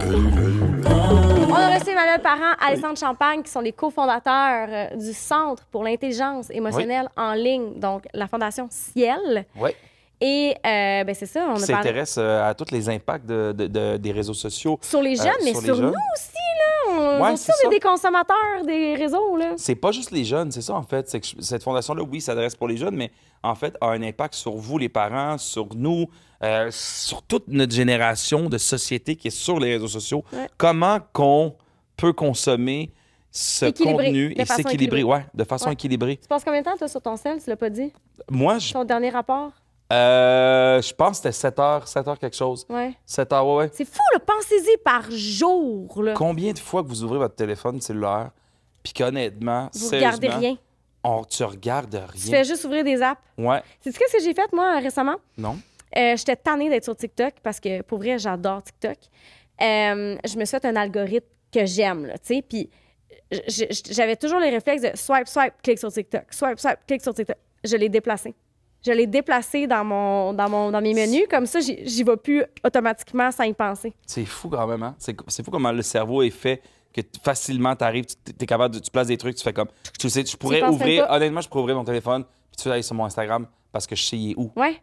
On a reçu Emmanuel Parent, Alessandre Champagne, qui sont les cofondateurs du Centre pour l'intelligence émotionnelle en ligne, donc la Fondation Ciel. Oui. Et ben c'est ça, on a parlé... s'intéresse à tous les impacts des réseaux sociaux. Sur les jeunes, mais sur nous aussi, là. Ouais, on est des consommateurs des réseaux, là. C'est pas juste les jeunes, c'est ça, en fait. C'est que cette fondation-là, oui, s'adresse pour les jeunes, mais en fait, a un impact sur vous, les parents, sur nous, sur toute notre génération de société qui est sur les réseaux sociaux. Ouais. Comment qu'on peut consommer ce contenu et s'équilibrer, ouais, de façon équilibrée. Tu passes combien de temps, toi, sur ton cell, tu l'as pas dit? Moi, Ton dernier rapport? je pense que c'était 7 heures quelque chose. Ouais. 7 heures, ouais. C'est fou, là, pensez-y par jour, là. Combien de fois que vous ouvrez votre téléphone cellulaire, puis qu'honnêtement, Vous regardez rien. Tu regardes rien. Tu fais juste ouvrir des apps. Ouais. Sais-tu ce que j'ai fait, moi, récemment? Non. J'étais tannée d'être sur TikTok parce que, pour vrai, j'adore TikTok. Je me suis fait un algorithme que j'aime, là, tu sais, puis j'avais toujours les réflexes de swipe, swipe, clique sur TikTok, swipe, swipe, clique sur TikTok. Je l'ai déplacé. Je l'ai déplacé dans mes menus. Comme ça, j'y vais plus automatiquement sans y penser. C'est fou quand même, hein? C'est fou comment le cerveau est fait que facilement, tu arrives, tu es capable tu places des trucs, tu fais comme... Tu sais, je pourrais ouvrir... Honnêtement, je pourrais ouvrir mon téléphone, puis tu fais aller sur mon Instagram parce que je sais il est où. Ouais.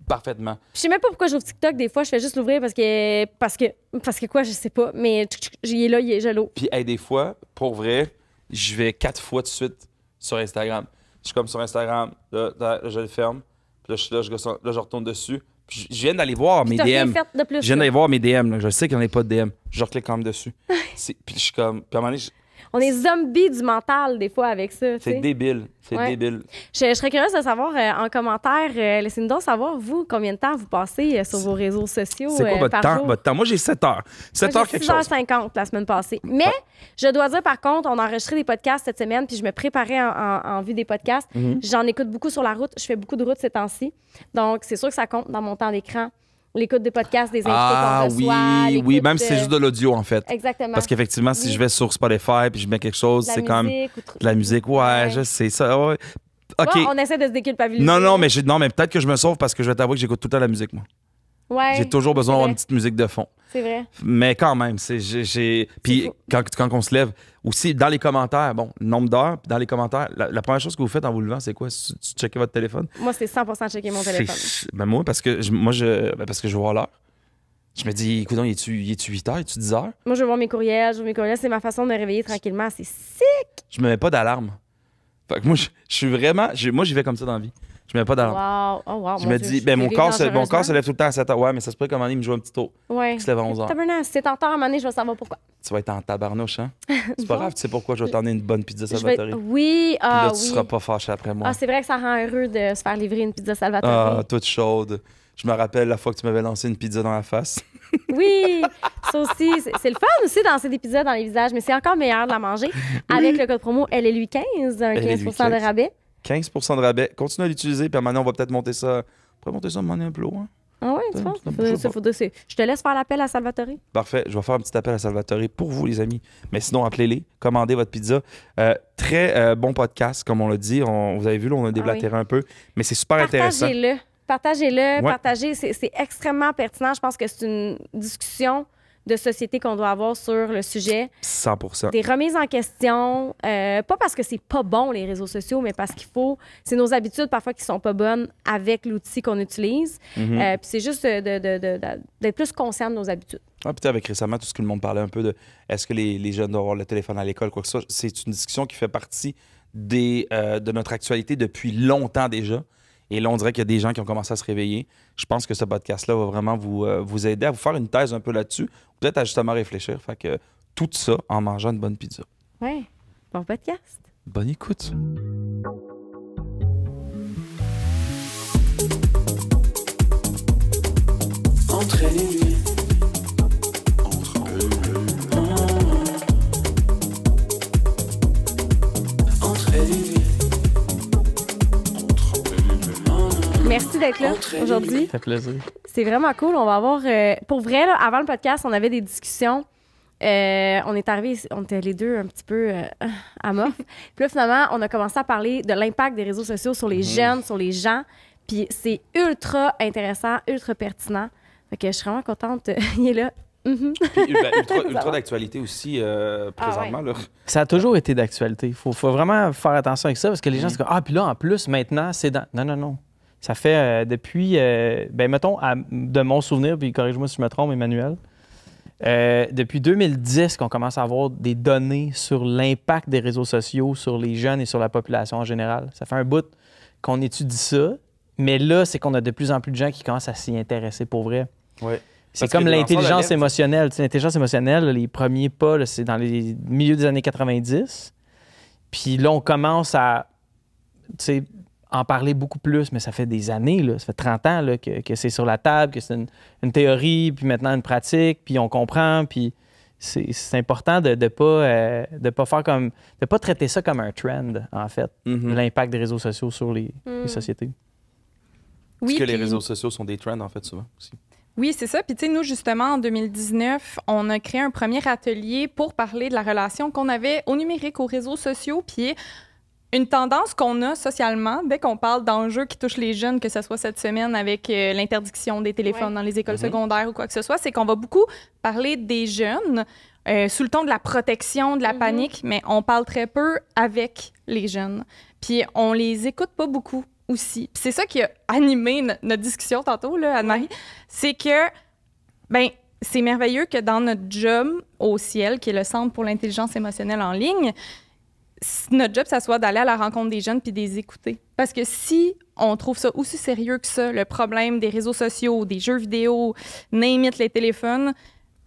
Parfaitement. Je sais même pas pourquoi j'ouvre TikTok. Des fois, je fais juste l'ouvrir parce que quoi, je sais pas. Mais il est là, il est gelé. Puis, des fois, pour vrai, je vais 4 fois de suite sur Instagram. Je suis comme sur Instagram, là, je le ferme. Puis là, je retourne dessus. Puis je viens d'aller voir mes DM. Je viens d'aller voir mes DM. Là. Je sais qu'il n'y en a pas de DM. Je reclique quand même dessus. Puis je suis comme... Puis à un moment donné, on est zombies du mental, des fois, avec ça. C'est débile. C'est débile. Je serais curieuse de savoir en commentaire, laissez-nous donc savoir, vous, combien de temps vous passez sur vos réseaux sociaux. C'est quoi votre temps? Moi, j'ai 7 heures. 7 heures quelque chose. 6h50 la semaine passée. Mais je dois dire, par contre, on a enregistré des podcasts cette semaine, puis je me préparais en vue des podcasts. J'en écoute beaucoup sur la route. Je fais beaucoup de route ces temps-ci. Donc, c'est sûr que ça compte dans mon temps d'écran. L'écoute des podcasts, des invités qu'on reçoit. Oui, même si c'est juste de l'audio, en fait. Exactement. Parce qu'effectivement, si je vais sur Spotify puis je mets quelque chose, c'est quand même de la musique. Ouais, je sais ça. Ouais. OK. Ouais, on essaie de se déculpabiliser. Non, mais peut-être que je me sauve parce que je vais t'avouer que j'écoute tout le temps la musique, moi. Ouais. J'ai toujours besoin d'avoir une petite musique de fond. C'est vrai. Mais quand même, puis quand on se lève, aussi dans les commentaires, bon, nombre d'heures, puis dans les commentaires, la première chose que vous faites en vous levant, c'est quoi? Tu checkez votre téléphone? Moi, c'est 100% checker mon téléphone. Ben moi, parce que je vois l'heure. Je me dis, écoute, il est-tu 8 heures, il est-tu 10 heures? Moi, je vais voir mes courriels. C'est ma façon de me réveiller tranquillement. C'est sick! Je me mets pas d'alarme. Fait que moi, je suis vraiment... Moi, j'y vais comme ça dans la vie. Je mets pas d'alarme. Wow. Oh, wow. Je me dis, mon corps se lève tout le temps à 7 heures. Ouais, mais ça se peut qu'à un moment donné, il me joue un petit tour. Ouais. Il se lève à 11 heures. Si c'est en temps à un moment donné, je vais savoir pourquoi. Tu vas être en tabarnouche, hein? C'est pas grave, tu sais pourquoi je vais t'emmener une bonne pizza Salvatore. Oui, là, tu seras pas fâché après moi. Ah, c'est vrai que ça rend heureux de se faire livrer une pizza Salvatore. Ah, toute chaude. Je me rappelle la fois que tu m'avais lancé une pizza dans la face. Oui, ça aussi, c'est le fun aussi de lancer des pizzas dans les visages, mais c'est encore meilleur de la manger avec le code promo LLU15, un 15% de rabais. 15% de rabais. Continue à l'utiliser, puis maintenant, on va peut-être monter ça. On pourrait monter ça à un moment donné un peu loin. Ah ouais, tu penses? Je te laisse faire l'appel à Salvatore. Parfait. Je vais faire un petit appel à Salvatore pour vous, les amis. Mais sinon, appelez-les, commandez votre pizza. Très bon podcast, comme on l'a dit. Vous avez vu, là, on a déblatéré un peu. Mais c'est super intéressant. Partagez-le. Partagez. C'est extrêmement pertinent. Je pense que c'est une discussion de société qu'on doit avoir sur le sujet. 100%. Des remises en question, pas parce que c'est pas bon les réseaux sociaux, mais parce qu'il faut... C'est nos habitudes parfois qui sont pas bonnes avec l'outil qu'on utilise. Puis c'est juste d'être plus conscient de nos habitudes. Ah, puis avec récemment, tout ce que le monde parlait un peu de est-ce que les jeunes doivent avoir le téléphone à l'école, quoi que ce soit. C'est une discussion qui fait partie de notre actualité depuis longtemps déjà. Et là, on dirait qu'il y a des gens qui ont commencé à se réveiller. Je pense que ce podcast-là va vraiment vous aider à vous faire une thèse un peu là-dessus, peut-être à justement réfléchir. Fait que tout ça en mangeant une bonne pizza. Oui, bon podcast. Bonne écoute. Entraînez-lui. Merci d'être là aujourd'hui. Ça fait plaisir. C'est vraiment cool. On va avoir... pour vrai, là, avant le podcast, on avait des discussions. On est arrivés, on était les deux un petit peu amorphes. Puis là, finalement, on a commencé à parler de l'impact des réseaux sociaux sur les jeunes, sur les gens. Puis c'est ultra intéressant, ultra pertinent. Fait que je suis vraiment contente. Il est là. Mhm. Puis, ultra d'actualité aussi présentement. Là. Ça a toujours été d'actualité. Il faut vraiment faire attention avec ça parce que les gens se disent ah, puis là, en plus, maintenant, c'est dans. Non. Ça fait depuis, mettons, de mon souvenir, puis corrige-moi si je me trompe, Emmanuel, depuis 2010 qu'on commence à avoir des données sur l'impact des réseaux sociaux sur les jeunes et sur la population en général. Ça fait un bout qu'on étudie ça, mais là, c'est qu'on a de plus en plus de gens qui commencent à s'y intéresser pour vrai. Ouais. C'est comme l'intelligence émotionnelle. Tu sais, l'intelligence émotionnelle, les premiers pas, là, c'est dans les milieux des années 90. Puis là, on commence à en parler beaucoup plus, mais ça fait des années, là, ça fait 30 ans là, que c'est sur la table, que c'est une théorie, puis maintenant une pratique, puis on comprend, puis c'est important de ne pas faire comme... de pas traiter ça comme un trend, en fait, l'impact des réseaux sociaux sur les sociétés. Oui, Parce que les réseaux sociaux sont des trends, en fait, souvent aussi. Oui, c'est ça. Puis, tu sais, nous, justement, en 2019, on a créé un premier atelier pour parler de la relation qu'on avait au numérique, aux réseaux sociaux, puis une tendance qu'on a socialement, dès qu'on parle d'enjeux qui touchent les jeunes, que ce soit cette semaine avec l'interdiction des téléphones dans les écoles secondaires ou quoi que ce soit, c'est qu'on va beaucoup parler des jeunes sous le ton de la protection, de la panique, mais on parle très peu avec les jeunes. Puis on les écoute pas beaucoup aussi. Puis c'est ça qui a animé notre discussion tantôt, là, Anne-Marie, c'est que, c'est merveilleux que dans notre job au Ciel, qui est le Centre pour l'intelligence émotionnelle en ligne, notre job, ça soit d'aller à la rencontre des jeunes puis de les écouter. Parce que si on trouve ça aussi sérieux que ça, le problème des réseaux sociaux, des jeux vidéo, name it, les téléphones,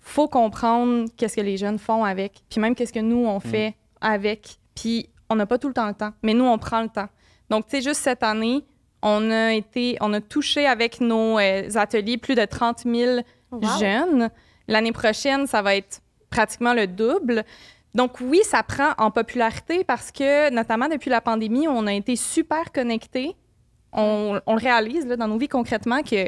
faut comprendre qu'est-ce que les jeunes font avec, puis même qu'est-ce que nous, on fait avec. Puis on n'a pas tout le temps, mais nous, on prend le temps. Donc, tu sais, juste cette année, on a touché avec nos ateliers plus de 30 000 jeunes. L'année prochaine, ça va être pratiquement le double. Donc oui, ça prend en popularité parce que, notamment depuis la pandémie, on a été super connectés. On le réalise là, dans nos vies concrètement que,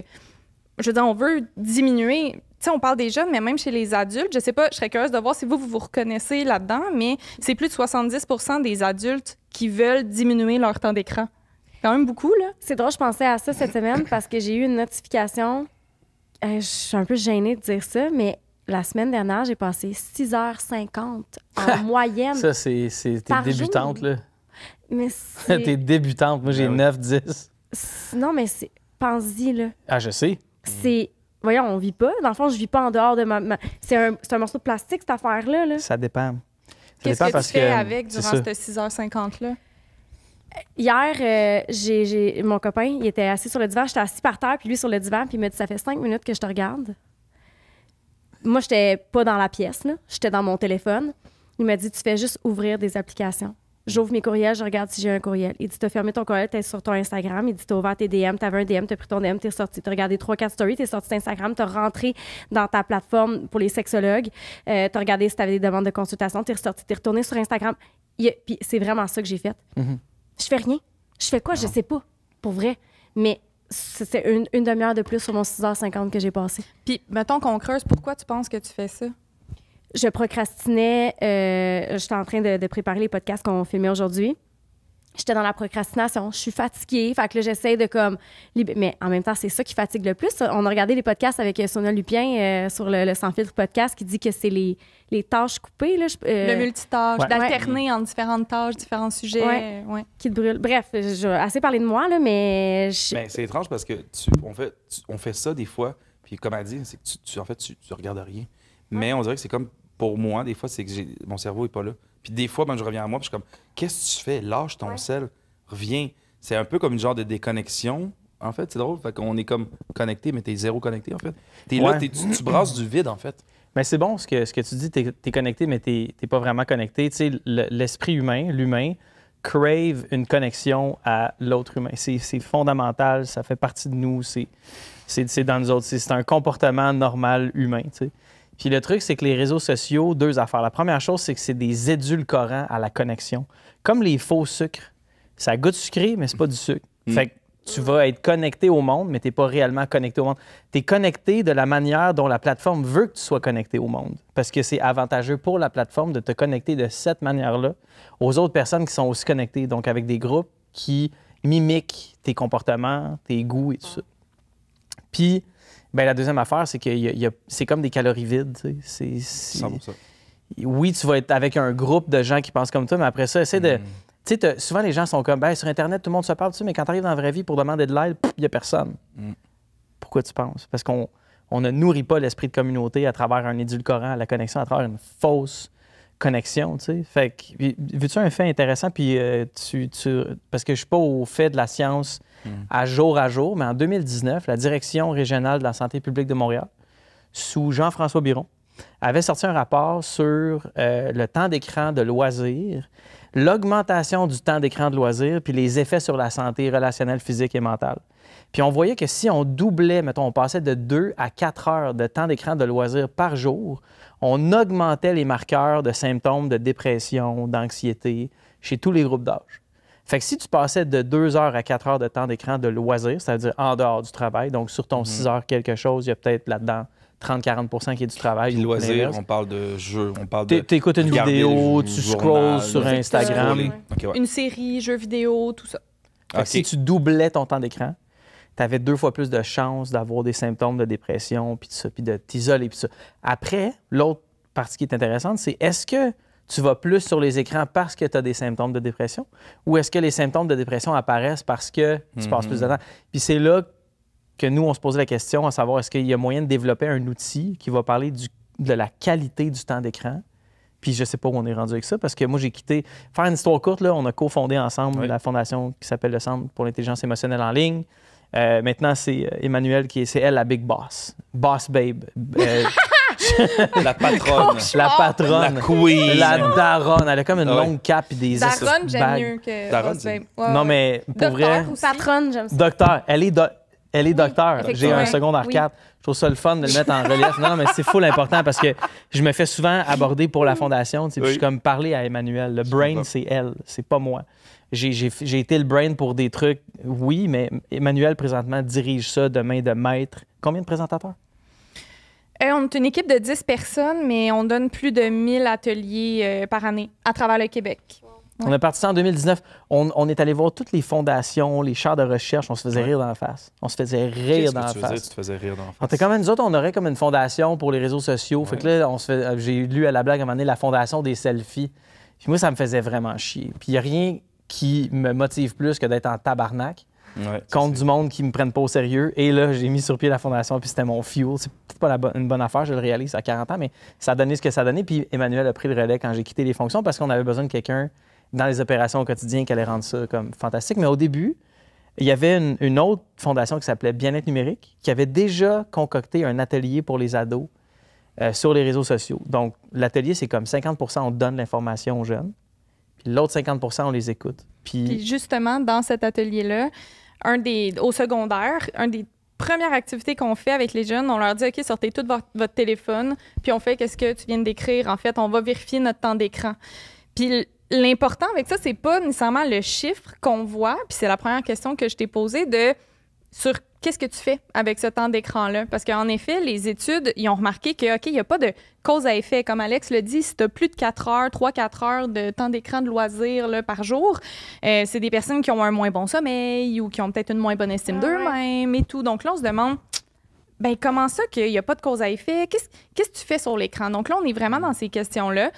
je veux dire, on veut diminuer. Tu sais, on parle des jeunes, mais même chez les adultes, je sais pas, je serais curieuse de voir si vous reconnaissez là-dedans, mais c'est plus de 70% des adultes qui veulent diminuer leur temps d'écran. Quand même beaucoup, là. C'est drôle, je pensais à ça cette semaine parce que j'ai eu une notification. Je suis un peu gênée de dire ça, mais la semaine dernière, j'ai passé 6h50 en moyenne. Ça, t'es débutante, là. Mais t'es débutante. Moi, j'ai 9-10. Non, mais pense-y, là. Ah, je sais. Voyons, on vit pas. Dans le fond, je vis pas en dehors de c'est un morceau de plastique, cette affaire-là. Là. Ça dépend. Qu'est-ce que tu fais avec durant cette 6h50-là? Hier, j'ai mon copain, il était assis sur le divan. J'étais assis par terre, puis lui sur le divan, puis il m'a dit « Ça fait 5 minutes que je te regarde. » Moi, j'étais pas dans la pièce, là. J'étais dans mon téléphone. Il m'a dit « Tu fais juste ouvrir des applications. » J'ouvre mes courriels, je regarde si j'ai un courriel. Il dit « T'as fermé ton courriel, t'es sur ton Instagram. » Il dit « T'as ouvert tes DM, t'avais un DM, t'as pris ton DM, t'es sorti. T'as regardé 3-4 stories, t'es sorti d'Instagram, t'as rentré dans ta plateforme pour les sexologues. T'as regardé si t'avais des demandes de consultation, t'es ressorti, t'es retourné sur Instagram. » Puis c'est vraiment ça que j'ai fait. Je fais rien. Je fais quoi? Je sais pas, pour vrai. Mais c'est une demi-heure de plus sur mon 6h50 que j'ai passé. Puis, mettons qu'on creuse, pourquoi tu penses que tu fais ça? Je procrastinais. J'étais en train de préparer les podcasts qu'on filmait aujourd'hui. J'étais dans la procrastination. Je suis fatiguée. Fait que là, j'essaie de comme... Mais en même temps, c'est ça qui fatigue le plus. On a regardé les podcasts avec Sonia Lupien sur le Sans filtre podcast qui dit que c'est les tâches coupées. Là, le multitâche, d'alterner en différentes tâches, différents sujets. Qui te brûlent. Bref, j'ai assez parlé de moi, là, mais... c'est étrange parce que on fait ça des fois, puis comme elle dit, c'est que tu regardes rien. Mais on dirait que c'est comme, pour moi, des fois, c'est que mon cerveau n'est pas là. Puis des fois, je reviens à moi, puis je suis comme, qu'est-ce que tu fais? Lâche ton sel, reviens. C'est un peu comme une genre de déconnexion. En fait, c'est drôle. Fait qu'on est comme connecté, mais t'es zéro connecté, en fait. T'es là, tu brasses du vide, en fait. Mais c'est bon ce que tu dis, t'es connecté, mais t'es pas vraiment connecté. Tu sais, l'esprit humain, l'humain, crave une connexion à l'autre humain. C'est fondamental, ça fait partie de nous, c'est dans nous autres. C'est un comportement normal humain, tu sais. Puis le truc, c'est que les réseaux sociaux, 2 affaires. La première chose, c'est que c'est des édulcorants à la connexion. Comme les faux sucres. Ça goûte sucré, mais c'est pas du sucre. Fait que tu vas être connecté au monde, mais tu n'es pas réellement connecté au monde. Tu es connecté de la manière dont la plateforme veut que tu sois connecté au monde. Parce que c'est avantageux pour la plateforme de te connecter de cette manière-là aux autres personnes qui sont aussi connectées. Donc avec des groupes qui mimiquent tes comportements, tes goûts et tout ça. Puis, Ben, la deuxième affaire, c'est que c'est comme des calories vides. Tu sais. 100%. Oui, tu vas être avec un groupe de gens qui pensent comme toi, mais après ça, essaie de... Tu sais, souvent, les gens sont comme, ben, sur Internet, tout le monde se parle, mais quand tu arrives dans la vraie vie pour demander de l'aide, il n'y a personne. Pourquoi tu penses? Parce qu'on ne nourrit pas l'esprit de communauté à travers un édulcorant, la connexion, à travers une fausse connexion, tu sais. Fait que, veux-tu un fait intéressant? Puis, parce que je suis pas au fait de la science à jour, mais en 2019, la Direction régionale de la santé publique de Montréal, sous Jean-François Biron, avait sorti un rapport sur le temps d'écran de loisirs, l'augmentation du temps d'écran de loisirs, puis les effets sur la santé relationnelle, physique et mentale. Puis on voyait que si on doublait, mettons, on passait de 2 à 4 heures de temps d'écran de loisirs par jour, on augmentait les marqueurs de symptômes de dépression, d'anxiété chez tous les groupes d'âge. Fait que si tu passais de 2 heures à 4 heures de temps d'écran de loisirs, c'est-à-dire en dehors du travail, donc sur ton 6 heures quelque chose, il y a peut-être là-dedans 30-40 qui est du travail. Puis loisirs, on parle de jeux, on parle de... Tu écoutes une vidéo, tu scrolls sur Instagram. Okay, ouais. Une série, jeux vidéo, tout ça. Fait que si tu doublais ton temps d'écran, tu avais 2 fois plus de chances d'avoir des symptômes de dépression, puis de t'isoler, puis ça. Après, l'autre partie qui est intéressante, c'est est-ce que tu vas plus sur les écrans parce que tu as des symptômes de dépression, ou est-ce que les symptômes de dépression apparaissent parce que tu passes plus de temps? Puis c'est là que nous, on se posait la question à savoir est-ce qu'il y a moyen de développer un outil qui va parler de la qualité du temps d'écran. Puis je sais pas où on est rendu avec ça, parce que moi, j'ai quitté... Faire une histoire courte, là, on a cofondé ensemble la fondation qui s'appelle le Centre pour l'intelligence émotionnelle en ligne. Maintenant, c'est Emmanuelle c'est elle la big boss. Boss babe. La patronne. La patronne. La queen. La daronne. Elle a comme une longue cape et des Daronne, j'aime bagues. mieux que Daronne, Boss Babe. Ouais, Non, ouais. mais pour Docteur vrai... aussi. Patronne, j'aime ça. Docteur. Elle est docteur. J'ai effectivement. un secondaire Oui. 4. Je trouve ça le fun de le mettre en relief. Non, mais c'est full important parce que je me fais souvent aborder pour la fondation. Tu sais, puis je suis comme parler à Emmanuelle. Le brain, c'est elle. C'est pas moi. J'ai été le brain pour des trucs, oui, mais Emmanuelle, présentement, dirige ça de main de maître. Combien de présentateurs? On est une équipe de 10 personnes, mais on donne plus de 1000 ateliers par année à travers le Québec. On est parti ça en 2019. On est allé voir toutes les fondations, les chaires de recherche. On se faisait rire dans la face. On se faisait rire dans la face. Tu te faisais rire dans la On face. était comme nous autres, on aurait comme une fondation pour les réseaux sociaux. Fait que là, j'ai lu à la blague à un moment donné la fondation des selfies. Puis moi, ça me faisait vraiment chier. Puis il n'y a rien qui me motive plus que d'être en tabarnak contre du monde qui me prenne pas au sérieux. Et là, j'ai mis sur pied la fondation, puis c'était mon fuel. C'est peut-être pas une bonne affaire, je le réalise à 40 ans, mais ça a donné ce que ça a donné. Puis Emmanuelle a pris le relais quand j'ai quitté les fonctions parce qu'on avait besoin de quelqu'un dans les opérations au quotidien qui allait rendre ça comme fantastique. Mais au début, il y avait une autre fondation qui s'appelait Bien-être numérique qui avait déjà concocté un atelier pour les ados sur les réseaux sociaux. Donc, l'atelier, c'est comme 50 on donne l'information aux jeunes, puis l'autre 50 on les écoute. Puis justement, dans cet atelier-là, au secondaire, une des premières activités qu'on fait avec les jeunes, on leur dit, OK, sortez tout votre téléphone, puis on fait qu'est-ce que tu viens de décrire. En fait, on va vérifier notre temps d'écran. Puis l'important avec ça, c'est pas nécessairement le chiffre qu'on voit, puis c'est la première question que je t'ai posée sur qu'est-ce que tu fais avec ce temps d'écran-là? Parce qu'en effet, les études, ils ont remarqué que, OK, il n'y a pas de cause à effet. Comme Alex le dit, si tu as plus de 3-4 heures de temps d'écran de loisirs là, par jour, c'est des personnes qui ont un moins bon sommeil ou qui ont peut-être une moins bonne estime d'eux-mêmes et tout. Donc là, on se demande, ben comment ça qu'il n'y a pas de cause à effet? Qu'est-ce que tu fais sur l'écran? Donc là, on est vraiment dans ces questions-là.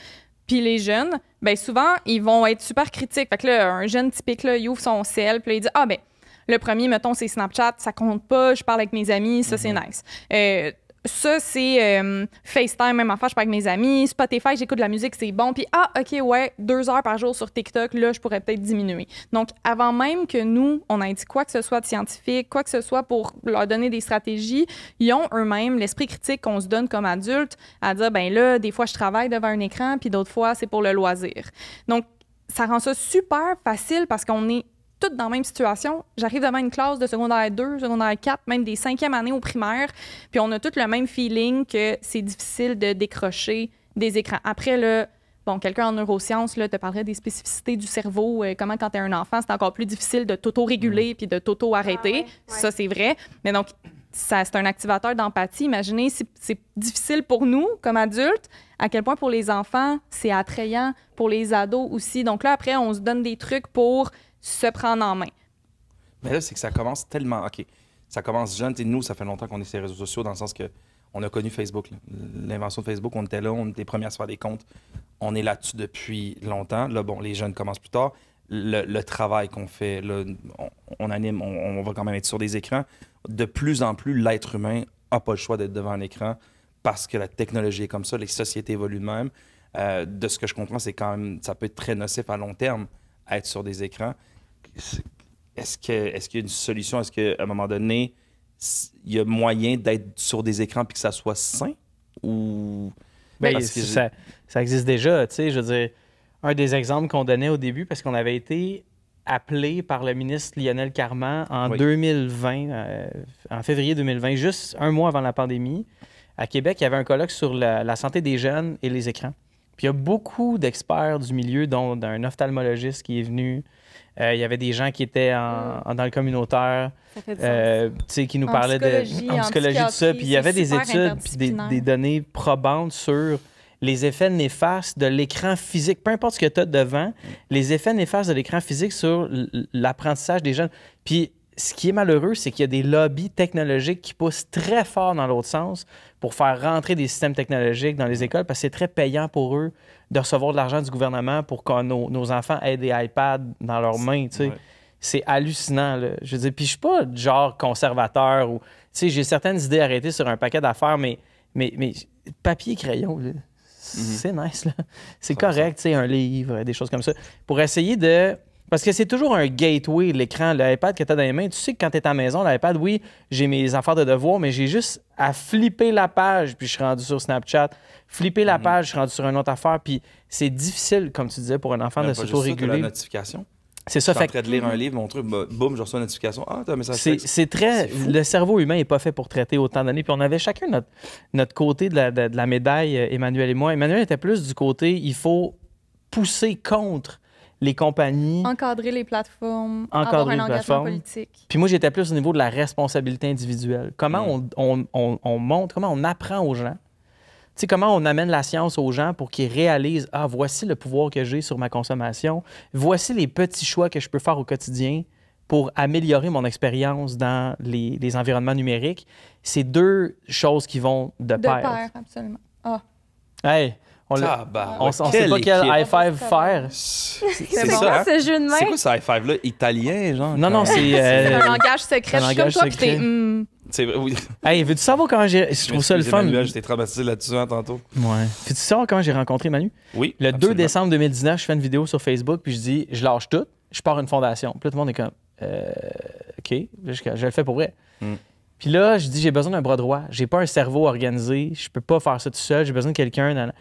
Puis les jeunes, ben souvent, ils vont être super critiques. Fait que là, un jeune typique, là, il ouvre son cell, puis là, il dit, ah ben, le premier, mettons, c'est Snapchat, ça compte pas, je parle avec mes amis, ça, c'est nice. Ça, c'est FaceTime, même affaire, je parle avec mes amis. Spotify, j'écoute de la musique, c'est bon. Puis, OK, ouais, 2 heures par jour sur TikTok, là, je pourrais peut-être diminuer. Donc, avant même que nous, on ait dit quoi que ce soit de scientifique, quoi que ce soit pour leur donner des stratégies, ils ont eux-mêmes l'esprit critique qu'on se donne comme adultes à dire, ben là, des fois, je travaille devant un écran, puis d'autres fois, c'est pour le loisir. Donc, ça rend ça super facile parce qu'on est toutes dans la même situation. J'arrive devant une classe de secondaire 2, secondaire 4, même des 5e années au primaire, puis on a tout le même feeling que c'est difficile de décrocher des écrans. Après, là, bon, quelqu'un en neurosciences là, te parlerait des spécificités du cerveau, comment quand tu es un enfant, c'est encore plus difficile de t'auto-réguler puis de t'auto-arrêter. Ça, c'est vrai. Mais donc, ça, c'est un activateur d'empathie. Imaginez si c'est difficile pour nous, comme adultes, à quel point pour les enfants, c'est attrayant, pour les ados aussi. Donc là, après, on se donne des trucs pour se prendre en main. Mais là, c'est que ça commence tellement... OK. ça commence jeune. Et nous, ça fait longtemps qu'on est sur les réseaux sociaux dans le sens que on a connu Facebook. L'invention de Facebook, on était là, on était les premiers à se faire des comptes. On est là-dessus depuis longtemps. Là, bon, les jeunes commencent plus tard. Le travail qu'on fait, là, on anime, on va quand même être sur des écrans. De plus en plus, l'être humain n'a pas le choix d'être devant un écran parce que la technologie est comme ça, les sociétés évoluent de même. De ce que je comprends, c'est quand même, ça peut être très nocif à long terme être sur des écrans. Est-ce qu'il y a une solution? Est-ce qu'à un moment donné, il y a moyen d'être sur des écrans puis que ça soit sain? Ou... Bien, ça existe déjà. Tu sais, je veux dire, un des exemples qu'on donnait au début, parce qu'on avait été appelé par le ministre Lionel Carman en 2020, en février 2020, juste un mois avant la pandémie. À Québec, il y avait un colloque sur la santé des jeunes et les écrans. Puis il y a beaucoup d'experts du milieu, dont un ophtalmologiste qui est venu. Il y avait des gens qui étaient dans le communautaire, qui nous parlaient en psychologie, tout ça. Puis il y avait des études puis des données probantes sur les effets néfastes de l'écran physique. Peu importe ce que tu as devant, les effets néfastes de l'écran physique sur l'apprentissage des jeunes. Puis ce qui est malheureux, c'est qu'il y a des lobbies technologiques qui poussent très fort dans l'autre sens pour faire rentrer des systèmes technologiques dans les écoles parce que c'est très payant pour eux de recevoir de l'argent du gouvernement pour que nos enfants aient des iPads dans leurs mains. Ouais. C'est hallucinant. Là. Je veux dire, puis je suis pas genre conservateur ou... Tu sais, j'ai certaines idées arrêtées sur un paquet d'affaires, mais papier et crayon, là, c'est nice. Là. C'est correct, tu sais, un livre, des choses comme ça. Pour essayer de... Parce que c'est toujours un gateway, l'écran, l'iPad que tu as dans les mains. Tu sais que quand tu es à la maison, l'iPad, oui, j'ai mes affaires de devoir, mais j'ai juste à flipper la page, puis je suis rendu sur Snapchat. Flipper la page, je suis rendu sur une autre affaire. Puis c'est difficile, comme tu disais, pour un enfant de s'auto-réguler. La notification. C'est ça. Je suis en train de lire un livre, mon truc, boum, je reçois une notification. Ah, t'as un message. C'est très... Le cerveau humain n'est pas fait pour traiter autant d'années. Puis on avait chacun notre côté de la médaille, Emmanuel et moi. Emmanuel était plus du côté, il faut pousser contre les compagnies. Encadrer les plateformes, avoir un engagement politique. Puis moi, j'étais plus au niveau de la responsabilité individuelle. Comment on montre, comment on apprend aux gens. Tu sais, comment on amène la science aux gens pour qu'ils réalisent « Ah, voici le pouvoir que j'ai sur ma consommation. Voici les petits choix que je peux faire au quotidien pour améliorer mon expérience dans les environnements numériques. » C'est deux choses qui vont de pair. De pair, absolument. Ah. Hey! On ne sait pas quel high five faire. C'est bon, ça, hein? ce jeu de main. C'est quoi ce high five-là? Italien, genre? Non, c'est... C'est un langage secret. Je suis comme toi, puis t'es... C'est vrai, oui. Hey, veux-tu savoir comment je trouve ça le fun? J'étais traumatisé là-dessus tantôt. Ouais. Veux-tu savoir comment j'ai rencontré Manu? Oui. Le 2 décembre 2019, je fais une vidéo sur Facebook, puis je dis, je lâche tout, je pars une fondation. Puis là, tout le monde est comme, OK, je le fais pour vrai. Puis là, je dis, j'ai besoin d'un bras droit. J'ai pas un cerveau organisé. Je peux pas faire ça tout seul. J'ai besoin de quelqu'un.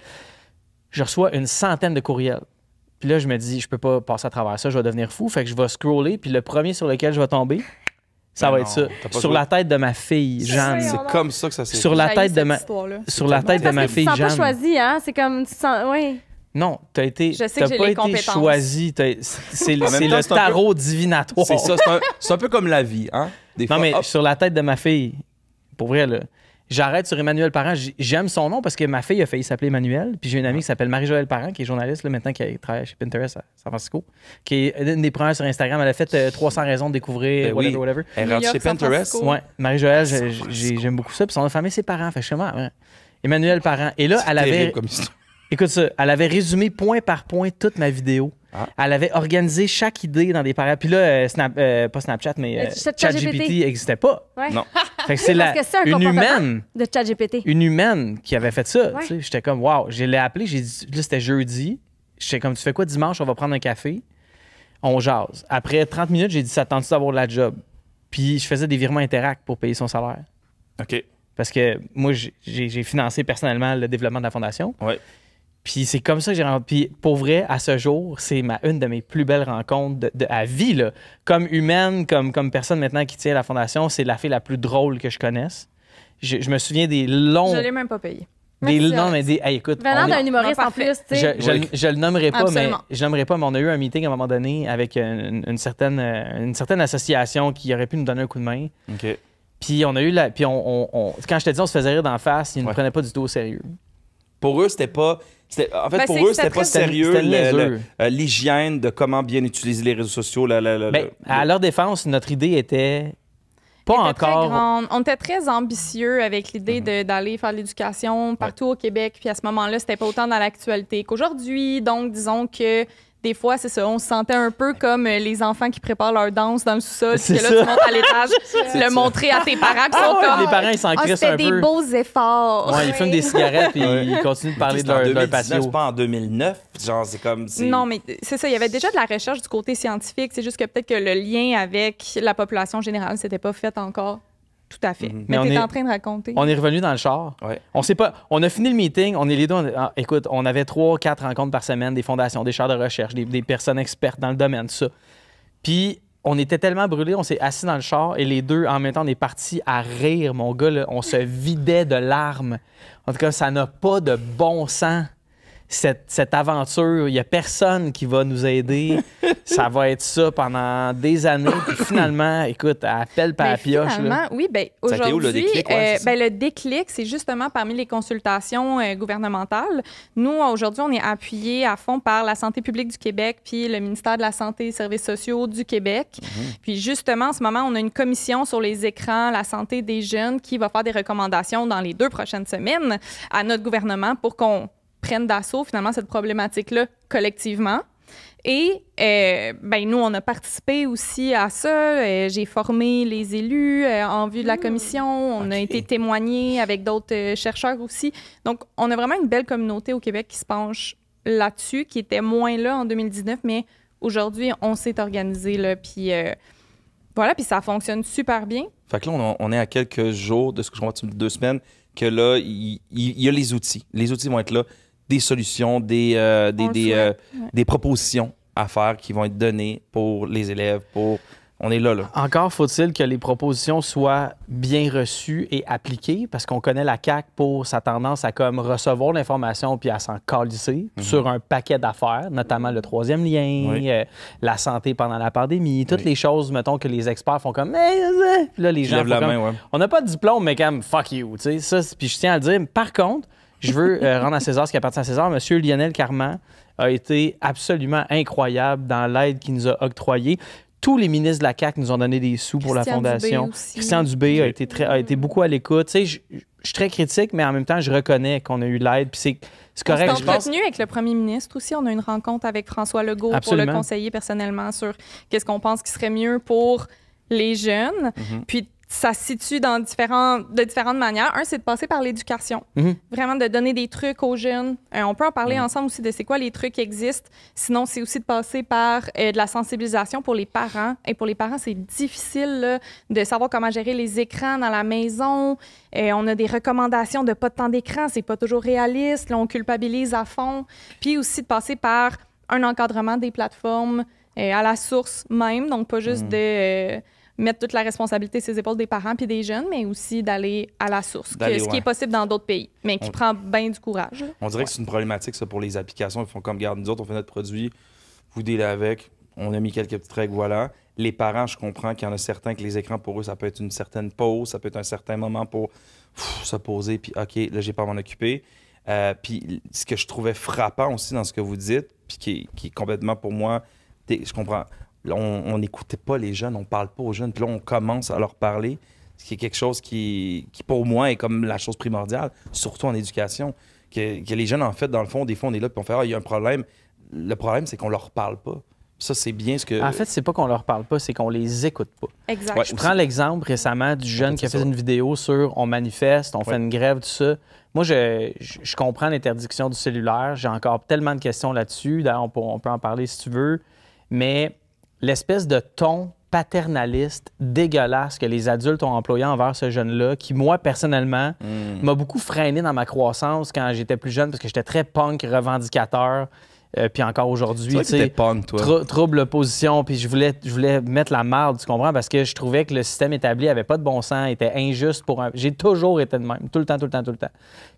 Je reçois une centaine de courriels. Puis là, je me dis, je peux pas passer à travers ça. Je vais devenir fou. Fait que je vais scroller. Puis le premier sur lequel je vais tomber, ça va être ça. Sur la tête de ma fille, Jeanne. C'est comme ça que ça s'est fait. Sur la tête de ma fille, Jeanne. Tu sens pas choisi, hein? C'est comme... Tu sens... Oui. Non, tu n'as pas été choisi. C'est le tarot divinatoire. C'est ça, c'est un peu comme la vie. Hein? Des fois, mais sur la tête de ma fille, pour vrai, là, j'arrête sur Emmanuel Parent. J'aime son nom parce que ma fille a failli s'appeler Emmanuel. Puis j'ai une amie qui s'appelle Marie-Joëlle Parent, qui est journaliste là, maintenant, qui travaille chez Pinterest à San Francisco, qui est une des premières sur Instagram. Elle a fait 300 raisons de découvrir, whatever. Elle rentre chez Pinterest. Oui, Marie-Joëlle, j'aime beaucoup ça. Puis son famille, c'est Parent. Fait que je sais pas, Emmanuel Parent. Et là, elle avait... Écoute ça, elle avait résumé point par point toute ma vidéo. Elle avait organisé chaque idée dans des paragraphes. Puis là, pas Snapchat, mais ChatGPT n'existait pas. Ouais. Non. Fait que c'est une humaine. De ChatGPT. Une humaine qui avait fait ça. Ouais. J'étais comme, wow. Je l'ai appelé, j'ai dit, là, c'était jeudi. J'étais comme, tu fais quoi dimanche? On va prendre un café. On jase. Après 30 minutes, j'ai dit, ça tente-tu d'avoir de la job? Puis je faisais des virements Interact pour payer son salaire. OK. Parce que moi, j'ai financé personnellement le développement de la fondation. Oui. Puis c'est comme ça que j'ai rencontré. Puis pour vrai, à ce jour, c'est une de mes plus belles rencontres à vie. Là. Comme humaine, comme personne maintenant qui tient la fondation, c'est la fille la plus drôle que je connaisse. Je me souviens des longs... Je l'ai même pas payé. Non, mais hey, écoute... Venant d'un humoriste en plus, tu sais. Je le nommerai pas, Absolument. mais on a eu un meeting à un moment donné avec une certaine association qui aurait pu nous donner un coup de main. OK. Puis on a eu la... Puis quand je te dis on se faisait rire d'en face, ils ne nous prenaient pas du tout au sérieux. Pour eux, c'était pas... En fait, pour eux, c'était pas sérieux l'hygiène de comment bien utiliser les réseaux sociaux. À leur défense, notre idée était pas Elle était très encore... grande. On était très ambitieux avec l'idée d'aller faire de l'éducation partout au Québec. Puis à ce moment-là, c'était pas autant dans l'actualité qu'aujourd'hui. Donc, disons que des fois, c'est ça, on se sentait un peu comme les enfants qui préparent leur danse dans le sous-sol. Puis que là, tu montes à l'étage, le montrer à tes parents. Puis sont comme... Les parents, ils s'en crissent un peu. C'était des beaux efforts. Ouais, ils fument des cigarettes puis ils continuent de parler de leur patio. C'est pas en 2009, genre, c'est comme... Non, mais c'est ça, il y avait déjà de la recherche du côté scientifique. C'est juste que peut-être que le lien avec la population générale, c'était pas fait encore. Tout à fait. Mais tu es en train de raconter. On est revenu dans le char. Ouais. On sait pas. On a fini le meeting. On est les deux. Écoute, on avait 3-4 rencontres par semaine, des fondations, des chars de recherche, des personnes expertes dans le domaine, tout ça. Puis on était tellement brûlés, on s'est assis dans le char et les deux, en même temps, on est partis à rire, mon gars. Là, on se vidait de larmes. En tout cas, ça n'a pas de bon sens. Cette aventure, il n'y a personne qui va nous aider. Ça va être ça pendant des années. Puis finalement, écoute, appelle par la pioche. Finalement, là. oui, bien Ça a été où, le aujourd'hui, déclic? Ouais, le déclic, c'est justement parmi les consultations gouvernementales. Nous, aujourd'hui, on est appuyés à fond par la Santé publique du Québec puis le ministère de la Santé et Services sociaux du Québec. Puis justement, en ce moment, on a une commission sur les écrans, la santé des jeunes, qui va faire des recommandations dans les 2 prochaines semaines à notre gouvernement pour qu'on prennent d'assaut, finalement, cette problématique-là collectivement. Et nous, on a participé aussi à ça. J'ai formé les élus en vue de la commission. On a été témoigner avec d'autres chercheurs aussi. Donc, on a vraiment une belle communauté au Québec qui se penche là-dessus, qui était moins là en 2019, mais aujourd'hui, on s'est organisé, là, puis voilà, puis ça fonctionne super bien. Fait que là, on est à quelques jours de ce que je vois, 2 semaines, que là, il y a les outils. Les outils vont être là. Des solutions, des propositions à faire qui vont être données pour les élèves, On est là. Encore faut-il que les propositions soient bien reçues et appliquées, parce qu'on connaît la CAQ pour sa tendance à comme recevoir l'information puis à s'en calisser sur un paquet d'affaires, notamment le 3e lien, la santé pendant la pandémie, toutes les choses, mettons, que les experts font comme... Puis là, les gens font comme... On n'a pas de diplôme, mais comme « fuck you », tu sais. Ça, puis je tiens à le dire. Par contre, je veux rendre à César ce qui appartient à César. Monsieur Lionel Carman a été absolument incroyable dans l'aide qu'il nous a octroyée. Tous les ministres de la CAQ nous ont donné des sous pour la fondation. Christian Dubé a été beaucoup à l'écoute. Tu sais, je suis très critique, mais en même temps, je reconnais qu'on a eu l'aide. Puis c'est correct. On s'est entretenu avec le premier ministre aussi. On a eu une rencontre avec François Legault pour le conseiller personnellement sur qu'est-ce qu'on pense qui serait mieux pour les jeunes. Puis ça se situe de différentes manières. Un, c'est de passer par l'éducation. Vraiment de donner des trucs aux jeunes. On peut en parler ensemble aussi de c'est quoi les trucs qui existent. Sinon, c'est aussi de passer par de la sensibilisation pour les parents. Et pour les parents, c'est difficile là, de savoir comment gérer les écrans dans la maison. On a des recommandations de pas de temps d'écran. C'est pas toujours réaliste. Là, on culpabilise à fond. Puis aussi de passer par un encadrement des plateformes à la source même. Donc, pas juste de... mettre toute la responsabilité sur les épaules des parents puis des jeunes, mais aussi d'aller à la source, ce qui est possible dans d'autres pays, mais qui prend bien du courage. On dirait que c'est une problématique, ça, pour les applications. Ils font comme, garde, nous autres, on fait notre produit, vous dealez avec, on a mis quelques petites règles, voilà. Les parents, je comprends qu'il y en a certains que les écrans, pour eux, ça peut être une certaine pause, ça peut être un certain moment pour se poser, puis OK, là, j'ai pas à m'en occuper. Puis ce que je trouvais frappant aussi dans ce que vous dites, puis qui est complètement, pour moi, je comprends... On n'écoutait pas les jeunes, on parle pas aux jeunes, puis là, on commence à leur parler, ce qui est quelque chose qui, pour moi, est comme la chose primordiale, surtout en éducation, que les jeunes, en fait, dans le fond, des fois, on est là, puis on fait « Ah, il y a un problème ». Le problème, c'est qu'on leur parle pas. Ça, c'est bien ce que... En fait, c'est pas qu'on leur parle pas, c'est qu'on les écoute pas. Exact. Je prends l'exemple récemment du jeune qui a fait une vidéo sur « On manifeste, on fait une grève, tout ça ». Moi, je comprends l'interdiction du cellulaire. J'ai encore tellement de questions là-dessus. D'ailleurs, on peut en parler si tu veux. Mais... l'espèce de ton paternaliste dégueulasse que les adultes ont employé envers ce jeune-là, qui, moi, personnellement, m'a beaucoup freiné dans ma croissance quand j'étais plus jeune, parce que j'étais très punk, revendicateur, puis encore aujourd'hui, tu sais, trouble opposition, puis je voulais mettre la marde, tu comprends, parce que je trouvais que le système établi avait pas de bon sens, était injuste pour un... J'ai toujours été de même, tout le temps.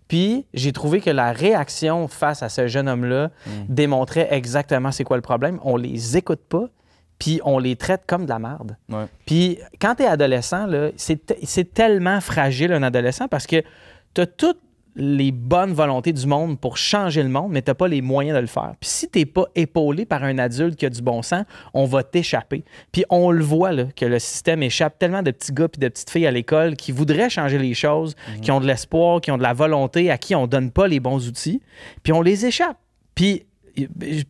Puis j'ai trouvé que la réaction face à ce jeune homme-là démontrait exactement c'est quoi le problème. On les écoute pas, puis on les traite comme de la merde. Puis quand tu es adolescent, là, c'est tellement fragile, un adolescent, parce que tu as les bonnes volontés du monde pour changer le monde, mais tu n'as pas les moyens de le faire. Puis si tu n'es pas épaulé par un adulte qui a du bon sens, on va t'échapper. Puis on le voit, là, que le système échappe tellement de petits gars et de petites filles à l'école qui voudraient changer les choses, qui ont de l'espoir, qui ont de la volonté, à qui on ne donne pas les bons outils, puis on les échappe. Puis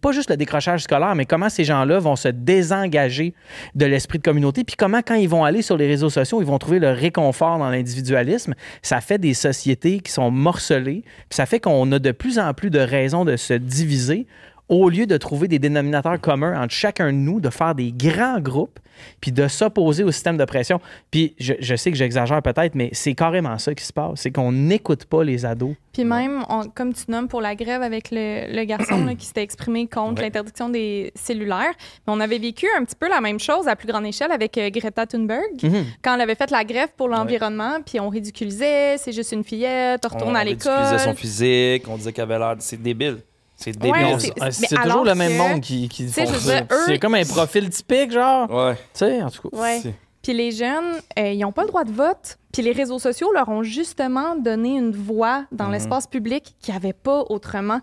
pas juste le décrochage scolaire, mais comment ces gens-là vont se désengager de l'esprit de communauté, puis comment, quand ils vont aller sur les réseaux sociaux, ils vont trouver le réconfort dans l'individualisme. Ça fait des sociétés qui sont morcelées, puis ça fait qu'on a de plus en plus de raisons de se diviser au lieu de trouver des dénominateurs communs entre chacun de nous, de faire des grands groupes, puis de s'opposer au système d'oppression. Puis je sais que j'exagère peut-être, mais c'est carrément ça qui se passe. C'est qu'on n'écoute pas les ados. Puis même, comme tu nommes pour la grève avec le garçon là, qui s'était exprimé contre l'interdiction des cellulaires, mais on avait vécu un petit peu la même chose à plus grande échelle avec Greta Thunberg, quand elle avait fait la grève pour l'environnement, puis on ridiculisait, c'est juste une fillette, on retourne à l'école. On ridiculisait son physique, on disait qu'elle avait l'air... C'est débile. C'est débile. Ouais, c'est toujours le même monde qui font ça. C'est comme un profil typique, genre. Ouais. Tu sais, en tout cas. Ouais. Puis les jeunes, ils n'ont pas le droit de vote. Puis les réseaux sociaux leur ont justement donné une voix dans l'espace public qu'il n'y avait pas autrement.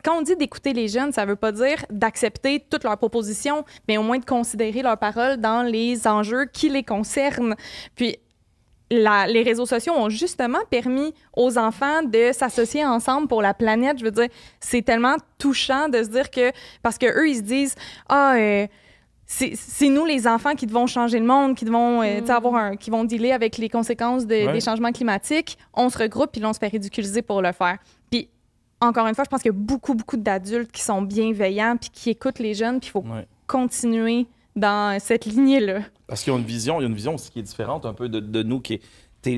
Quand on dit d'écouter les jeunes, ça ne veut pas dire d'accepter toutes leurs propositions, mais au moins de considérer leurs paroles dans les enjeux qui les concernent. Puis les réseaux sociaux ont justement permis aux enfants de s'associer ensemble pour la planète. Je veux dire, c'est tellement touchant de se dire que... Parce qu'eux, ils se disent « c'est nous, les enfants, qui devons changer le monde, qui devons, qui vont dealer avec les conséquences des changements climatiques. » On se regroupe, puis là, on se fait ridiculiser pour le faire. Puis, encore une fois, je pense qu'il y a beaucoup, beaucoup d'adultes qui sont bienveillants puis qui écoutent les jeunes, puis il faut continuer dans cette lignée-là. Parce qu'il y a une vision aussi qui est différente un peu de nous qui est,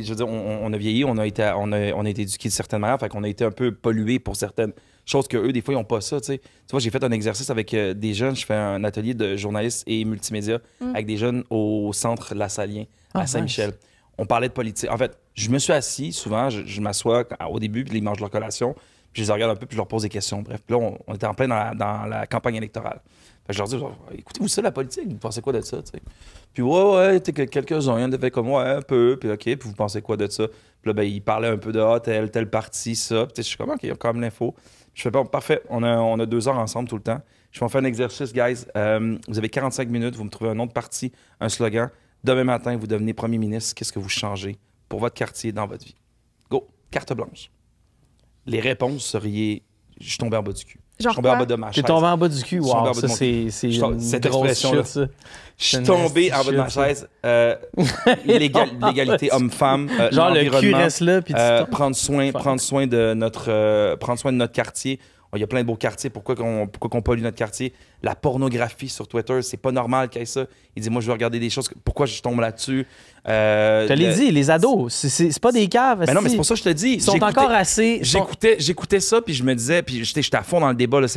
je veux dire, on a vieilli, on a été éduqués de certaines manières, fait qu'on a été un peu pollués pour certaines choses que eux des fois ils n'ont pas ça, tu sais. Tu vois, j'ai fait un exercice avec des jeunes, je fais un atelier de journalisme et multimédia avec des jeunes au centre Lassalien à Saint-Michel. Nice. On parlait de politique. En fait, je me suis assis souvent, je m'assois au début, puis ils mangent leur collation, puis je les regarde un peu, puis je leur pose des questions. Bref, puis là, on était en plein dans la campagne électorale. Fait que je leur dis, genre, écoutez-vous ça, la politique? Vous pensez quoi de ça? T'sais? Puis ouais, quelques-uns, il y en avait comme, ouais, un peu, puis OK, puis vous pensez quoi de ça? Puis là, ben, ils parlaient un peu de tel parti, ça. Puis je suis comme, OK, il y a quand même l'info. Je fais, bon, parfait, on a 2 heures ensemble tout le temps. Je vais faire un exercice, guys. Vous avez 45 minutes, vous me trouvez un nom de parti, un slogan. Demain matin, vous devenez premier ministre. Qu'est-ce que vous changez pour votre quartier, dans votre vie? Go, carte blanche. Les réponses seraient, je suis tombé en bas du cul. Je suis tombé en bas de ma chaise. T'es tombé en bas du cul? Wow, ça, c'est cette expression-là. Je suis tombé en bas de ma chaise. L'égalité homme-femme, genre le cul reste là, puis prendre soin de notre quartier. Il y a plein de beaux quartiers. Pourquoi qu'on pollue notre quartier? La pornographie sur Twitter, c'est pas normal qu'il y ait ça. Il dit, moi, je veux regarder des choses. Pourquoi je tombe là-dessus? Je te l'ai dit, les ados, c'est pas des caves. Mais non, mais c'est pour ça que je te dis. Ils sont encore assez... J'écoutais ça, puis je me disais, puis j'étais à fond dans le débat là,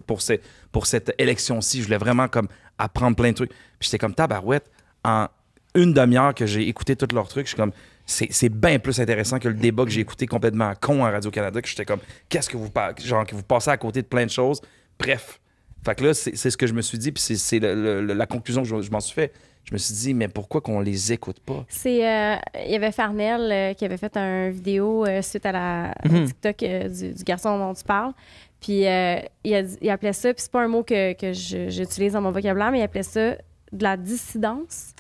pour cette élection-ci. Je voulais vraiment comme apprendre plein de trucs. Puis j'étais comme tabarouette. En une demi-heure que j'ai écouté tous leurs trucs, je suis comme... C'est bien plus intéressant que le débat que j'ai écouté complètement con à Radio-Canada, que j'étais comme, qu'est-ce que vous parlez? Genre, que vous passez à côté de plein de choses. Bref. Fait que là, c'est ce que je me suis dit, puis c'est la conclusion que je m'en suis fait. Je me suis dit, mais pourquoi qu'on les écoute pas? Il y avait Farnell qui avait fait une vidéo suite à au TikTok du garçon dont tu parles. Puis il appelait ça, puis c'est pas un mot que j'utilise dans mon vocabulaire, mais il appelait ça de la dissidence.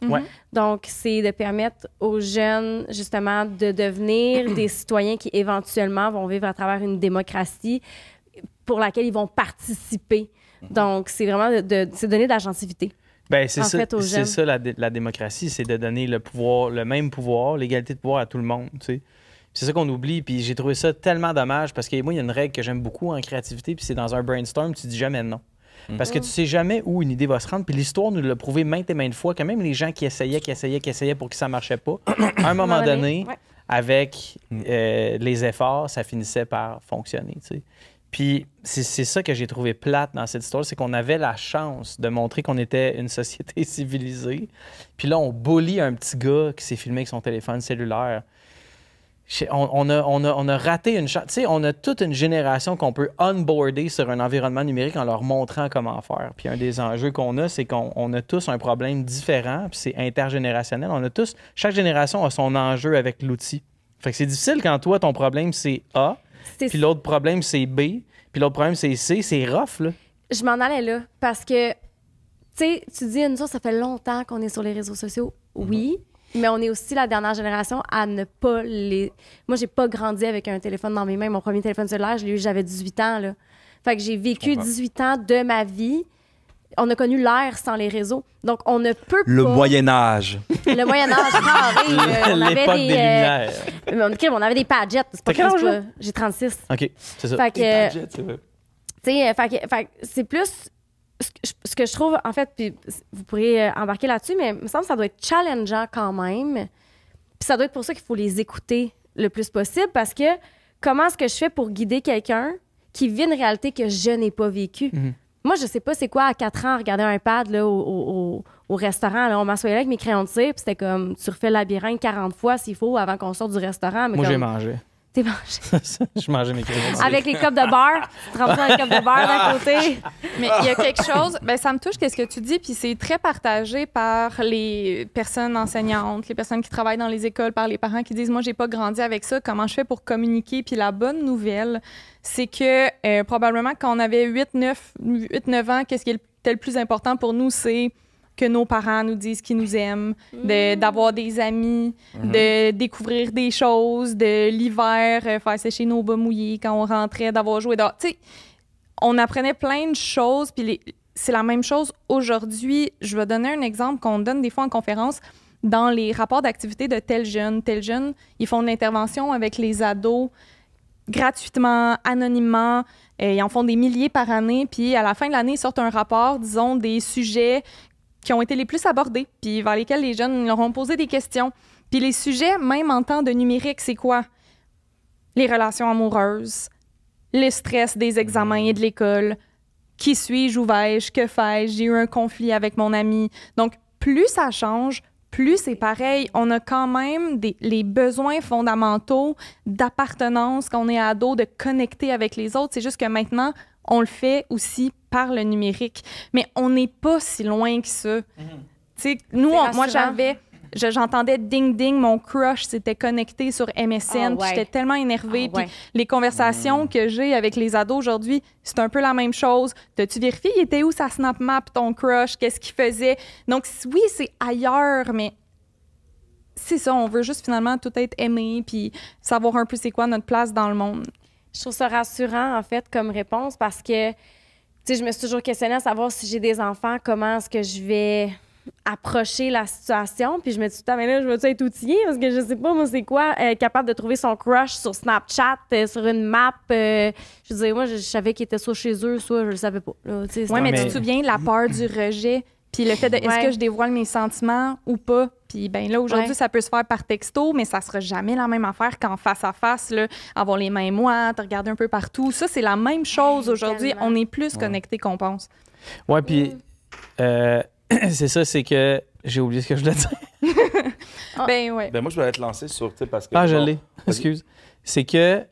Donc, c'est de permettre aux jeunes, justement, de devenir des citoyens qui, éventuellement, vont vivre à travers une démocratie pour laquelle ils vont participer. Donc, c'est vraiment c'est donner de l'agentivité. Ben, c'est ça la démocratie, c'est de donner le même pouvoir, l'égalité de pouvoir à tout le monde, tu sais. C'est ça qu'on oublie, puis j'ai trouvé ça tellement dommage parce que moi, il y a une règle que j'aime beaucoup en créativité, puis c'est dans un brainstorm, tu dis jamais non. Parce que tu sais jamais où une idée va se rendre. Puis l'histoire nous l'a prouvé maintes et maintes fois que même les gens qui essayaient pour que ça marchait pas, à un moment donné, avec les efforts, ça finissait par fonctionner. Tu sais. Puis c'est ça que j'ai trouvé plate dans cette histoire, c'est qu'on avait la chance de montrer qu'on était une société civilisée. Puis là, on bully un petit gars qui s'est filmé avec son téléphone cellulaire. On a raté une chance. Tu sais, on a toute une génération qu'on peut onboarder sur un environnement numérique en leur montrant comment faire. Puis un des enjeux qu'on a, c'est qu'on a tous un problème différent, puis c'est intergénérationnel. Chaque génération a son enjeu avec l'outil. Fait que c'est difficile quand toi, ton problème, c'est A, C'est- puis l'autre problème, c'est B, puis l'autre problème, c'est C. C'est rough, là. Je m'en allais là parce que, tu sais, tu dis, nous autres, ça fait longtemps qu'on est sur les réseaux sociaux. Oui, mais on est aussi la dernière génération à ne pas les... Moi, j'ai pas grandi avec un téléphone dans mes mains. Mon premier téléphone cellulaire, je l'ai eu, j'avais 18 ans, là. Fait que j'ai vécu comprends. 18 ans de ma vie. On a connu l'ère sans les réseaux. Donc, on ne peut Le pas... Moyen-Âge. Le Moyen-Âge, carré. On avait L'époque des... des Lumières. On avait des Padgett. C'est pas T'as quel plus, âge, pas. J'ai 36. OK, c'est ça. Fait que... C'est vrai. Tu sais, fait que c'est plus ce que je trouve, en fait, puis vous pourriez embarquer là-dessus, mais il me semble que ça doit être challengeant quand même. Puis ça doit être pour ça qu'il faut les écouter le plus possible, parce que comment est-ce que je fais pour guider quelqu'un qui vit une réalité que je n'ai pas vécue? Moi, je sais pas c'est quoi à 4 ans regarder un pad là, au restaurant. Là, on m'assoyait là avec mes crayons de cire, puis c'était comme tu refais le labyrinthe 40 fois s'il faut avant qu'on sorte du restaurant. Mais Moi, j'ai comme, mangé. t'es mangé. Je mangeais mes crayons. Avec les copes de beurre, tu te remplis un cup de beurre d'un côté. Mais il y a quelque chose, ben ça me touche qu'est-ce que tu dis, puis c'est très partagé par les personnes enseignantes, les personnes qui travaillent dans les écoles, par les parents qui disent moi j'ai pas grandi avec ça, comment je fais pour communiquer? Puis la bonne nouvelle, c'est que probablement quand on avait 8-9 ans, qu'est-ce qui était le plus important pour nous, c'est que nos parents nous disent qu'ils nous aiment, d'avoir des amis, de découvrir des choses, de l'hiver, faire sécher nos bas mouillés quand on rentrait, d'avoir joué dehors. Tu sais, on apprenait plein de choses, puis c'est la même chose aujourd'hui. Je vais donner un exemple qu'on donne des fois en conférence. Dans les rapports d'activité de tel jeune, ils font une intervention avec les ados gratuitement, anonymement. Ils en font des milliers par année. Puis à la fin de l'année, ils sortent un rapport, disons, des sujets qui ont été les plus abordés, puis vers lesquels les jeunes leur ont posé des questions. Puis les sujets, même en temps de numérique, c'est quoi? Les relations amoureuses, le stress des examens et de l'école, qui suis-je, où vais-je, que fais-je, j'ai eu un conflit avec mon ami. Donc, plus ça change, plus c'est pareil. On a quand même les besoins fondamentaux d'appartenance quand on est ado, de connecter avec les autres. C'est juste que maintenant, on le fait aussi par le numérique. Mais on n'est pas si loin que ça. Tu sais, nous, moi, j'entendais ding-ding, mon crush s'était connecté sur MSN, puis j'étais tellement énervée. Puis les conversations que j'ai avec les ados aujourd'hui, c'est un peu la même chose. T'as-tu vérifié, il était où sa Snap Map, ton crush, qu'est-ce qu'il faisait? Donc oui, c'est ailleurs, mais c'est ça, on veut juste finalement tout être aimé, puis savoir un peu c'est quoi notre place dans le monde. Je trouve ça rassurant, en fait, comme réponse parce que, tu sais, je me suis toujours questionnée à savoir si j'ai des enfants, comment est-ce que je vais approcher la situation. Puis je me dis tout le temps, mais là, je veux-tu être outillée? Parce que je sais pas, moi, c'est quoi, capable de trouver son crush sur Snapchat, sur une map. Je veux dire, moi, je savais qu'il était soit chez eux, soit je le savais pas. Oui, mais tu te souviens de la peur du rejet? Puis le fait de est-ce que je dévoile mes sentiments ou pas? Puis ben là, aujourd'hui, ça peut se faire par texto, mais ça sera jamais la même affaire qu'en face à face, là, avoir les mains moites, regarder un peu partout. Ça, c'est la même chose aujourd'hui. Tellement. On est plus connectés qu'on pense. Ouais, puis c'est ça, c'est que j'ai oublié ce que je voulais dire. Ben ouais. Ben moi, je voulais être lancé sur, tu sais, parce que... Ah, je bon, l'ai. Excuse. C'est que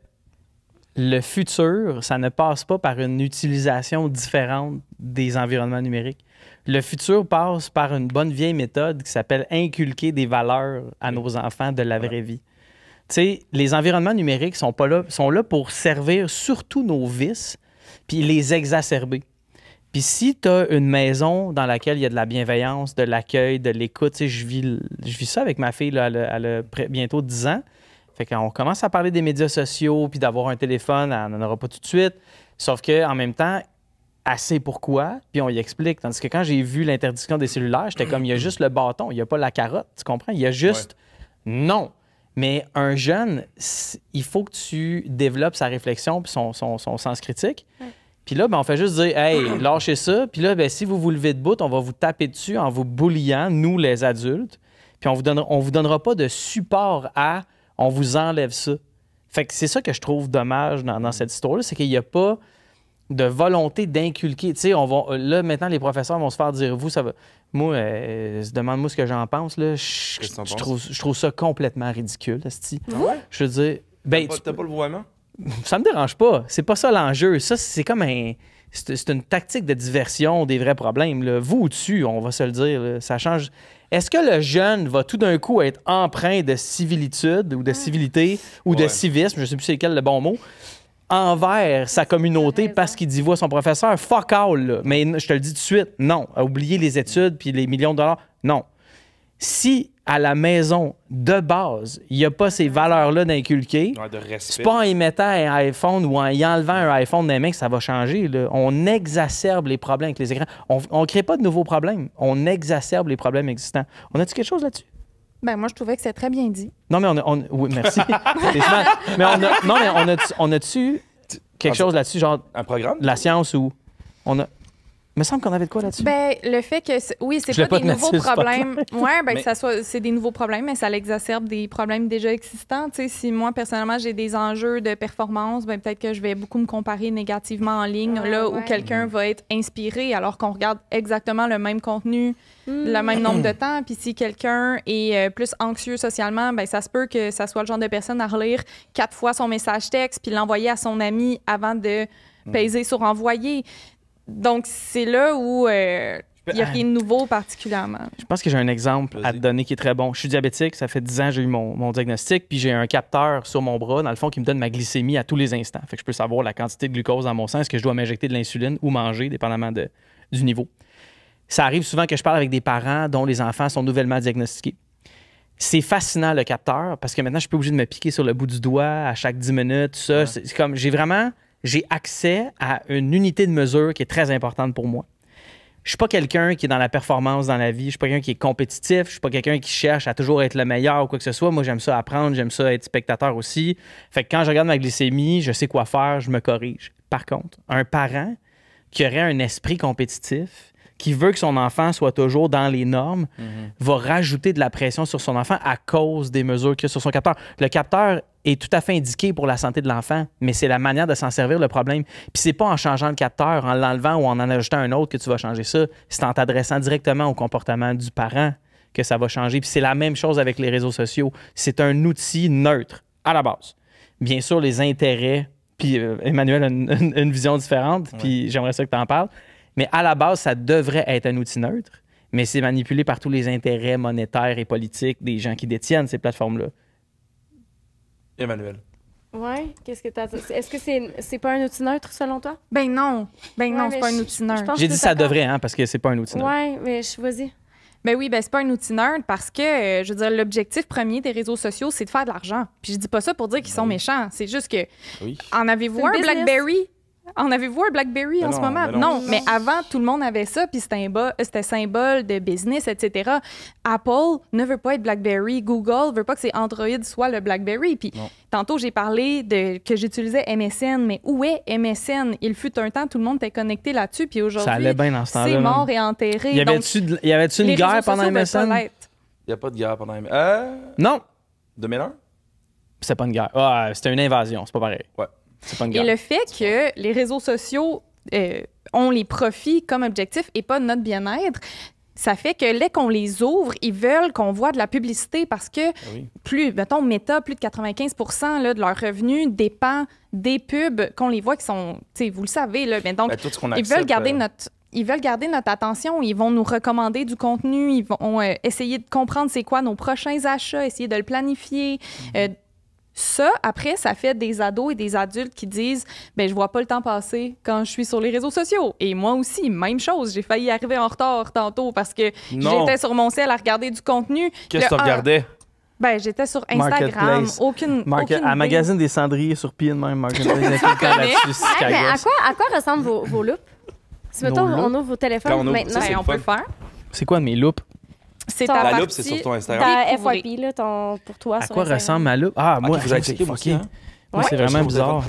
le futur, ça ne passe pas par une utilisation différente des environnements numériques. Le futur passe par une bonne vieille méthode qui s'appelle inculquer des valeurs à nos enfants de la vraie vie. Tu sais, les environnements numériques sont là pour servir surtout nos vices puis les exacerber. Puis si tu as une maison dans laquelle il y a de la bienveillance, de l'accueil, de l'écoute, tu sais, je vis ça avec ma fille, là, elle a bientôt 10 ans. Fait qu'on commence à parler des médias sociaux puis d'avoir un téléphone, elle n'en aura pas tout de suite. Sauf qu'en même temps, elle sait pourquoi, puis on y explique. Tandis que quand j'ai vu l'interdiction des cellulaires, j'étais comme, il y a juste le bâton, il n'y a pas la carotte, tu comprends? Il y a juste non. Mais un jeune, il faut que tu développes sa réflexion puis son sens critique. Puis là, ben, on fait juste dire, hey, lâchez ça. Puis là, ben, si vous vous levez debout, on va vous taper dessus en vous bullyant, nous, les adultes. Puis on vous donnera pas de support à, on vous enlève ça. Fait que c'est ça que je trouve dommage dans cette histoire-là, c'est qu'il n'y a pas de volonté d'inculquer. Tu sais, là, maintenant, les professeurs vont se faire dire, vous, ça va... Moi, demande-moi ce que j'en pense, là. Je trouve ça complètement ridicule, esti. Je veux dire... Ben, T'as pas le vouvoiement? Ça me dérange pas. C'est pas ça l'enjeu. Ça, c'est comme c'est une tactique de diversion des vrais problèmes, là. Vous au-dessus, on va se le dire, là, ça change... Est-ce que le jeune va tout d'un coup être empreint de civilitude ou de civilité ou de civisme, je ne sais plus c'est quel le bon mot, envers sa communauté parce qu'il dit voit son professeur? Fuck all, là. Mais je te le dis tout de suite, non. À oublier les études puis les millions de dollars, non. Si à la maison, de base, il n'y a pas ces valeurs-là d'inculquer, Ouais, de respect. c'est pas en y mettant un iPhone ou en y enlevant un iPhone des mains que ça va changer. Là. On exacerbe les problèmes avec les écrans. On ne crée pas de nouveaux problèmes. On exacerbe les problèmes existants. On a-tu quelque chose là-dessus? Ben moi, je trouvais que c'était très bien dit. Non, mais oui, merci. C'est smart. Mais on a-tu quelque chose là-dessus, genre Un programme? de la science ou on a... Il me semble qu'on avait de quoi là-dessus? Ben, le fait que, oui, c'est Je vais pas pas des te nouveaux mettre sur le problèmes. Ouais, ben, Mais- c'est des nouveaux problèmes, mais ça l'exacerbe des problèmes déjà existants. Tu sais, si moi, personnellement, j'ai des enjeux de performance, ben, peut-être que je vais beaucoup me comparer négativement en ligne, là où ouais. quelqu'un va être inspiré alors qu'on regarde exactement le même contenu, le même nombre de temps. Puis si quelqu'un est plus anxieux socialement, ben, ça se peut que ça soit le genre de personne à relire 4 fois son message texte puis l'envoyer à son ami avant de peser sur envoyer. Donc, c'est là où il n'y a rien de nouveau particulièrement. Je pense que j'ai un exemple à te donner qui est très bon. Je suis diabétique, ça fait 10 ans que j'ai eu mon diagnostic, puis j'ai un capteur sur mon bras, dans le fond, qui me donne ma glycémie à tous les instants. Fait que je peux savoir la quantité de glucose dans mon sang, est-ce que je dois m'injecter de l'insuline ou manger, dépendamment du niveau. Ça arrive souvent que je parle avec des parents dont les enfants sont nouvellement diagnostiqués. C'est fascinant, le capteur, parce que maintenant, je suis pas obligé de me piquer sur le bout du doigt à chaque 10 minutes, tout ça. Ouais. C'est comme, j'ai accès à une unité de mesure qui est très importante pour moi. Je suis pas quelqu'un qui est dans la performance dans la vie. Je suis pas quelqu'un qui est compétitif. Je suis pas quelqu'un qui cherche à toujours être le meilleur ou quoi que ce soit. Moi, j'aime ça apprendre. J'aime ça être spectateur aussi. Fait que quand je regarde ma glycémie, je sais quoi faire. Je me corrige. Par contre, un parent qui aurait un esprit compétitif, qui veut que son enfant soit toujours dans les normes, va rajouter de la pression sur son enfant à cause des mesures qu'il y a sur son capteur. Le capteur est tout à fait indiqué pour la santé de l'enfant, mais c'est la manière de s'en servir le problème. Puis c'est pas en changeant le capteur, en l'enlevant ou en ajoutant un autre que tu vas changer ça. C'est en t'adressant directement au comportement du parent que ça va changer. Puis c'est la même chose avec les réseaux sociaux. C'est un outil neutre, à la base. Bien sûr, les intérêts, puis Emmanuel a une vision différente, puis j'aimerais ça que tu en parles. Mais à la base, ça devrait être un outil neutre, mais c'est manipulé par tous les intérêts monétaires et politiques des gens qui détiennent ces plateformes-là. Emmanuel. Ouais, qu'est-ce que t'as dit? Est-ce que c'est pas un outil neutre selon toi? Ben non, Ouais, c'est mais pas un outil neutre. je pense J'ai que dit t'es ça d'accord. devrait, hein, parce que c'est pas un outil neutre. Ouais, mais vas-y. Ben oui, ben c'est pas un outil neutre parce que, je veux dire, l'objectif premier des réseaux sociaux, c'est de faire de l'argent. Puis je dis pas ça pour dire qu'ils sont méchants. C'est juste que, Oui. en avez-vous C'est un une business. BlackBerry? En avez-vous un BlackBerry Ben en ce non, moment? ben non. Non, mais avant, tout le monde avait ça, puis c'était symbole de business, etc. Apple ne veut pas être BlackBerry. Google veut pas que ses Android soit le BlackBerry. Puis Non. tantôt, j'ai parlé que j'utilisais MSN, mais où est MSN? Il fut un temps, tout le monde était connecté là-dessus, puis Ça aujourd'hui, allait bien dans ce temps-là. c'est même. mort et enterré. Y Donc, avait-tu une les guerre réseaux pendant sociaux veulent pas MSN? l'être. Il n'y a pas de guerre pendant... Non, 2001? c'est pas une guerre. Ah, c'était une invasion, c'est pas pareil. Ouais. C'est pas une Et guerre. le fait que les réseaux sociaux ont les profits comme objectif et pas notre bien-être, ça fait que dès qu'on les ouvre, ils veulent qu'on voit de la publicité parce que oui. mettons, Meta, plus de 95% là, de leurs revenus dépend des pubs qu'on les voit qui sont, tu sais, vous le savez, là, mais donc, Ben, tout ce qu'on ils accepte, veulent garder notre attention. Ils vont nous recommander du contenu. Ils vont essayer de comprendre c'est quoi nos prochains achats, essayer de le planifier. Ça, après, ça fait des ados et des adultes qui disent « ben je vois pas le temps passer quand je suis sur les réseaux sociaux. » Et moi aussi, même chose. J'ai failli arriver en retard tantôt parce que Non. j'étais sur mon cell à regarder du contenu. Qu'est-ce que tu Le- regardais? Ben, j'étais sur Instagram. Marketplace. Aucune À idée. magazine des cendriers sur pied de même, Marketplace. Il y a tout le temps là-dessus, c'est Hey, mais cagasse. à quoi ressemblent vos loupes? Si, mettons, Nos loupes? on ouvre vos téléphones Quand on ouvre, maintenant. ça, c'est Ben, le on peut fun. le faire. C'est quoi de mes loupes? C'est Ta ta La partie loupe, c'est sur ton Instagram. Ta découvrir. FYP, là, pour toi, À sur quoi Instagram. ressemble ma loupe? Ah, moi, vous avez c'est checké, moi fucké. aussi, hein? Moi, c'est Ouais. vraiment bizarre. Je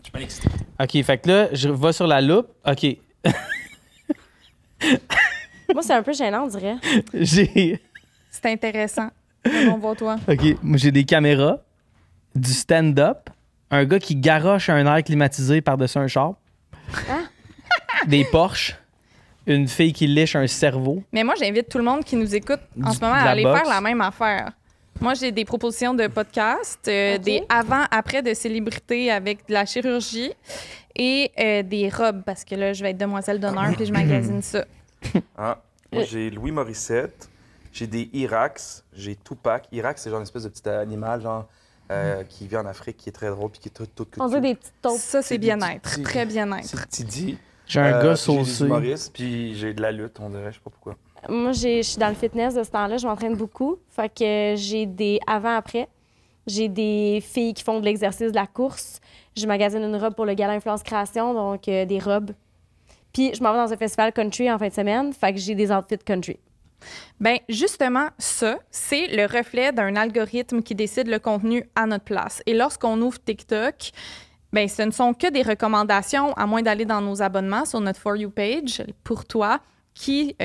suis pas excité. OK, fait que là, je vais sur la loupe. OK, Moi, c'est un peu gênant, on dirait. j'ai... C'est intéressant. On va toi. OK, moi, j'ai des caméras, du stand-up, un gars qui garoche un air climatisé par-dessus un char, des Porsche, une fille qui liche un cerveau. Mais moi, j'invite tout le monde qui nous écoute en ce moment de à la aller boxe. faire la même affaire. Moi, j'ai des propositions de podcasts, des avant-après de célébrités avec de la chirurgie et des robes, parce que là, je vais être demoiselle d'honneur puis je magasine ça. Ah, moi, j'ai Louis Morissette, J'ai des Irax, j'ai Tupac. Irax, c'est genre une espèce de petit animal, genre, qui vit en Afrique, qui est très drôle, puis qui est tout On dirait des petites taupes. Ça, c'est C'est des bien-être. petits- Très bien-être. C'est Tidi. J'ai un gars J'ai des saucé. humoristes, puis j'ai de la lutte, on dirait, je sais pas pourquoi. Moi, je suis dans le fitness de ce temps-là. Je m'entraîne beaucoup. Fait que j'ai des avant-après. J'ai des filles qui font de l'exercice, de la course. Je magasine une robe pour le gala Influence Création, donc des robes. Puis je m'en vais dans un festival country en fin de semaine. Fait que j'ai des outfits country. Bien, justement, ça, c'est le reflet d'un algorithme qui décide le contenu à notre place. Et lorsqu'on ouvre TikTok, bien, ce ne sont que des recommandations, à moins d'aller dans nos abonnements sur notre For You page, pour toi, qui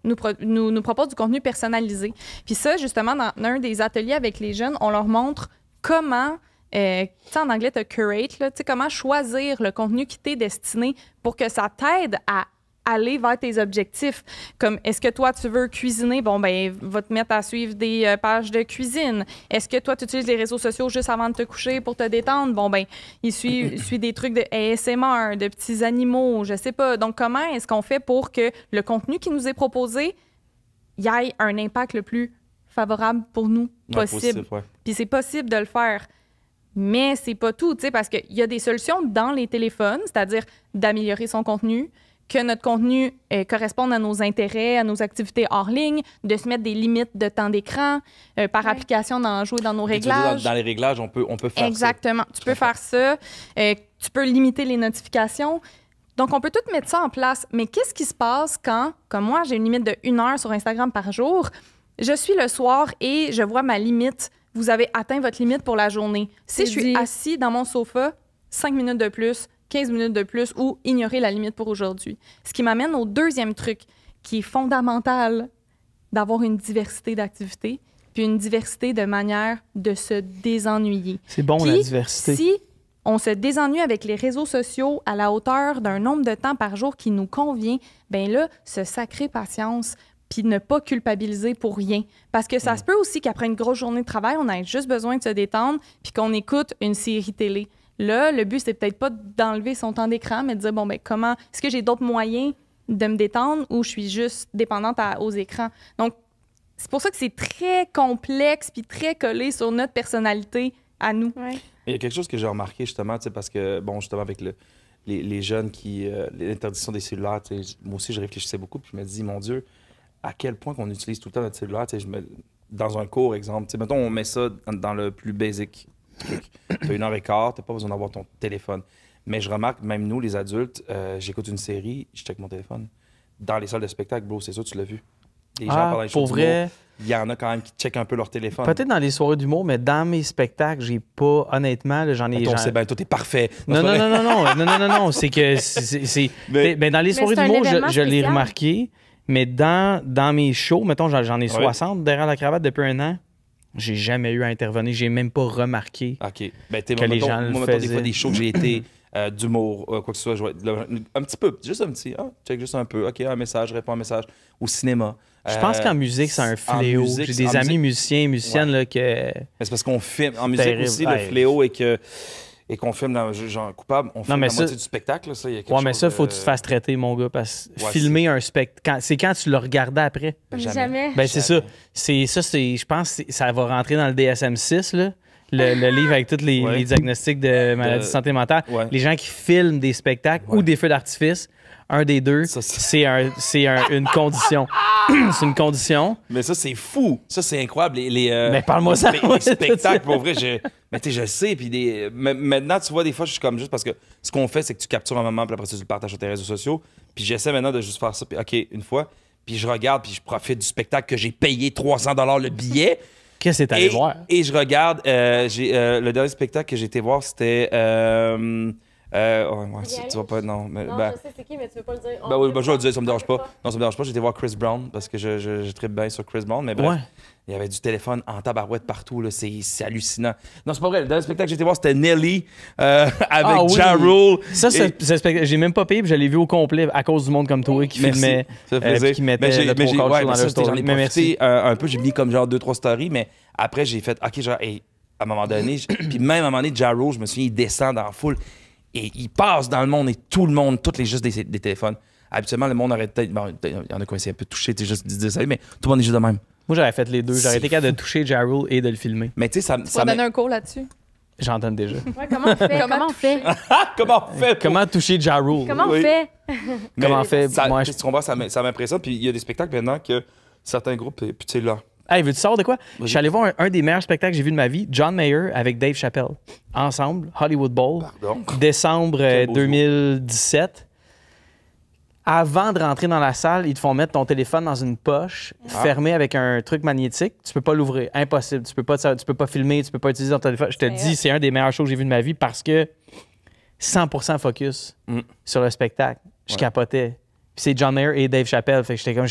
nous propose du contenu personnalisé. Puis ça, justement, dans un des ateliers avec les jeunes, on leur montre comment, tu sais, en anglais, tu as curate, là, tu sais, comment choisir le contenu qui t'est destiné pour que ça t'aide à aller vers tes objectifs. Comme, est-ce que toi, tu veux cuisiner? Bon, ben, va te mettre à suivre des pages de cuisine. Est-ce que toi, tu utilises les réseaux sociaux juste avant de te coucher pour te détendre? Bon, ben, il suit des trucs de ASMR, de petits animaux, je sais pas. Donc, comment est-ce qu'on fait pour que le contenu qui nous est proposé y ait un impact le plus favorable pour nous possible? Positif, ouais. Puis c'est possible de le faire. Mais c'est pas tout, tu sais, parce qu'il y a des solutions dans les téléphones, c'est-à-dire d'améliorer son contenu, que notre contenu corresponde à nos intérêts, à nos activités hors ligne, de se mettre des limites de temps d'écran, par application, d'en jouer dans nos Et tu veux dire, réglages. dans les réglages, on peut faire Exactement. Tu peux faire ça. Tu peux limiter les notifications. Donc, on peut tout mettre ça en place. Mais qu'est-ce qui se passe quand, comme moi, j'ai une limite de 1 heure sur Instagram par jour, je suis le soir et je vois ma limite. Vous avez atteint votre limite pour la journée. Si je suis assis dans mon sofa, 5 minutes de plus, 15 minutes de plus ou ignorer la limite pour aujourd'hui. Ce qui m'amène au deuxième truc qui est fondamental d'avoir une diversité d'activités puis une diversité de manières de se désennuyer. C'est bon, Puis, la diversité. Si on se désennuie avec les réseaux sociaux à la hauteur d'un nombre de temps par jour qui nous convient, bien là, se sacrer patience puis ne pas culpabiliser pour rien. Parce que ça se peut aussi qu'après une grosse journée de travail, on ait juste besoin de se détendre puis qu'on écoute une série télé. Là, le but, c'est peut-être pas d'enlever son temps d'écran, mais de dire, bon, ben comment, est-ce que j'ai d'autres moyens de me détendre ou je suis juste dépendante aux écrans? Donc, c'est pour ça que c'est très complexe puis très collé sur notre personnalité à nous. Ouais. Il y a quelque chose que j'ai remarqué, justement, tu sais, parce que, bon, justement, avec les jeunes qui... l'interdiction des cellulaires, tu sais, moi aussi, je réfléchissais beaucoup, puis je me dis, mon Dieu, à quel point qu'on utilise tout le temps notre cellulaire, tu sais, dans un cours, exemple, tu sais, mettons, on met ça dans le plus basic truc. Tu as 1h15, tu n'as pas besoin d'avoir ton téléphone. Mais je remarque, même nous, les adultes, j'écoute une série, je check mon téléphone. Dans les salles de spectacle, bro, c'est sûr, tu l'as vu. Les gens, pendant les shows pour vrai, il y en a quand même qui checkent un peu leur téléphone. peut-être dans les soirées d'humour, mais dans mes spectacles, j'ai pas, honnêtement, là, j'en ai... On sait bien, toi, t'es parfait. Non, c'est que... Mais- Ben, dans les soirées c'est un d'humour, événement je l'ai spécial. remarqué, mais dans mes shows, mettons, j'en ai Ouais. 60 derrière la cravate depuis 1 an, j'ai jamais eu à intervenir, j'ai même pas remarqué. OK. Ben, t'es Que les mettons, gens le moi, mettons, des faisaient. fois, des shows que j'ai été d'humour, quoi que ce soit, un petit peu, juste un petit, check juste un peu, OK, un message, réponds un message. Au cinéma. Je pense qu'en musique, c'est un en fléau. musique, J'ai des en amis musique- musiciens et musiciennes là, que... Mais c'est parce qu'on filme. En musique Terrible. aussi, Ouais. le fléau et qu'on filme dans genre coupable, on filme mais la ça- moitié du spectacle. Là, ça, il y a quelque Ouais, mais chose ça, faut de- que tu te fasses traiter, mon gars, parce que Ouais, filmer un spectacle, c'est quand tu le regardais après. Jamais. Ben, c'est ça. Je pense que ça va rentrer dans le DSM-6, là. Le livre avec tous Ouais. les diagnostics de maladies de santé mentale. Ouais. Les gens qui filment des spectacles ou des feux d'artifice, un des deux, Ça, c'est- une condition. C'est une condition. Mais ça, c'est fou. Ça, c'est incroyable. Mais parle-moi ça. Les spectacles, pour vrai, mais tu sais, je sais. Puis maintenant, tu vois, des fois, je suis comme juste parce que ce qu'on fait, c'est que tu captures un moment, puis après, tu le partages sur tes réseaux sociaux. Puis j'essaie maintenant de juste faire ça. Puis, OK, une fois. Puis je regarde, puis je profite du spectacle que j'ai payé 300 $ le billet. Qu'est-ce que t'es allé voir? Et je regarde, le dernier spectacle que j'ai été voir, c'était. Tu vas pas. Non, mais. Non, ben, je sais c'est qui, mais tu veux pas le dire. ben oui, ben, je vais le dire, ça me dérange pas. Non, ça me dérange pas. J'ai été voir Chris Brown parce que je tripe bien sur Chris Brown. Mais bref, Ouais. il y avait du téléphone en tabarouette partout. Là. C'est hallucinant. Non, c'est pas vrai. Le dernier spectacle que j'ai été voir, c'était Nelly avec Ah oui. Ja Rule. Ça, Et- ce spectacle, j'ai même pas payé, puis je l'ai vu au complet à cause du monde comme toi qui Merci. filmait, Ça fait plaisir. puis qui mettait Mais j'ai- le mais j'ai- trois quarts ouais, show mais dans ça, leur j'en ai story. Mais profité un peu. J'ai mis comme genre 2-3 stories, mais après, j'ai fait, OK, genre, hey, à un moment donné, puis même à un moment donné, Ja Rule, je me souviens, il descend dans la foule et il passe dans le monde et tout le monde, toutes les juste des téléphones. Habituellement, le monde aurait peut-être, bon, il y en a qui ont essayé un peu de toucher, tu sais, juste de dire salut, mais tout le monde est juste de même. Moi, j'aurais fait les deux. J'aurais été capable de toucher Ja Rule et de le filmer. Mais tu sais, ça Tu vas donner un cours là-dessus. J'en donne déjà. Ouais, comment on fait? Comment on fait? Comment on fait? Comment toucher Ja Rule? Comment on Oui. fait? Comment on fait? Ça, Moi, tu comprends, ça m'impressionne. Puis il y a des spectacles maintenant que certains groupes, puis tu sais, là. Hey, veux-tu savoir de quoi? Vas-y. Je suis allé voir un des meilleurs spectacles que j'ai vu de ma vie, John Mayer avec Dave Chappelle. Ensemble, Hollywood Bowl, Pardon. décembre Quel beau 2017. Avant de rentrer dans la salle, ils te font mettre ton téléphone dans une poche, fermé avec un truc magnétique. Tu peux pas l'ouvrir. Impossible. Tu peux pas filmer, tu peux pas utiliser ton téléphone. Je te dis, c'est un des meilleurs shows que j'ai vu de ma vie parce que 100% focus sur le spectacle. Je capotais. Puis c'est John Mayer et Dave Chappelle. Fait que j'étais comme...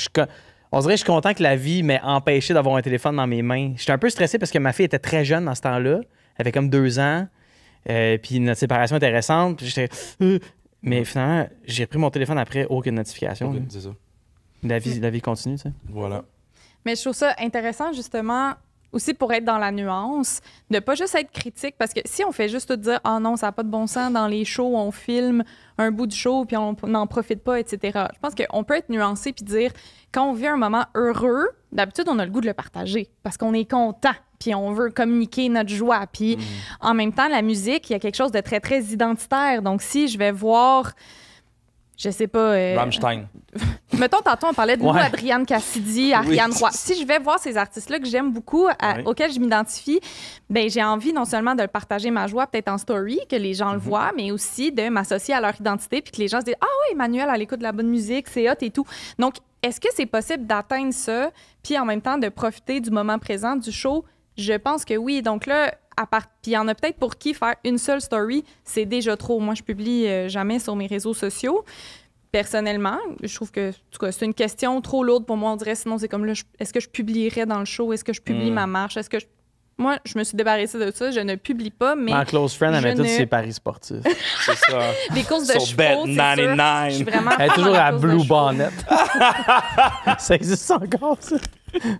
On dirait que je suis content que la vie m'ait empêché d'avoir un téléphone dans mes mains. J'étais un peu stressé parce que ma fille était très jeune dans ce temps-là. Elle avait comme 2 ans. Puis notre séparation était récente. Puis j'étais... Mais finalement, j'ai pris mon téléphone après, aucune notification. Ok, c'est ça. La vie continue, tu sais. Voilà. Mais je trouve ça intéressant, justement, aussi pour être dans la nuance, de pas juste être critique, parce que si on fait juste tout dire « Ah non, ça n'a pas de bon sens, dans les shows, on filme un bout du show, puis on n'en profite pas, etc. » Je pense qu'on peut être nuancé puis dire « Quand on vit un moment heureux, d'habitude, on a le goût de le partager, parce qu'on est content, puis on veut communiquer notre joie. Puis en même temps, la musique, il y a quelque chose de très, très identitaire. Donc si je vais voir... Je sais pas... Rammstein. Mettons, tantôt, on parlait de nous, Ouais. Adrienne Cassidy, Ariane Roy. Si je vais voir ces artistes-là que j'aime beaucoup, auxquels je m'identifie, ben j'ai envie non seulement de partager ma joie, peut-être en story, que les gens le voient, mais aussi de m'associer à leur identité, puis que les gens se disent « Ah oui, Emmanuel, elle écoute de la bonne musique, c'est hot et tout. » Donc, est-ce que c'est possible d'atteindre ça, puis en même temps de profiter du moment présent du show? Je pense que oui. Donc là, puis il y en a peut-être pour qui faire une seule story, c'est déjà trop. Moi, je publie jamais sur mes réseaux sociaux. Personnellement, je trouve que, en tout cas, c'est une question trop lourde pour moi. On dirait, sinon, c'est comme là, est-ce que je publierais dans le show? Est-ce que je publie ma marche? Est-ce que Moi, je me suis débarrassée de ça. Je ne publie pas, mais... Ma close friend, elle met je tous ne- ses paris sportifs. C'est ça. les courses de Sur chevaux, c'est sûr. Bet99. Je suis vraiment Elle est fan toujours de la à course de Blue chevaux. Bonnet. Ça existe encore, ça?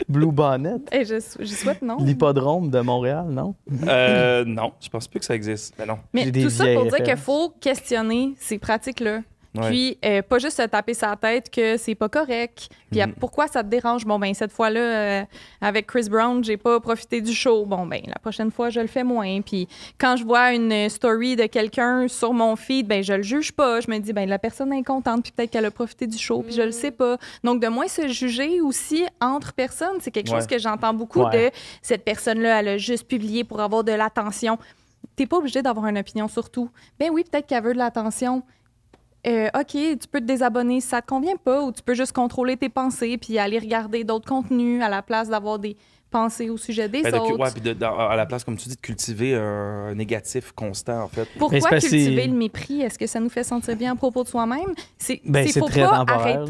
Blue Bonnet. Et je souhaite non. L'hippodrome de Montréal, non? Non, je pense plus que ça existe. Mais non. Mais J'ai des tout ça pour vieilles dire qu'il références. faut questionner ces pratiques-là. Ouais. Puis, pas juste se taper sa tête que c'est pas correct. Puis, pourquoi ça te dérange? Bon, ben cette fois-là, avec Chris Brown, j'ai pas profité du show. Bon, ben la prochaine fois, je le fais moins. Puis, quand je vois une story de quelqu'un sur mon feed, ben je le juge pas. Je me dis, ben la personne est contente, puis peut-être qu'elle a profité du show, puis je le sais pas. Donc, de moins se juger aussi entre personnes, c'est quelque chose que j'entends beaucoup de cette personne-là, elle a juste publié pour avoir de l'attention. T'es pas obligé d'avoir une opinion sur tout. Ben oui, peut-être qu'elle veut de l'attention. OK, tu peux te désabonner si ça te convient pas, ou tu peux juste contrôler tes pensées puis aller regarder d'autres contenus à la place d'avoir des pensées au sujet des autres. Puis à la place, comme tu dis, de cultiver un négatif constant, en fait. Mais Pourquoi c'est parce que cultiver c'est- le mépris? Est-ce que ça nous fait sentir bien à propos de soi-même? C'est faut très pas temporaire.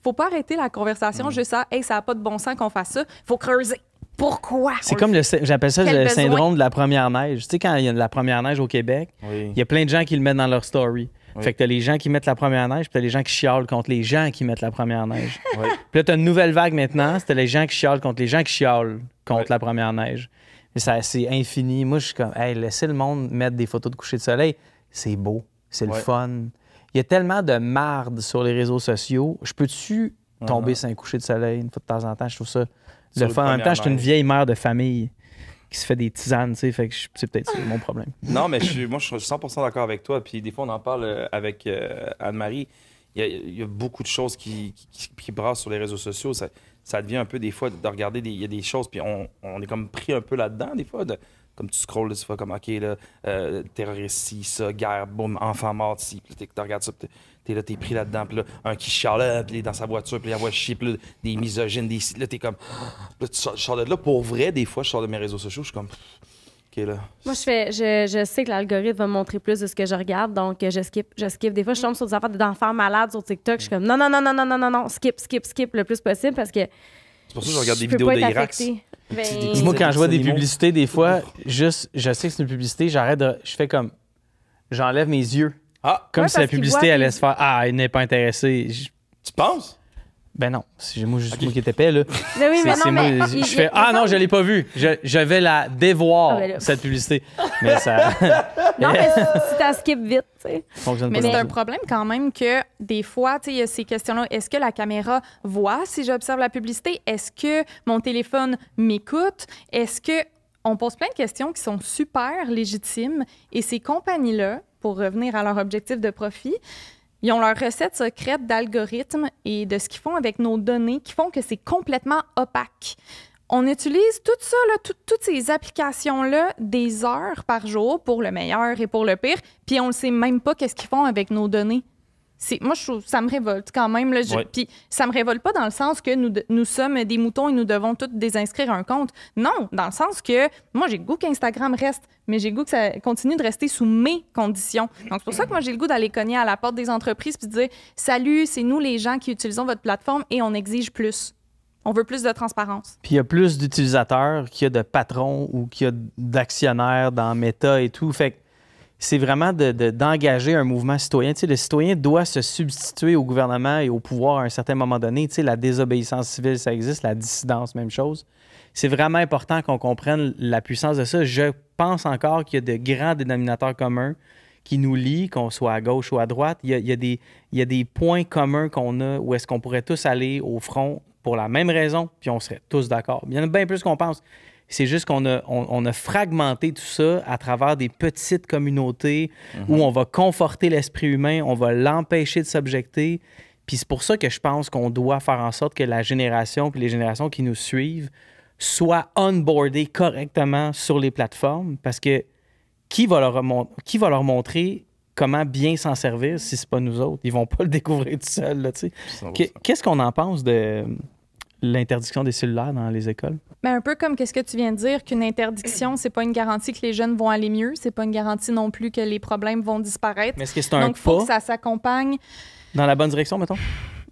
faut pas arrêter la conversation juste à « Hey, ça n'a pas de bon sens qu'on fasse ça. » Faut creuser. Pourquoi? C'est comme j'appelle ça Quel le besoin? syndrome de la première neige. Tu sais, quand il y a de la première neige au Québec, Oui. il y a plein de gens qui le mettent dans leur story. Oui. Fait que t'as les gens qui mettent la première neige, puis t'as les gens qui chialent contre les gens qui mettent la première neige. Oui. Puis là, t'as une nouvelle vague maintenant, c'était les gens qui chialent contre les gens qui chialent contre Ouais. la première neige. Et ça, c'est infini. Moi, je suis comme, hey, laissez le monde mettre des photos de coucher de soleil. C'est beau, c'est le Ouais. fun. Il y a tellement de marde sur les réseaux sociaux. Je peux-tu tomber sur un coucher de soleil une fois de temps en temps? Je trouve ça Sur le une fun. En même temps, première je suis une neige. vieille mère de famille qui se fait des tisanes, tu sais, fait que c'est peut-être ça mon problème. Non, mais moi, je suis 100% d'accord avec toi. Puis des fois, on en parle avec Anne-Marie. Il y a beaucoup de choses qui brassent sur les réseaux sociaux. Ça devient un peu, des fois, de regarder, il y a des choses, puis on est comme pris un peu là-dedans, des fois. Comme tu scrolles, des fois, comme, OK, là, terroriste, ci, ça, guerre, boum, enfant mort, ci. Puis tu regardes ça, puis t'es là, t'es pris là-dedans. Puis là, un qui chiale, puis il est dans sa voiture, puis il envoie chier, puis là, des misogynes, des... Là, t'es comme... Là, je sors de là. Pour vrai, des fois, je sors de mes réseaux sociaux, je suis comme... OK, là. Moi, je sais que l'algorithme va me montrer plus de ce que je regarde, donc je skip. Des fois, je tombe sur des affaires d'enfants malades sur TikTok. Je suis comme non, skip le plus possible parce que C'est pour ça que je regarde des peux vidéos pas être d'Irax. affectée. Ben, petits- Moi, quand je vois des animaux. publicités, des fois, juste, je sais que c'est une publicité, je fais comme, j'enlève mes yeux. Ah, Comme Ouais, si la parce qu'ils publicité voient allait tes- se faire, ah, il n'est pas intéressé. tu penses? Ben non, c'est moi, juste moi qui étais épais, là. Mais oui, mais C'est non, mais... moi, je fais « Ah non, je l'ai pas vu. Je vais la dévoir, Ah, ben là. cette publicité. » Mais ça Non, mais si t'as skip vite, tu sais. fonctionne Mais pas. c'est comme un ça. problème quand même que des fois, tu sais, il y a ces questions-là. Est-ce que la caméra voit si j'observe la publicité? Est-ce que mon téléphone m'écoute? Est-ce que... On pose plein de questions qui sont super légitimes et ces compagnies-là, pour revenir à leur objectif de profit, ils ont leur recette secrète d'algorithmes et de ce qu'ils font avec nos données qui font que c'est complètement opaque. On utilise tout ça, là, toutes ces applications-là, des heures par jour pour le meilleur et pour le pire, puis on ne sait même pas qu'est-ce qu'ils font avec nos données. Moi, je trouve ça me révolte quand même. Là, Ouais. Puis ça me révolte pas dans le sens que nous sommes des moutons et nous devons tous désinscrire un compte. Non, dans le sens que moi, j'ai le goût qu'Instagram reste, mais j'ai le goût que ça continue de rester sous mes conditions. Donc, c'est pour ça que moi, j'ai le goût d'aller cogner à la porte des entreprises puis de dire « Salut, c'est nous les gens qui utilisons votre plateforme et on exige plus. On veut plus de transparence. » Puis il y a plus d'utilisateurs qu'il y a de patrons ou qu'il y a d'actionnaires dans Meta et tout. Fait que c'est vraiment d'engager un mouvement citoyen. Tu sais, le citoyen doit se substituer au gouvernement et au pouvoir à un certain moment donné. Tu sais, la désobéissance civile, ça existe, la dissidence, même chose. C'est vraiment important qu'on comprenne la puissance de ça. Je pense encore qu'il y a de grands dénominateurs communs qui nous lient, qu'on soit à gauche ou à droite. Il y a des points communs qu'on a où est-ce qu'on pourrait tous aller au front pour la même raison, puis on serait tous d'accord. Il y en a bien plus qu'on pense. C'est juste qu'on a fragmenté tout ça à travers des petites communautés où on va conforter l'esprit humain, on va l'empêcher de s'objecter. Puis c'est pour ça que je pense qu'on doit faire en sorte que la génération puis les générations qui nous suivent soient onboardées correctement sur les plateformes parce que qui va leur montrer comment bien s'en servir si c'est pas nous autres? Ils vont pas le découvrir tout seuls, là, tu sais. Qu'est-ce qu'on en pense de l'interdiction des cellulaires dans les écoles? Mais un peu comme qu'est-ce que tu viens de dire, qu'une interdiction, c'est pas une garantie que les jeunes vont aller mieux, c'est pas une garantie non plus que les problèmes vont disparaître. Mais est-ce que c'est un Donc, il faut pas que ça s'accompagne. dans la bonne direction, mettons?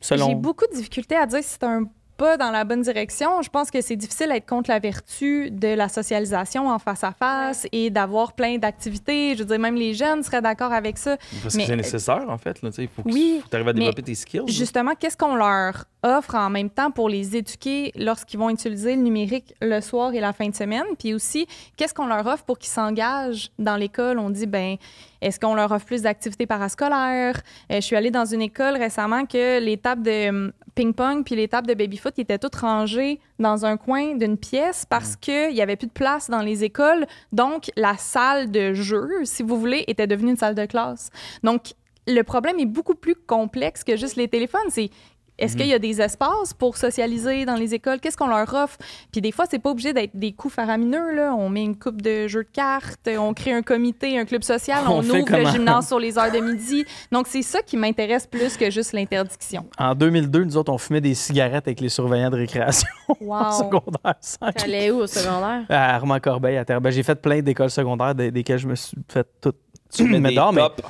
J'ai beaucoup de difficultés à dire si c'est un pas dans la bonne direction. Je pense que c'est difficile d'être contre la vertu de la socialisation en face à face et d'avoir plein d'activités. Je veux dire, même les jeunes seraient d'accord avec ça. Parce Mais- que c'est nécessaire, en fait. Là, il faut que Oui, tu arrives à mais développer tes skills. là. Justement, qu'est-ce qu'on leur offre en même temps pour les éduquer lorsqu'ils vont utiliser le numérique le soir et la fin de semaine? Puis aussi, qu'est-ce qu'on leur offre pour qu'ils s'engagent dans l'école? On dit, ben, est-ce qu'on leur offre plus d'activités parascolaires? Je suis allée dans une école récemment que les tables de ping-pong puis les tables de baby-foot qui étaient toutes rangées dans un coin d'une pièce parce qu'il n'y avait plus de place dans les écoles. Donc, la salle de jeu, si vous voulez, était devenue une salle de classe. Donc, le problème est beaucoup plus complexe que juste les téléphones. C'est est-ce qu'il y a des espaces pour socialiser dans les écoles? Qu'est-ce qu'on leur offre? Puis des fois, c'est pas obligé d'être des coûts faramineux. Là. On met une coupe de jeux de cartes, on crée un comité, un club social, on fait ouvre le comment? gymnase sur les heures de midi. Donc, c'est ça qui m'intéresse plus que juste l'interdiction. En 2002, nous autres, on fumait des cigarettes avec les surveillants de récréation en Wow! secondaire 5. T'allais où au secondaire? À Armand-Corbeil, à Terre. Ben, j'ai fait plein d'écoles secondaires desquelles je me suis fait tout. Tu mets Mais des dehors, mais tops.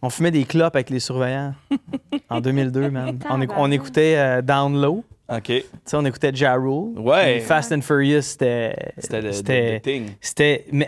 on fumait des clopes avec les surveillants en 2002, man. On Tabarnak. écoutait Down Low. OK. Tu sais, on écoutait Ja Rule. Ouais. Puis Fast and Furious, c'était C'était le thing.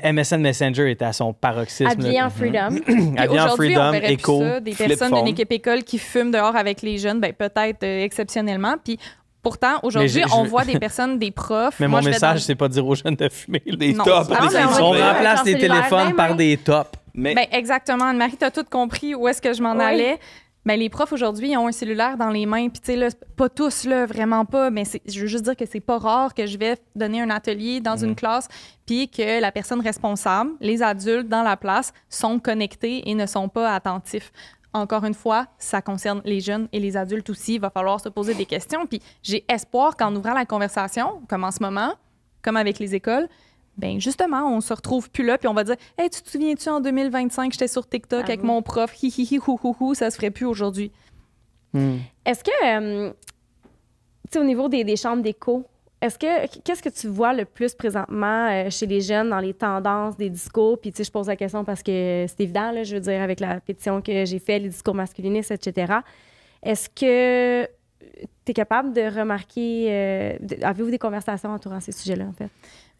MSN Messenger était à son paroxysme. Habillé là. en freedom. Puis Habillé en aujourd'hui, Freedom, on verrait Echo, plus ça, des flip personnes phone. d'une équipe école qui fument dehors avec les jeunes, ben, peut-être exceptionnellement. Puis pourtant, aujourd'hui, Mais on voit des personnes, des profs. Mais Moi, mon je vais dans- message, c'est pas de dire aux jeunes de fumer. Des Non, tops. c'est pas des vrai, tops. On Ouais, remplace avec les leur cellulaire, téléphones même, par hein. des tops. Mais Ben, exactement. Anne-Marie, tu as tout compris où est-ce que je m'en Oui. allais. Ben, les profs aujourd'hui, ils ont un cellulaire dans les mains. Puis, tu sais, là, pas tous, là, vraiment pas. Mais je veux juste dire que c'est pas rare que je vais donner un atelier dans une classe, puis que la personne responsable, les adultes dans la place, sont connectés et ne sont pas attentifs. Encore une fois, ça concerne les jeunes et les adultes aussi. Il va falloir se poser des questions. Puis, j'ai espoir qu'en ouvrant la conversation, comme en ce moment, comme avec les écoles, ben justement, on se retrouve plus là, puis on va dire « Hey, tu te souviens-tu, en 2025, j'étais sur TikTok avec Bravo. mon prof, hi hi hi, hou hou hou, ça se ferait plus aujourd'hui. Est-ce que, tu sais, au niveau des chambres d'écho, qu'est-ce que tu vois le plus présentement chez les jeunes dans les tendances des discours? Puis, tu sais, je pose la question parce que c'est évident, là, je veux dire, avec la pétition que j'ai faite, les discours masculinistes, etc. Est-ce que tu es capable de remarquer, avez-vous des conversations entourant ces sujets-là, en fait?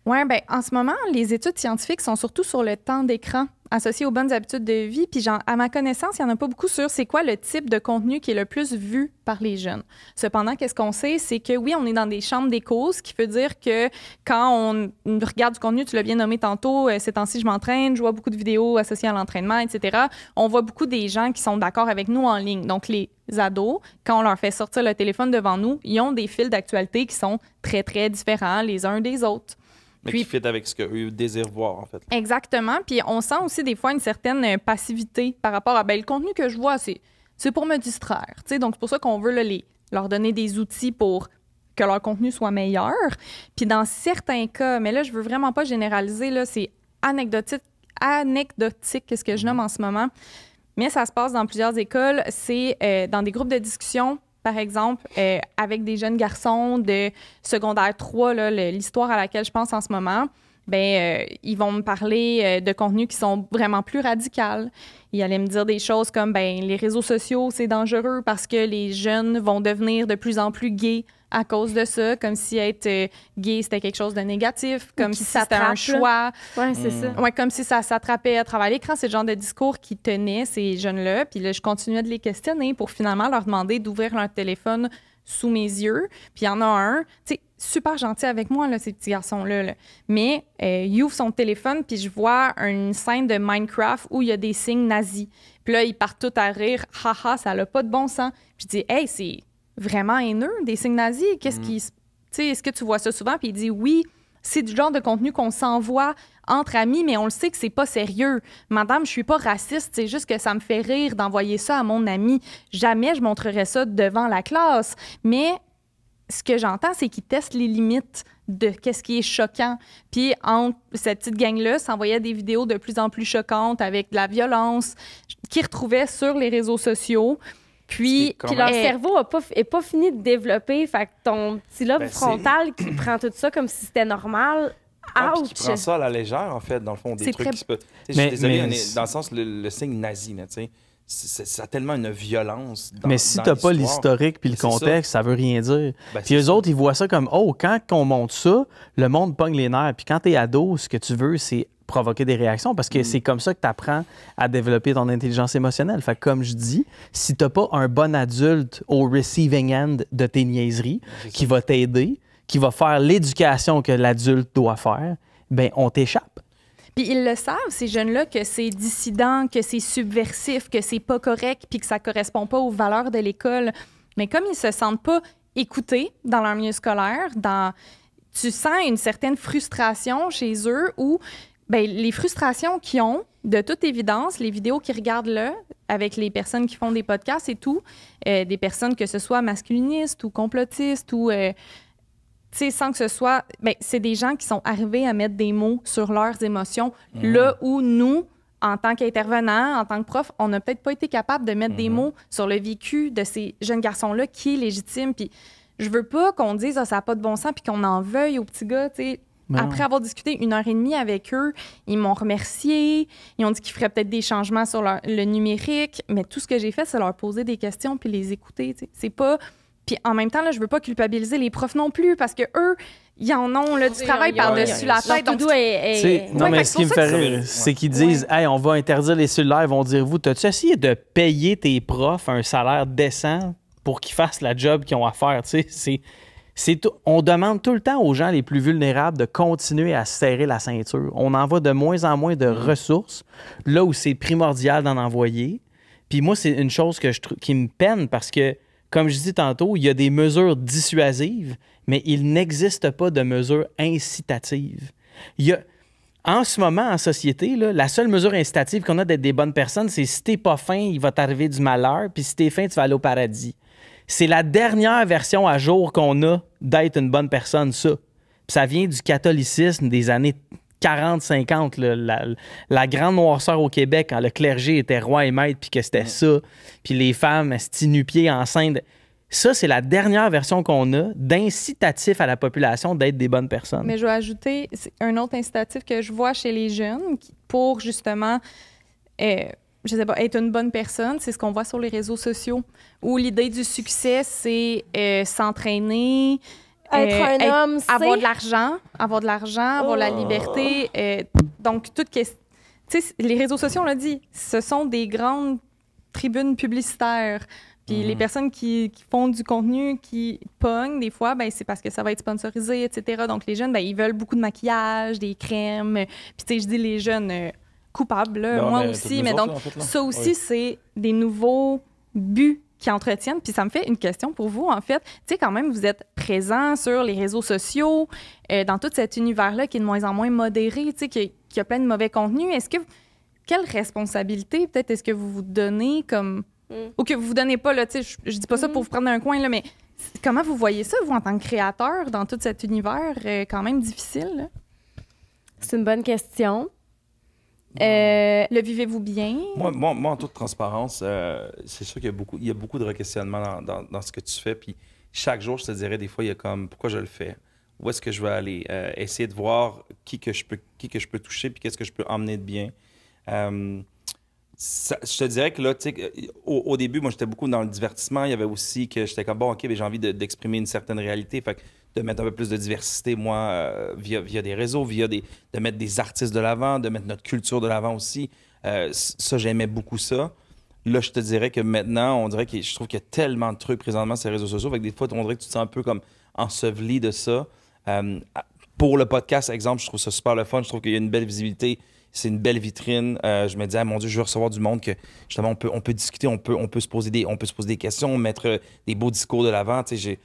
Oui, bien, en ce moment, les études scientifiques sont surtout sur le temps d'écran associé aux bonnes habitudes de vie. Puis, à ma connaissance, il n'y en a pas beaucoup sur c'est quoi le type de contenu qui est le plus vu par les jeunes. Cependant, qu'est-ce qu'on sait? C'est que oui, on est dans des chambres d'écho, ce qui veut dire que quand on regarde du contenu, tu l'as bien nommé tantôt, ces temps-ci, je m'entraîne, je vois beaucoup de vidéos associées à l'entraînement, etc. On voit beaucoup des gens qui sont d'accord avec nous en ligne. Donc, les ados, quand on leur fait sortir le téléphone devant nous, ils ont des fils d'actualité qui sont très, très différents les uns des autres. Mais qui fit avec ce qu'eux désirent voir, en fait. Exactement. Puis on sent aussi des fois une certaine passivité par rapport à le contenu que je vois, c'est pour me distraire. T'sais? Donc, c'est pour ça qu'on veut leur donner des outils pour que leur contenu soit meilleur. Puis dans certains cas, mais là, je veux vraiment pas généraliser, là, c'est anecdotique qu'est-ce que je nomme en ce moment. Mais ça se passe dans plusieurs écoles. C'est dans des groupes de discussion. Par exemple, avec des jeunes garçons de secondaire 3, là, l'histoire à laquelle je pense en ce moment, ils vont me parler de contenus qui sont vraiment plus radicaux. Ils allaient me dire des choses comme les réseaux sociaux, c'est dangereux parce que les jeunes vont devenir de plus en plus gays à cause de ça, comme si être gay, c'était quelque chose de négatif, comme si c'était un choix. Oui, c'est ça. Ouais, comme si ça s'attrapait à travers l'écran. C'est le genre de discours qui tenaient ces jeunes-là. Puis là, je continuais de les questionner pour finalement leur demander d'ouvrir leur téléphone sous mes yeux. Puis il y en a un, tu sais, super gentil avec moi, là, ces petits garçons-là. Là. Mais il ouvre son téléphone, puis je vois une scène de Minecraft où il y a des signes nazis. Puis là, ils partent tous à rire. Haha, ça n'a pas de bon sens. Puis je dis, hey, c'est vraiment haineux, des signes nazis. Qu'est-ce qui... Tu sais, est-ce que tu vois ça souvent? Puis il dit, oui, c'est du genre de contenu qu'on s'envoie entre amis, mais on le sait que c'est pas sérieux. Madame, je suis pas raciste, c'est juste que ça me fait rire d'envoyer ça à mon ami. Jamais je montrerais ça devant la classe. Mais ce que j'entends, c'est qu'ils testent les limites de qu'est-ce qui est choquant. Puis, entre cette petite gang-là, s'envoyait des vidéos de plus en plus choquantes avec de la violence qu'ils retrouvaient sur les réseaux sociaux. Puis leur cerveau n'est pas fini de développer. Fait que ton petit lobe frontal qui prend tout ça comme si c'était normal... Qui prend ça à la légère, en fait, dans le fond, des trucs qui se peuvent... Je suis désolé, dans le sens, le signe nazi, tu sais, ça a tellement une violence dans, mais si t'as pas l'historique puis le contexte, ça veut rien dire. Puis eux autres, ils voient ça comme, quand on monte ça, le monde pogne les nerfs. Puis quand t'es ado, ce que tu veux, c'est provoquer des réactions parce que c'est comme ça que tu apprends à développer ton intelligence émotionnelle. Fait que comme je dis, si t'as pas un bon adulte au receiving end de tes niaiseries qui va t'aider, qui va faire l'éducation que l'adulte doit faire, on t'échappe. Puis ils le savent, ces jeunes-là, que c'est dissident, que c'est subversif, que c'est pas correct, puis que ça correspond pas aux valeurs de l'école. Mais comme ils se sentent pas écoutés dans leur milieu scolaire, tu sens une certaine frustration chez eux où les frustrations qu'ils ont, de toute évidence, les vidéos qu'ils regardent là, avec les personnes qui font des podcasts et tout, des personnes que ce soit masculinistes ou complotistes ou... sans que ce soit... c'est des gens qui sont arrivés à mettre des mots sur leurs émotions, là où nous, en tant qu'intervenants, en tant que prof, on n'a peut-être pas été capable de mettre des mots sur le vécu de ces jeunes garçons-là qui est légitime. Puis je veux pas qu'on dise « ça n'a pas de bon sens » puis qu'on en veuille aux petits gars, tu sais. Après avoir discuté 1h30 avec eux, ils m'ont remercié. Ils ont dit qu'ils feraient peut-être des changements sur le numérique. Mais tout ce que j'ai fait, c'est leur poser des questions puis les écouter, tu sais. C'est pas... Puis en même temps, là, je veux pas culpabiliser les profs non plus parce que eux, ils en ont là, du travail par-dessus la tête. Donc, non, mais ce qui me fait rire, c'est qu'ils disent hey, on va interdire les cellulaires. Ils vont dire vous, t'as-tu essayé de payer tes profs un salaire décent pour qu'ils fassent la job qu'ils ont à faire? On demande tout le temps aux gens les plus vulnérables de continuer à se serrer la ceinture. On envoie de moins en moins de ressources là où c'est primordial d'en envoyer. Puis moi, c'est une chose qui me peine parce que comme je dis tantôt, il y a des mesures dissuasives, mais il n'existe pas de mesures incitatives. En ce moment, en société, là, la seule mesure incitative qu'on a d'être des bonnes personnes, c'est si t'es pas fin, il va t'arriver du malheur, puis si t'es fin, tu vas aller au paradis. C'est la dernière version à jour qu'on a d'être une bonne personne, ça. Puis ça vient du catholicisme des années 40-50, la grande noirceur au Québec, quand le clergé était roi et maître, puis que c'était ça, puis les femmes, nu-pieds, enceintes. Ça, c'est la dernière version qu'on a d'incitatif à la population d'être des bonnes personnes. Mais je vais ajouter un autre incitatif que je vois chez les jeunes pour, justement, je sais pas, être une bonne personne, c'est ce qu'on voit sur les réseaux sociaux, où l'idée du succès, c'est s'entraîner, Être un homme, c'est... avoir de l'argent, avoir la liberté. Donc, les réseaux sociaux, on l'a dit, ce sont des grandes tribunes publicitaires. Puis les personnes qui font du contenu, qui pognent, des fois, ben, c'est parce que ça va être sponsorisé, etc. Donc, les jeunes, ben, ils veulent beaucoup de maquillage, des crèmes. Puis, tu sais, je dis les jeunes coupables, là, Non, moi mais aussi. toutes Mais nous donc, autres, en fait, là. ça aussi, Oui. c'est des nouveaux buts qui entretiennent. Puis ça me fait une question pour vous, en fait. Tu sais, quand même, vous êtes présent sur les réseaux sociaux, dans tout cet univers-là qui est de moins en moins modéré, tu sais, qui a plein de mauvais contenus. Quelle responsabilité, peut-être, est-ce que vous vous donnez comme... Ou que vous vous donnez pas, là, tu sais, je dis pas ça pour vous prendre un coin, là, mais comment vous voyez ça, vous, en tant que créateur, dans tout cet univers quand même difficile, là? C'est une bonne question. Le vivez-vous bien? Moi, en toute transparence, c'est sûr qu'il y a beaucoup de re-questionnements dans ce que tu fais. Puis chaque jour, je te dirais, des fois, il y a comme, pourquoi je le fais? Où est-ce que je vais aller? Essayer de voir qui que je peux toucher, puis qu'est-ce que je peux emmener de bien. Je te dirais que là, tu sais, au début, moi, j'étais beaucoup dans le divertissement. Il y avait aussi que j'étais comme, bon, OK, mais j'ai envie d'exprimer une certaine réalité. Fait que de mettre un peu plus de diversité, moi, via des réseaux, de mettre des artistes de l'avant, de mettre notre culture de l'avant aussi. Ça, j'aimais beaucoup ça. Là, je te dirais que maintenant, je trouve qu'il y a tellement de trucs présentement sur les réseaux sociaux. Fait que des fois, on dirait que tu te sens un peu comme enseveli de ça. Pour le podcast, exemple, je trouve ça super le fun. Je trouve qu'il y a une belle visibilité. C'est une belle vitrine. Je me dis, ah, mon Dieu, je veux recevoir du monde que justement on peut discuter, on peut se poser des questions, mettre des beaux discours de l'avant. Tu sais,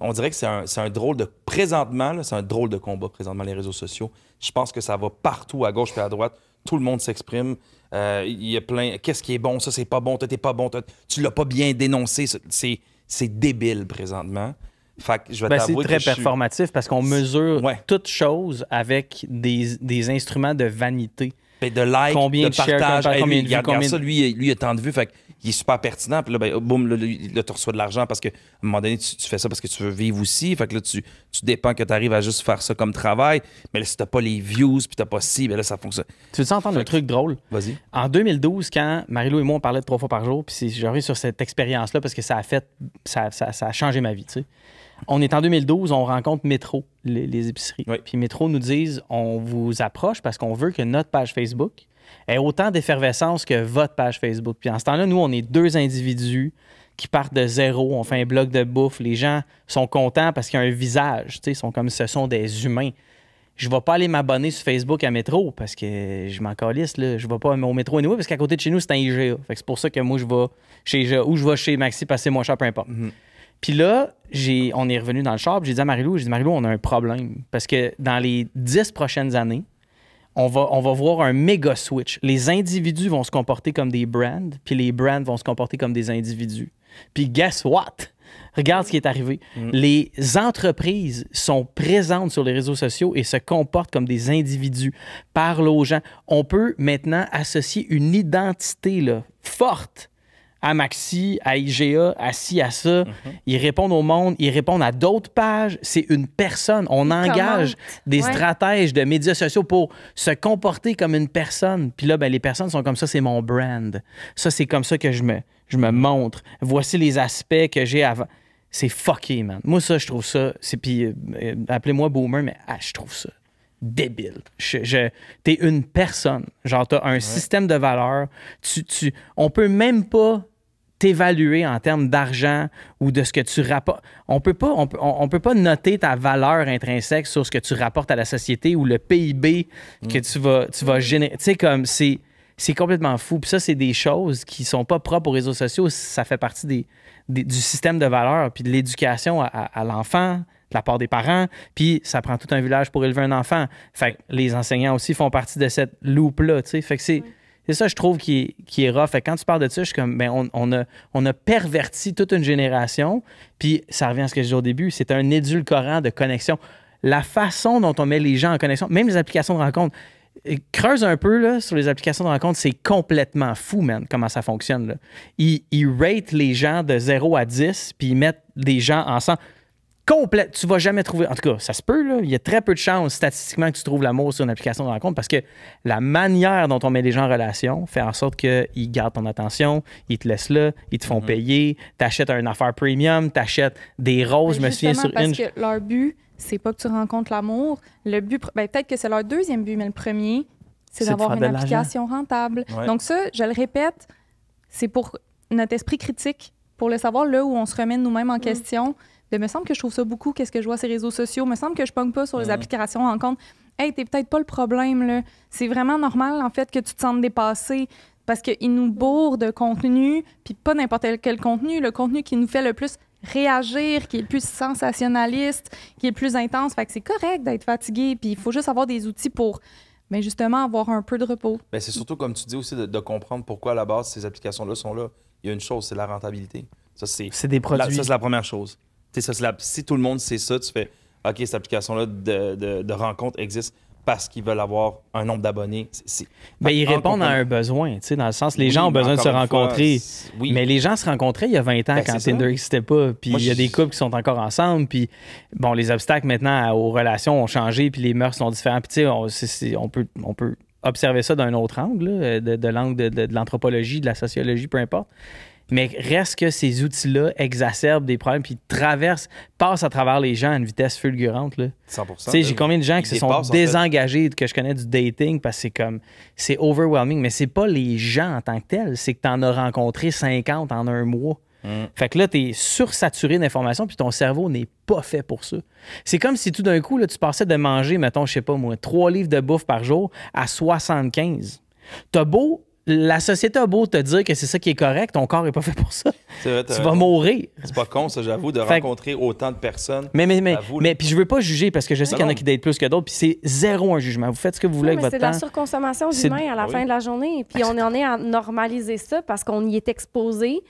on dirait que c'est un drôle de présentement, là, c'est un drôle de combat présentement les réseaux sociaux. Je pense que ça va partout à gauche et à droite. Tout le monde s'exprime. Il y a plein. Qu'est-ce qui est bon, ça c'est pas bon, toi t'es pas bon, tu l'as pas bien dénoncé. C'est débile présentement. Fait que je vais t'avouer c'est très que je suis- performatif parce qu'on mesure Ouais. toute chose avec des instruments de vanité. Ben, de likes, Combien de de shares, partage. combien Lui, de vues, regarde combien de- ça, lui, il a tant de vues, fait qu'il est super pertinent. Puis là, ben, boum, là, tu reçois de l'argent parce qu'à un moment donné, tu fais ça parce que tu veux vivre aussi. Fait que là, tu dépends que tu arrives à juste faire ça comme travail. Mais là, si t'as pas les views, puis t'as pas ci, ben là, ça fonctionne. Tu veux entendre un truc drôle? Vas-y. En 2012, quand Marie-Lou et moi, on parlait de 3 fois par jour, puis je reviens sur cette expérience-là parce que ça a changé ma vie, tu sais. On est en 2012, on rencontre Métro, les épiceries. Oui. Puis Métro nous disent, on vous approche parce qu'on veut que notre page Facebook ait autant d'effervescence que votre page Facebook. Puis en ce temps-là, nous, on est 2 individus qui partent de zéro, on fait un blog de bouffe. Les gens sont contents parce qu'il y a un visage, tu sais, ils sont comme ce sont des humains. Je ne vais pas aller m'abonner sur Facebook à Métro parce que je m'en calisse, là. Je ne vais pas au Métro anyway parce qu'à côté de chez nous, c'est un IGA. Fait que c'est pour ça que moi, je vais chez IGA ou je vais chez Maxi parce que c'est moins cher, peu importe. Puis là, on est revenu dans le char, puis j'ai dit à Marie-Lou, on a un problème. Parce que dans les 10 prochaines années, on va voir un méga switch. Les individus vont se comporter comme des brands, puis les brands vont se comporter comme des individus. Puis guess what? Regarde ce qui est arrivé. Les entreprises sont présentes sur les réseaux sociaux et se comportent comme des individus, parlent aux gens. On peut maintenant associer une identité là, forte à Maxi, à IGA, à ci, à ça. Ils répondent au monde, ils répondent à d'autres pages. C'est une personne. On engage des stratèges de médias sociaux pour se comporter comme une personne. Puis là, ben, les personnes sont comme ça, c'est mon brand. Ça, c'est comme ça que je me montre. Voici les aspects que j'ai avant. C'est fucké, man. Moi, ça, je trouve ça... Puis, appelez-moi boomer, mais je trouve ça débile. T'es une personne. Genre, t'as un système de valeurs. On peut même pas t'évaluer en termes d'argent ou de ce que tu rapportes. On peut pas noter ta valeur intrinsèque sur ce que tu rapportes à la société ou le PIB que tu vas générer. Tu sais, comme c'est complètement fou. Puis ça, c'est des choses qui sont pas propres aux réseaux sociaux. Ça fait partie du système de valeurs puis de l'éducation à l'enfant, de la part des parents, puis ça prend tout un village pour élever un enfant. Fait que les enseignants aussi font partie de cette loupe-là, tu sais. Fait que c'est ça, je trouve, qui est rough. Fait que quand tu parles de ça, je suis comme, ben, on a perverti toute une génération, puis ça revient à ce que je disais au début, c'est un édulcorant de connexion. La façon dont on met les gens en connexion, même les applications de rencontre, creuse un peu là, sur les applications de rencontre, c'est complètement fou, man, comment ça fonctionne. Là. Ils ratent les gens de 0 à 10, puis ils mettent des gens ensemble. Tu vas jamais trouver... En tout cas, ça se peut, là. Il y a très peu de chances, statistiquement, que tu trouves l'amour sur une application de rencontre parce que la manière dont on met les gens en relation fait en sorte qu'ils gardent ton attention, ils te laissent là, ils te font payer, t'achètes une affaire premium, t'achètes des roses. Je me souviens sur parce que leur but, c'est pas que tu rencontres l'amour. Le but, peut-être que c'est leur deuxième but, mais le premier, c'est d'avoir une application rentable. Ouais. Donc ça, je le répète, c'est pour notre esprit critique, pour le savoir là où on se remet nous-mêmes en question. Me semble que je trouve ça beaucoup, qu'est-ce que je vois sur les réseaux sociaux. Me semble que je pogne pas sur les applications rencontres. Hey, t'es peut-être pas le problème, là. C'est vraiment normal, en fait, que tu te sentes dépassé parce qu'ils nous bourrent de contenu, puis pas n'importe quel contenu, le contenu qui nous fait le plus réagir, qui est le plus sensationnaliste, qui est le plus intense. Fait que c'est correct d'être fatigué, puis il faut juste avoir des outils pour, justement, avoir un peu de repos. Ben, c'est surtout, comme tu dis aussi, de comprendre pourquoi, à la base, ces applications-là sont là. Il y a une chose, c'est la rentabilité. Ça, c'est des produits. Ça, c'est la première chose. Si tout le monde sait ça, tu fais OK, cette application-là de rencontre existe parce qu'ils veulent avoir un nombre d'abonnés. Ils répondent à un besoin, dans le sens, les gens ont besoin de se rencontrer. Mais les gens se rencontraient il y a 20 ans quand Tinder n'existait pas. Puis il y a des couples qui sont encore ensemble. Puis bon, les obstacles maintenant aux relations ont changé, puis les mœurs sont différentes. Puis on peut observer ça d'un autre angle, là, de l'angle de l'anthropologie, de la sociologie, peu importe. Mais reste que ces outils-là exacerbent des problèmes puis passent à travers les gens à une vitesse fulgurante. Là. 100%. J'ai combien de gens qui se sont désengagés que je connais du dating parce que c'est overwhelming, mais c'est pas les gens en tant que tels, c'est que tu en as rencontré 50 en un mois. Fait que là, tu es sursaturé d'informations puis ton cerveau n'est pas fait pour ça. C'est comme si tout d'un coup, là, tu passais de manger, mettons, je sais pas moi, 3 livres de bouffe par jour à 75. La société a beau te dire que c'est ça qui est correct, ton corps n'est pas fait pour ça. Vrai, tu vas mourir. C'est pas con, ça, j'avoue, de rencontrer autant de personnes. Mais puis je veux pas juger parce que je sais qu'il y en a qui datent plus que d'autres, puis c'est zéro un jugement. Vous faites ce que vous voulez avec votre temps. C'est de la surconsommation d'humains à la fin de la journée. Puis on en est à normaliser ça parce qu'on y est exposé.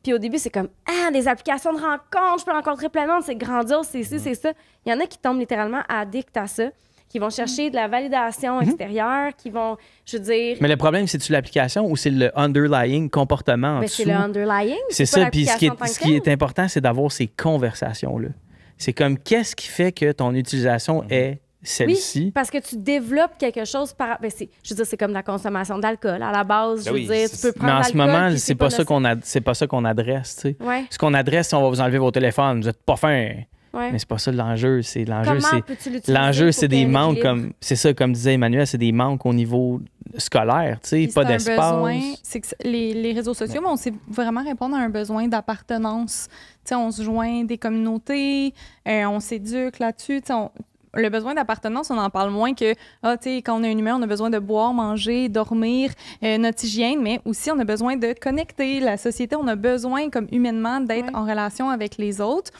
Puis au début, c'est comme des applications de rencontres, je peux rencontrer plein de monde, c'est grandiose, c'est ci, c'est ça. Il y en a qui tombent littéralement addicts à ça, qui vont chercher de la validation extérieure, qui vont, je veux dire... Mais le problème, c'est-tu l'application ou c'est le underlying comportement en dessous? C'est le underlying. C'est ça, puis ce qui est important, c'est d'avoir ces conversations-là. C'est comme, qu'est-ce qui fait que ton utilisation est celle-ci? Oui, parce que tu développes quelque chose par... je veux dire, c'est comme la consommation d'alcool. À la base, je veux dire, tu peux prendre l'alcool... Mais en ce moment, c'est pas ça qu'on adresse, tu sais. Ouais. Ce qu'on adresse, c'est on va vous enlever vos téléphones, vous êtes pas fin. Ouais. Mais c'est pas ça l'enjeu. L'enjeu, c'est des manques comme disait Emmanuel, c'est des manques au niveau scolaire, tu sais, pas d'espace. C'est que les réseaux sociaux, on sait vraiment répondre à un besoin d'appartenance. Tu sais, on se joint des communautés, on s'éduque là-dessus. Le besoin d'appartenance, on en parle moins que, tu sais, quand on est un humain, on a besoin de boire, manger, dormir, notre hygiène, mais aussi on a besoin de connecter. La société, on a besoin, comme humainement, d'être en relation avec les autres.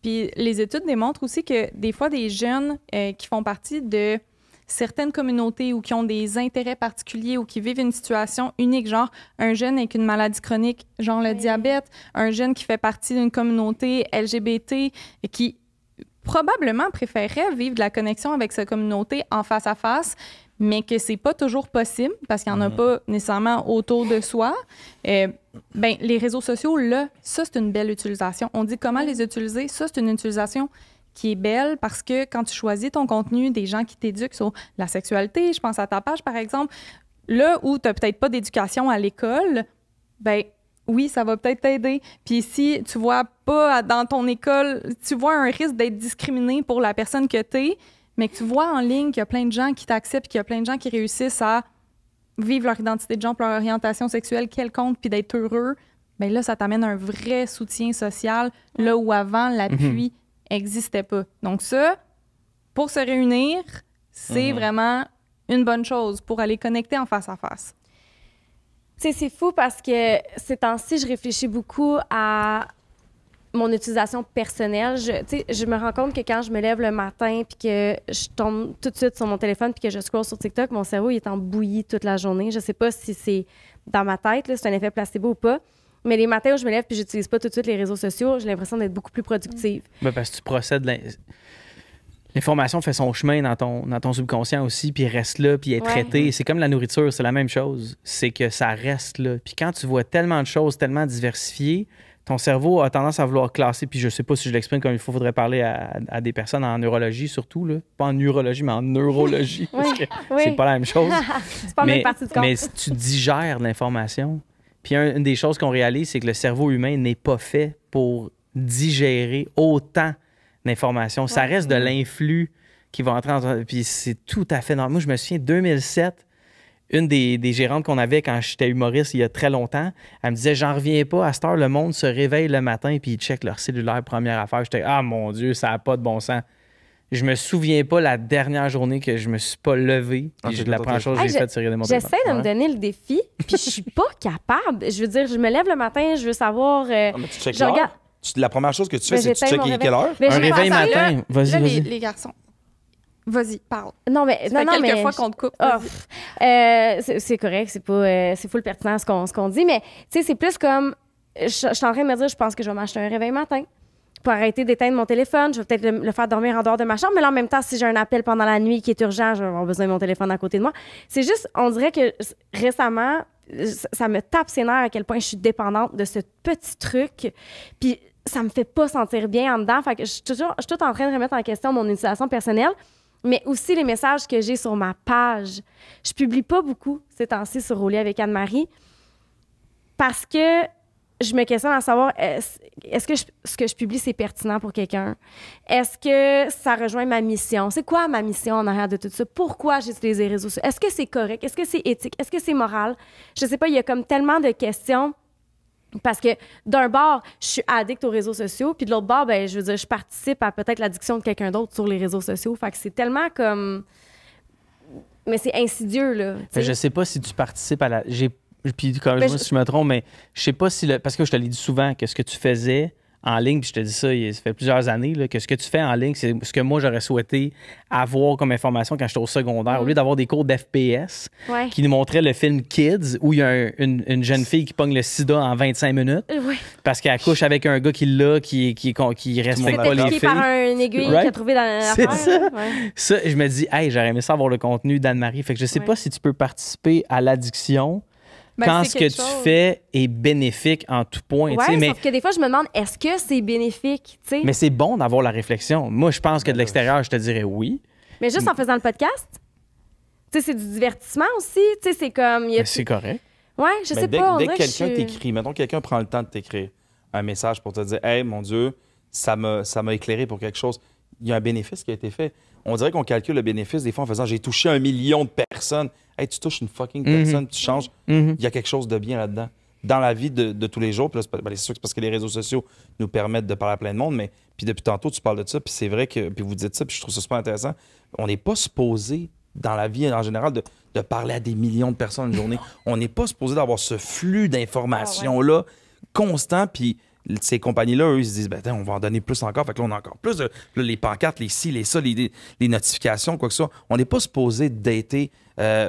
Puis les études démontrent aussi que des fois, des jeunes qui font partie de certaines communautés ou qui ont des intérêts particuliers ou qui vivent une situation unique, genre un jeune avec une maladie chronique, genre le diabète, un jeune qui fait partie d'une communauté LGBT et qui probablement préférerait vivre de la connexion avec sa communauté en face à face, mais que c'est pas toujours possible parce qu'il n'y en a pas nécessairement autour de soi. Les réseaux sociaux, là, ça, c'est une belle utilisation. On dit comment les utiliser. Ça, c'est une utilisation qui est belle parce que quand tu choisis ton contenu, des gens qui t'éduquent sur la sexualité, je pense à ta page, par exemple, là où tu n'as peut-être pas d'éducation à l'école, oui, ça va peut-être t'aider. Puis si tu vois pas dans ton école, tu vois un risque d'être discriminé pour la personne que tu es, mais que tu vois en ligne qu'il y a plein de gens qui t'acceptent, qu'il y a plein de gens qui réussissent à vivre leur identité de genre, leur orientation sexuelle quelconque, puis d'être heureux, bien là, ça t'amène un vrai soutien social, là où avant, l'appui n'existait pas. Donc ça, pour se réunir, c'est vraiment une bonne chose pour aller connecter en face à face. Tu sais, c'est fou parce que ces temps-ci, je réfléchis beaucoup à mon utilisation personnelle. Je me rends compte que quand je me lève le matin puis que je tombe tout de suite sur mon téléphone puis que je scrolle sur TikTok, mon cerveau il est en bouillie toute la journée. Je sais pas si c'est dans ma tête, là, c'est un effet placebo ou pas. Mais les matins où je me lève puis j'utilise pas tout de suite les réseaux sociaux, j'ai l'impression d'être beaucoup plus productive. Parce que tu procèdes... L'information fait son chemin dans ton subconscient aussi, puis reste là, puis est traitée. C'est comme la nourriture, c'est la même chose. C'est que ça reste là. Puis quand tu vois tellement de choses, tellement diversifiées, ton cerveau a tendance à vouloir classer, puis je sais pas si je l'exprime comme il faut, faudrait parler à des personnes en neurologie surtout, là. Pas en urologie, mais en neurologie, parce que c'est pas la même chose. C'est pas la même partie du corps. Mais si tu digères l'information, puis une des choses qu'on réalise, c'est que le cerveau humain n'est pas fait pour digérer autant d'informations. Ça reste de l'influx qui va entrer en... Puis c'est tout à fait normal. Moi, je me souviens, 2007, une des gérantes qu'on avait quand j'étais humoriste il y a très longtemps, elle me disait, j'en reviens pas, à cette heure, le monde se réveille le matin puis ils checkent leur cellulaire, première affaire. J'étais, ah mon Dieu, ça n'a pas de bon sens. Je me souviens pas la dernière journée que je me suis pas levé. Puis la première chose que j'ai faite, c'est regarder mon téléphone. J'essaie de me donner le défi, puis je suis pas capable. Je veux dire, je me lève le matin, je veux savoir... mais tu checkes l'heure? La première chose que tu fais, c'est que tu checkes quelle heure? Mais un réveil matin. Vas-y. Les garçons. Vas-y, parle. Non, mais Ça fait quelques fois qu'on te coupe. C'est correct, c'est full pertinent ce qu'on dit, mais tu sais, c'est plus comme. Je suis en train de me dire, je pense que je vais m'acheter un réveil matin pour arrêter d'éteindre mon téléphone. Je vais peut-être le faire dormir en dehors de ma chambre, mais là, en même temps, si j'ai un appel pendant la nuit qui est urgent, je vais avoir besoin de mon téléphone à côté de moi. C'est juste, on dirait que récemment, ça me tape ses nerfs à quel point je suis dépendante de ce petit truc. Puis ça me fait pas sentir bien en dedans. Fait que je suis tout en train de remettre en question mon utilisation personnelle. Mais aussi les messages que j'ai sur ma page. Je publie pas beaucoup ces temps-ci sur Au lit avec Anne-Marie parce que je me questionne à savoir est-ce que ce que je publie, c'est pertinent pour quelqu'un? Est-ce que ça rejoint ma mission? C'est quoi ma mission en arrière de tout ça? Pourquoi j'utilise les réseaux sociaux? Est-ce que c'est correct? Est-ce que c'est éthique? Est-ce que c'est moral? Je sais pas, il y a comme tellement de questions. Parce que d'un bord, je suis addict aux réseaux sociaux, puis de l'autre bord, ben, je veux dire, je participe à peut-être l'addiction de quelqu'un d'autre sur les réseaux sociaux. Fait que c'est tellement comme... Mais c'est insidieux, là. Mais je sais pas si tu participes à la... Puis, comme moi, si je me trompe, mais je sais pas si... Parce que je te l'ai dit souvent, que ce que tu faisais en ligne, puis je te dis ça, ça fait plusieurs années, là, que ce que tu fais en ligne, c'est ce que moi, j'aurais souhaité avoir comme information quand j'étais au secondaire. Au lieu d'avoir des cours d'FPS qui nous montraient le film Kids, où il y a une jeune fille qui pogne le sida en 25 minutes parce qu'elle couche avec un gars qui respecte pas les filles. Par une aiguille qu'il a trouvé dans l'affaire. C'est ça. Ça, je me dis, hey, j'aurais aimé ça avoir le contenu d'Anne-Marie. Fait que je sais pas si tu peux participer à l'addiction quand ce que tu fais est bénéfique en tout point. Oui, mais sauf que des fois, je me demande, est-ce que c'est bénéfique? T'sais? Mais c'est bon d'avoir la réflexion. Moi, je pense que de l'extérieur, je te dirais oui. Mais juste en faisant le podcast, c'est du divertissement aussi. C'est comme... C'est correct. Oui, je sais pas. Dès que quelqu'un t'écrit, mettons quelqu'un prend le temps de t'écrire un message pour te dire « Hey, mon Dieu, ça m'a éclairé pour quelque chose », il y a un bénéfice qui a été fait. On dirait qu'on calcule le bénéfice des fois en faisant « J'ai touché 1 million de personnes ». Hey, tu touches une fucking personne, tu changes. Il y a quelque chose de bien là-dedans. Dans la vie de tous les jours, puis là, c'est sûr que c'est parce que les réseaux sociaux nous permettent de parler à plein de monde, mais puis depuis tantôt, tu parles de ça, puis c'est vrai que, puis vous dites ça, puis je trouve ça super intéressant. On n'est pas supposé, dans la vie en général, de parler à des millions de personnes une journée. On n'est pas supposé d'avoir ce flux d'informations-là constant, puis ces compagnies-là, eux, ils se disent, ben, on va en donner plus encore. Fait que là, on a encore plus de les pancartes, les ci, les ça, les notifications, quoi que ce soit. On n'est pas supposé dater.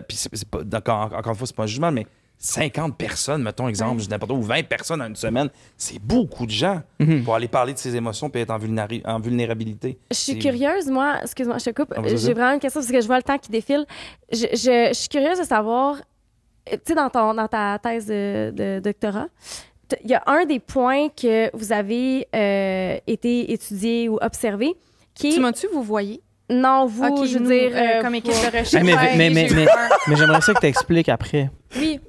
Puis, encore une fois, c'est pas un jugement, mais 50 personnes, mettons, exemple, n'importe où, ou 20 personnes en une semaine, c'est beaucoup de gens pour aller parler de ses émotions et être en vulnérabilité. Je suis curieuse, moi, excuse-moi, je te coupe. J'ai vraiment une question parce que je vois le temps qui défile. Je suis curieuse de savoir, tu sais, dans ta thèse de doctorat, il y a un des points que vous avez été étudié ou observé qui est... Tu m'as-tu, vous voyez? Non, vous, okay, je veux dire... comme équipe de recherche. Mais j'aimerais ça que tu expliques après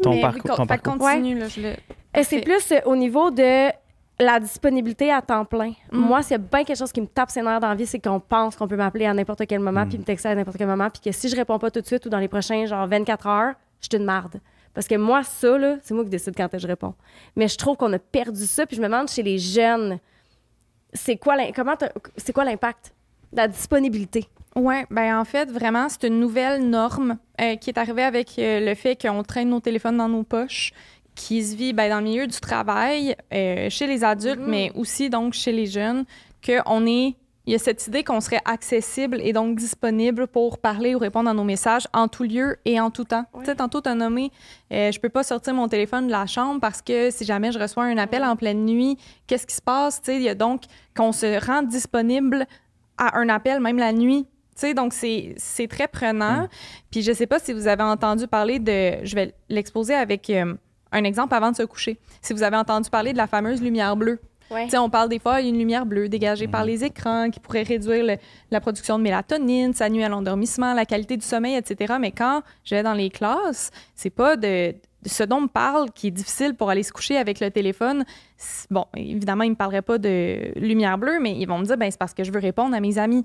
ton parcours. Continue, là, c'est plus au niveau de la disponibilité à temps plein. Moi, s'il y a bien quelque chose qui me tape ses nerfs dans la vie, c'est qu'on pense qu'on peut m'appeler à n'importe quel moment puis me texter à n'importe quel moment puis que si je réponds pas tout de suite ou dans les prochains, 24 heures, je suis une marde. Parce que moi, ça, là, c'est moi qui décide quand je réponds. Mais je trouve qu'on a perdu ça. Puis je me demande, chez les jeunes, c'est quoi l'impact de la disponibilité? Oui, bien en fait, vraiment, c'est une nouvelle norme qui est arrivée avec le fait qu'on traîne nos téléphones dans nos poches, qui se vit dans le milieu du travail, chez les adultes, mais aussi donc chez les jeunes, il y a cette idée qu'on serait accessible et donc disponible pour parler ou répondre à nos messages en tout lieu et en tout temps. Tu sais, tantôt, tu as nommé, je peux pas sortir mon téléphone de la chambre parce que si jamais je reçois un appel en pleine nuit, qu'est-ce qui se passe? Tu sais, il y a donc qu'on se rend disponible à un appel, même la nuit. Tu sais, donc, c'est très prenant. Puis je sais pas si vous avez entendu parler de... Je vais l'exposer avec un exemple avant de se coucher. Si vous avez entendu parler de la fameuse lumière bleue, Ouais. tu sais, on parle des fois d'une lumière bleue dégagée par les écrans qui pourrait réduire la production de mélatonine, ça nuit à l'endormissement, la qualité du sommeil, etc. Mais quand je vais dans les classes, c'est pas de ce dont on me parle qui est difficile pour aller se coucher avec le téléphone. Bon, évidemment, ils me parleraient pas de lumière bleue, mais ils vont me dire, ben c'est parce que je veux répondre à mes amis.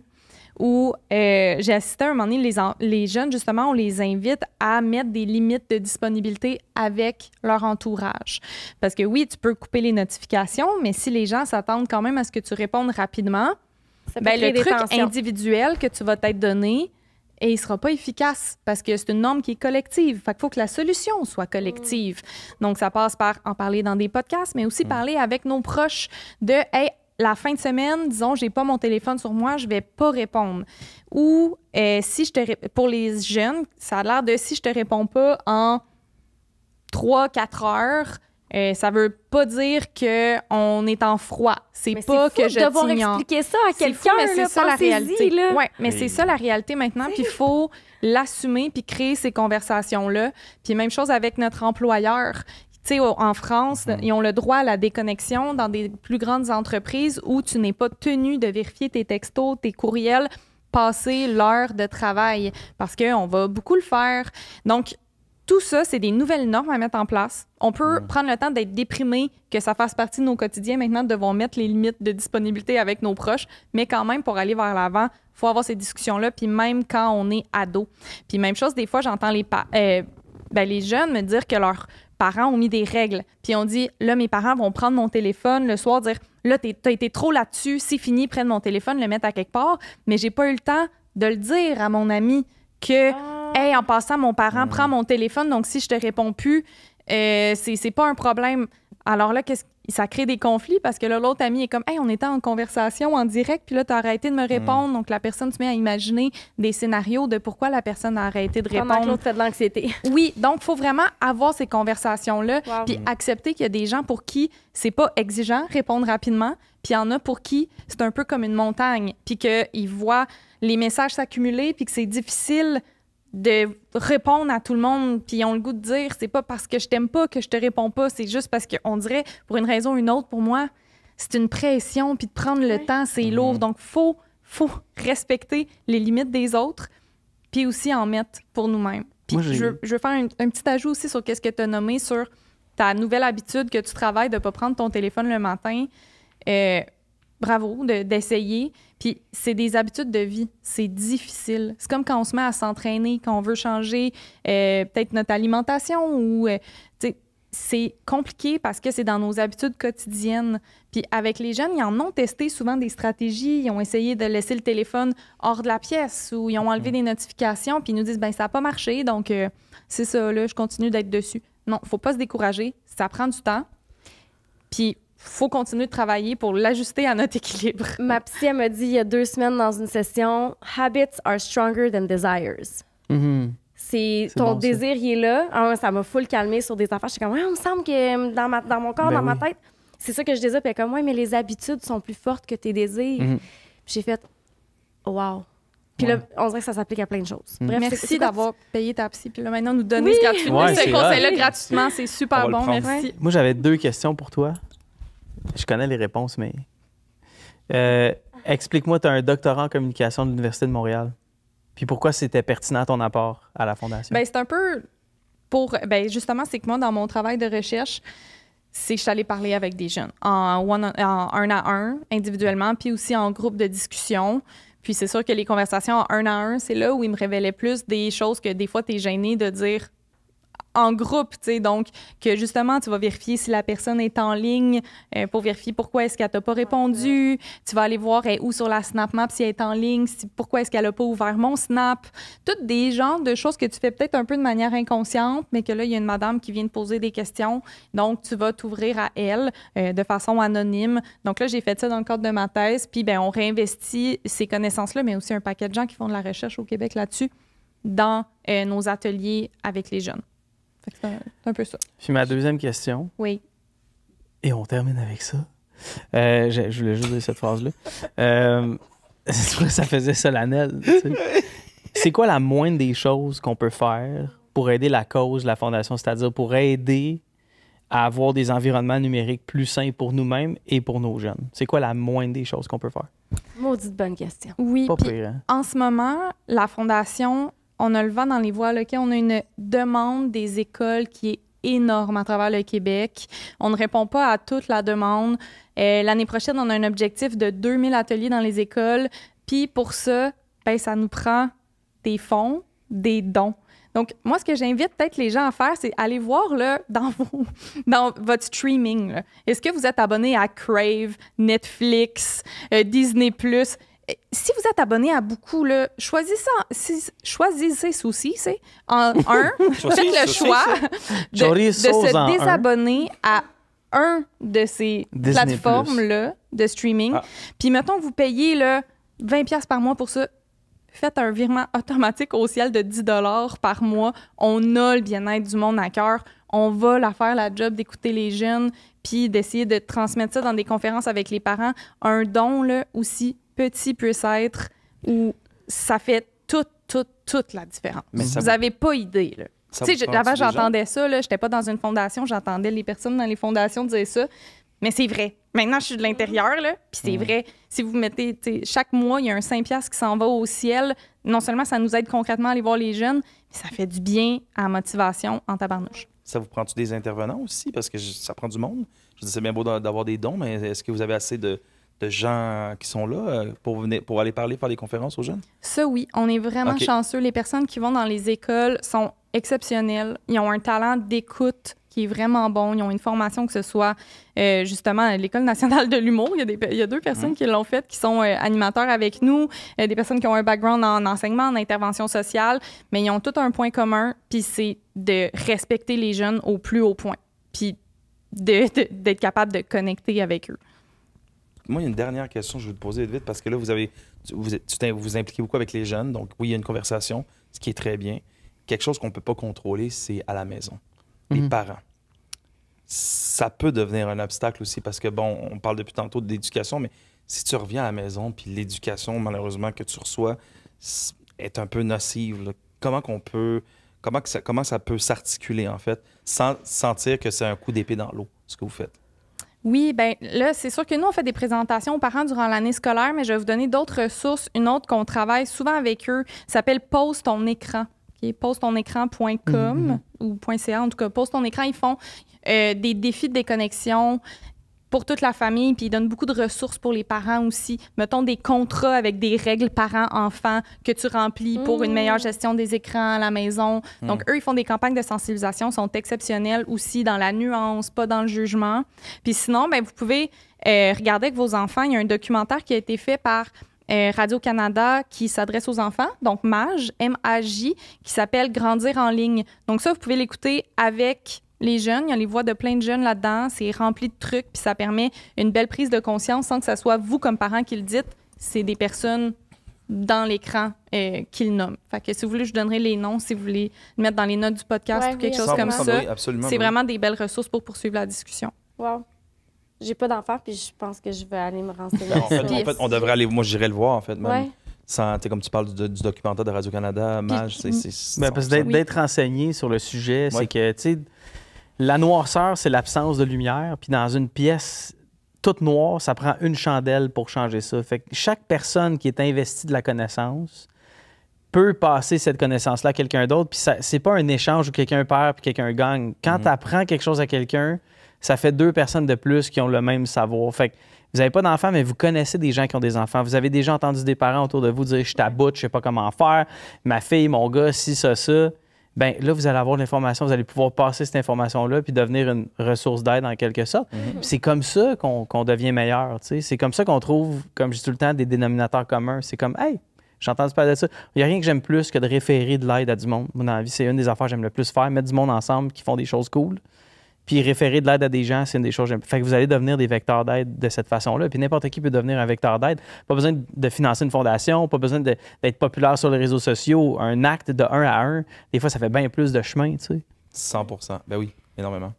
Ou j'ai assisté à un moment donné, les jeunes, justement, on les invite à mettre des limites de disponibilité avec leur entourage. Parce que oui, tu peux couper les notifications, mais si les gens s'attendent quand même à ce que tu répondes rapidement, Ça peut ben, créer le des truc tensions. individuel que tu vas t'être donné, et il sera pas efficace parce que c'est une norme qui est collective. Fait qu'il faut que la solution soit collective. Donc, ça passe par en parler dans des podcasts, mais aussi parler avec nos proches de « Hey, la fin de semaine, disons, j'ai pas mon téléphone sur moi, je vais pas répondre. » Ou si je te pour les jeunes, ça a l'air de si je te réponds pas en 3-4 heures, ça veut pas dire qu'on est en froid. C'est Mais pas c'est fou que je de devoir t'ignore. expliquer ça à C'est fou, quelqu'un, mais c'est là, ça la pensez-y, réalité. là. Ouais, mais Oui. c'est ça la réalité maintenant. Puis il faut l'assumer puis créer ces conversations-là. Puis même chose avec notre employeur. Tu sais, en France, ils ont le droit à la déconnexion dans des plus grandes entreprises où tu n'es pas tenu de vérifier tes textos, tes courriels, passer l'heure de travail parce qu'on va beaucoup le faire. Donc, tout ça, c'est des nouvelles normes à mettre en place. On peut prendre le temps d'être déprimé, que ça fasse partie de nos quotidiens maintenant, de devoir mettre les limites de disponibilité avec nos proches, mais quand même, pour aller vers l'avant, il faut avoir ces discussions-là, puis même quand on est ado. Puis même chose, des fois, j'entends les jeunes me dire que leurs parents ont mis des règles, puis on dit, là, mes parents vont prendre mon téléphone le soir, dire, là, t'as été trop là-dessus, c'est fini, prennent mon téléphone, le mettre à quelque part, mais j'ai pas eu le temps de le dire à mon ami que... Hey, en passant, mon parent prend mon téléphone, donc si je te réponds plus, c'est pas un problème. Alors là, ça crée des conflits parce que là, l'autre ami est comme, hey, on était en conversation en direct, puis là, t'as arrêté de me répondre. Donc la personne se met à imaginer des scénarios de pourquoi la personne a arrêté de Pendant que répondre. l'autre fait de l'anxiété. Oui, donc il faut vraiment avoir ces conversations-là, Wow. puis accepter qu'il y a des gens pour qui c'est pas exigeant répondre rapidement, puis il y en a pour qui c'est un peu comme une montagne, puis qu'ils voient les messages s'accumuler, puis que c'est difficile de répondre à tout le monde, puis ils ont le goût de dire c'est pas parce que je t'aime pas que je te réponds pas, c'est juste parce qu'on dirait pour une raison ou une autre, pour moi, c'est une pression, puis de prendre le temps, c'est lourd. Donc, faut respecter les limites des autres, puis aussi en mettre pour nous-mêmes. Puis Moi, je veux faire un petit ajout aussi sur qu'est-ce que tu as nommé sur ta nouvelle habitude que tu travailles de pas prendre ton téléphone le matin. Bravo d'essayer. Puis c'est des habitudes de vie. C'est difficile. C'est comme quand on se met à s'entraîner, quand on veut changer peut-être notre alimentation ou... c'est compliqué parce que c'est dans nos habitudes quotidiennes. Puis avec les jeunes, ils en ont testé souvent des stratégies. Ils ont essayé de laisser le téléphone hors de la pièce ou ils ont enlevé des notifications. Puis ils nous disent, ben ça n'a pas marché, donc c'est ça, là, je continue d'être dessus. Non, il ne faut pas se décourager. Ça prend du temps. Puis faut continuer de travailler pour l'ajuster à notre équilibre. Ma psy, elle m'a dit il y a 2 semaines dans une session, « Habits are stronger than desires. C'est ton bon, ça. désir, il est là. Alors, ça m'a full calmé sur des affaires. J'étais comme, ouais, il me semble que dans mon corps, Ben dans ma oui. tête, c'est ça que je désire. Puis elle est comme, ouais, mais les habitudes sont plus fortes que tes désirs. Puis j'ai fait, wow. Puis là, on dirait que ça s'applique à plein de choses. Bref, Merci d'avoir payé ta psy. Puis là, maintenant, nous donner Oui. gratuitement Ouais, ce c'est conseil-là vrai. gratuitement. C'est On super va le bon. prendre. Merci. Moi, j'avais 2 questions pour toi. Je connais les réponses, mais... explique-moi, tu as un doctorat en communication de l'Université de Montréal. Puis pourquoi c'était pertinent ton apport à la Fondation? Ben, c'est un peu pour... Ben, justement, c'est que moi, dans mon travail de recherche, c'est que je suis allée parler avec des jeunes en 1 à 1, individuellement, puis aussi en groupe de discussion. Puis c'est sûr que les conversations en 1 à 1, c'est là où ils me révélaient plus des choses que des fois, tu es gêné de dire en groupe, tu sais, donc que justement, tu vas vérifier si la personne est en ligne pour vérifier pourquoi est-ce qu'elle t'a pas répondu. Tu vas aller voir où sur la Snap Map si elle est en ligne, pourquoi est-ce qu'elle a pas ouvert mon Snap. Toutes des genres de choses que tu fais peut-être un peu de manière inconsciente, mais que là, il y a une madame qui vient te poser des questions. Donc, tu vas t'ouvrir à elle de façon anonyme. Donc là, j'ai fait ça dans le cadre de ma thèse. Puis, ben, on réinvestit ces connaissances-là, mais aussi un paquet de gens qui font de la recherche au Québec là-dessus dans nos ateliers avec les jeunes. Fait que c'est un peu ça. Puis ma deuxième question, Oui. et on termine avec ça. Je voulais juste dire cette phrase-là. Ça faisait solennel. Tu sais. C'est quoi la moindre des choses qu'on peut faire pour aider la cause de la Fondation? C'est-à-dire pour aider à avoir des environnements numériques plus sains pour nous-mêmes et pour nos jeunes? C'est quoi la moindre des choses qu'on peut faire? Maudite bonne question. Oui, Pas puis pire, hein? en ce moment, la Fondation, on a le vent dans les voiles. OK? On a une demande des écoles qui est énorme à travers le Québec. On ne répond pas à toute la demande. L'année prochaine, on a un objectif de 2000 ateliers dans les écoles. Puis pour ça, ben, ça nous prend des fonds, des dons. Donc, moi, ce que j'invite peut-être les gens à faire, c'est aller voir là, dans votre streaming. Là. Est-ce que vous êtes abonné à Crave, Netflix, Disney+. Si vous êtes abonné à beaucoup, là, choisissez ceci, c'est en un. Faites le choix de se désabonner à un de ces Disney+. plateformes-là de streaming. Puis, mettons, vous payez là, 20$ par mois pour ça. Faites un virement automatique au ciel de 10$ par mois. On a le bien-être du monde à cœur. On va la faire la job d'écouter les jeunes puis d'essayer de transmettre ça dans des conférences avec les parents. Un don, là, aussi petit puisse être, où ça fait toute la différence. Vous n'avez pas idée, là. Tu sais, avant, j'entendais ça, là. J'étais pas dans une fondation, j'entendais les personnes dans les fondations dire ça. Mais c'est vrai. Maintenant, je suis de l'intérieur, là, puis c'est vrai. Si vous mettez, chaque mois, il y a un 5$ qui s'en va au ciel. Non seulement ça nous aide concrètement à aller voir les jeunes, mais ça fait du bien à la motivation en tabarnouche. Ça vous prend-tu des intervenants aussi? Parce que ça prend du monde. Je dis, c'est bien beau d'avoir des dons, mais est-ce que vous avez assez de gens qui sont là pour aller parler, faire des conférences aux jeunes? Ça, oui. On est vraiment chanceux. Les personnes qui vont dans les écoles sont exceptionnelles. Ils ont un talent d'écoute qui est vraiment bon. Ils ont une formation, que ce soit justement à l'École nationale de l'humour. Il y a 2 personnes qui l'ont fait, qui sont animateurs avec nous, des personnes qui ont un background en enseignement, en intervention sociale, mais ils ont tout un point commun, puis c'est de respecter les jeunes au plus haut point, puis d'être capable de connecter avec eux. Moi, il y a une dernière question que je vais te poser vite, parce que là, vous impliquez beaucoup avec les jeunes, donc oui, il y a une conversation, ce qui est très bien. Quelque chose qu'on ne peut pas contrôler, c'est à la maison. Les parents. Ça peut devenir un obstacle aussi parce que, bon, on parle depuis tantôt d'éducation, mais si tu reviens à la maison puis l'éducation, malheureusement, que tu reçois est un peu nocive, là. Comment ça peut s'articuler, en fait, sans sentir que c'est un coup d'épée dans l'eau, ce que vous faites? Oui, bien là, c'est sûr que nous, on fait des présentations aux parents durant l'année scolaire, mais je vais vous donner d'autres ressources. Une autre qu'on travaille souvent avec eux s'appelle « Pose ton écran ». PoseTonÉcran.com ou .ca, en tout cas, Pose ton écran, ils font des défis de déconnexion pour toute la famille, puis ils donnent beaucoup de ressources pour les parents aussi. Mettons des contrats avec des règles parents-enfants que tu remplis pour une meilleure gestion des écrans à la maison. Donc, eux, ils font des campagnes de sensibilisation, sont exceptionnels aussi dans la nuance, pas dans le jugement. Puis sinon, ben, vous pouvez regarder avec vos enfants. Il y a un documentaire qui a été fait par Radio-Canada qui s'adresse aux enfants, donc MAJ, M-A-J, qui s'appelle « Grandir en ligne ». Donc ça, vous pouvez l'écouter avec les jeunes. Il y a les voix de plein de jeunes là-dedans. C'est rempli de trucs, puis ça permet une belle prise de conscience sans que ce soit vous, comme parents, qui le dites. C'est des personnes dans l'écran qui le nomment. Fait que si vous voulez, je donnerai les noms, si vous voulez le mettre dans les notes du podcast ou quelque chose comme ça. Oui, absolument, c'est vraiment des belles ressources pour poursuivre la discussion. Wow. J'ai pas d'enfant, puis je pense que je vais aller me renseigner. En fait, on devrait aller. Moi, j'irais le voir, en fait. Même. Comme tu parles du documentaire de Radio-Canada, MAJ, parce que d'être renseigné sur le sujet, c'est que, tu sais, la noirceur, c'est l'absence de lumière. Puis dans une pièce toute noire, ça prend une chandelle pour changer ça. Fait que chaque personne qui est investie de la connaissance peut passer cette connaissance-là à quelqu'un d'autre. Puis c'est pas un échange où quelqu'un perd puis quelqu'un gagne. Quand tu apprends quelque chose à quelqu'un, ça fait 2 personnes de plus qui ont le même savoir. Fait que vous n'avez pas d'enfants, mais vous connaissez des gens qui ont des enfants. Vous avez déjà entendu des parents autour de vous dire « je suis à bout, je sais pas comment faire, ma fille, mon gars, ci, ça ». Bien, là, vous allez avoir l'information, vous allez pouvoir passer cette information-là puis devenir une ressource d'aide en quelque sorte. Puis c'est comme ça qu'on devient meilleur. Tu sais. C'est comme ça qu'on trouve, comme je dis tout le temps, des dénominateurs communs. C'est comme « hey, j'ai entendu parler de ça ». Il n'y a rien que j'aime plus que de référer de l'aide à du monde. Moi, dans la vie, c'est une des affaires que j'aime le plus faire, mettre du monde ensemble qui font des choses cool. Puis référer de l'aide à des gens, c'est une des choses que j'aime. Fait que vous allez devenir des vecteurs d'aide de cette façon-là. Puis n'importe qui peut devenir un vecteur d'aide. Pas besoin de financer une fondation, pas besoin d'être populaire sur les réseaux sociaux. Un acte de 1 à 1, des fois, ça fait bien plus de chemin, tu sais. 100%. Ben oui, énormément.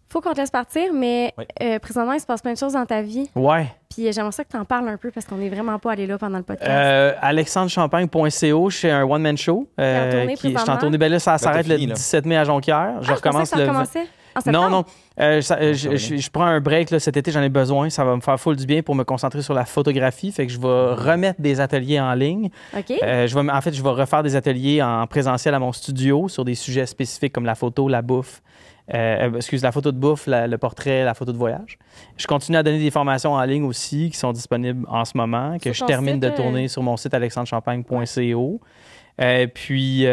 Faut qu'on te laisse partir, mais présentement, il se passe plein de choses dans ta vie. Ouais. Puis j'aimerais ça que tu en parles un peu parce qu'on n'est vraiment pas allé là pendant le podcast. alexandrechampagne.co, je fais un one-man show. Je suis en tournée. Ben là, ça s'arrête le 17 mai à Jonquière. Je recommence le... Non. Je prends un break là, cet été, j'en ai besoin. Ça va me faire full du bien pour me concentrer sur la photographie. Fait que je vais remettre des ateliers en ligne. OK. Je vais refaire des ateliers en présentiel à mon studio sur des sujets spécifiques comme la photo, la bouffe. La photo de bouffe, le portrait, la photo de voyage. Je continue à donner des formations en ligne aussi qui sont disponibles en ce moment, que je termine de tourner sur mon site alexandrechampagne.co. Puis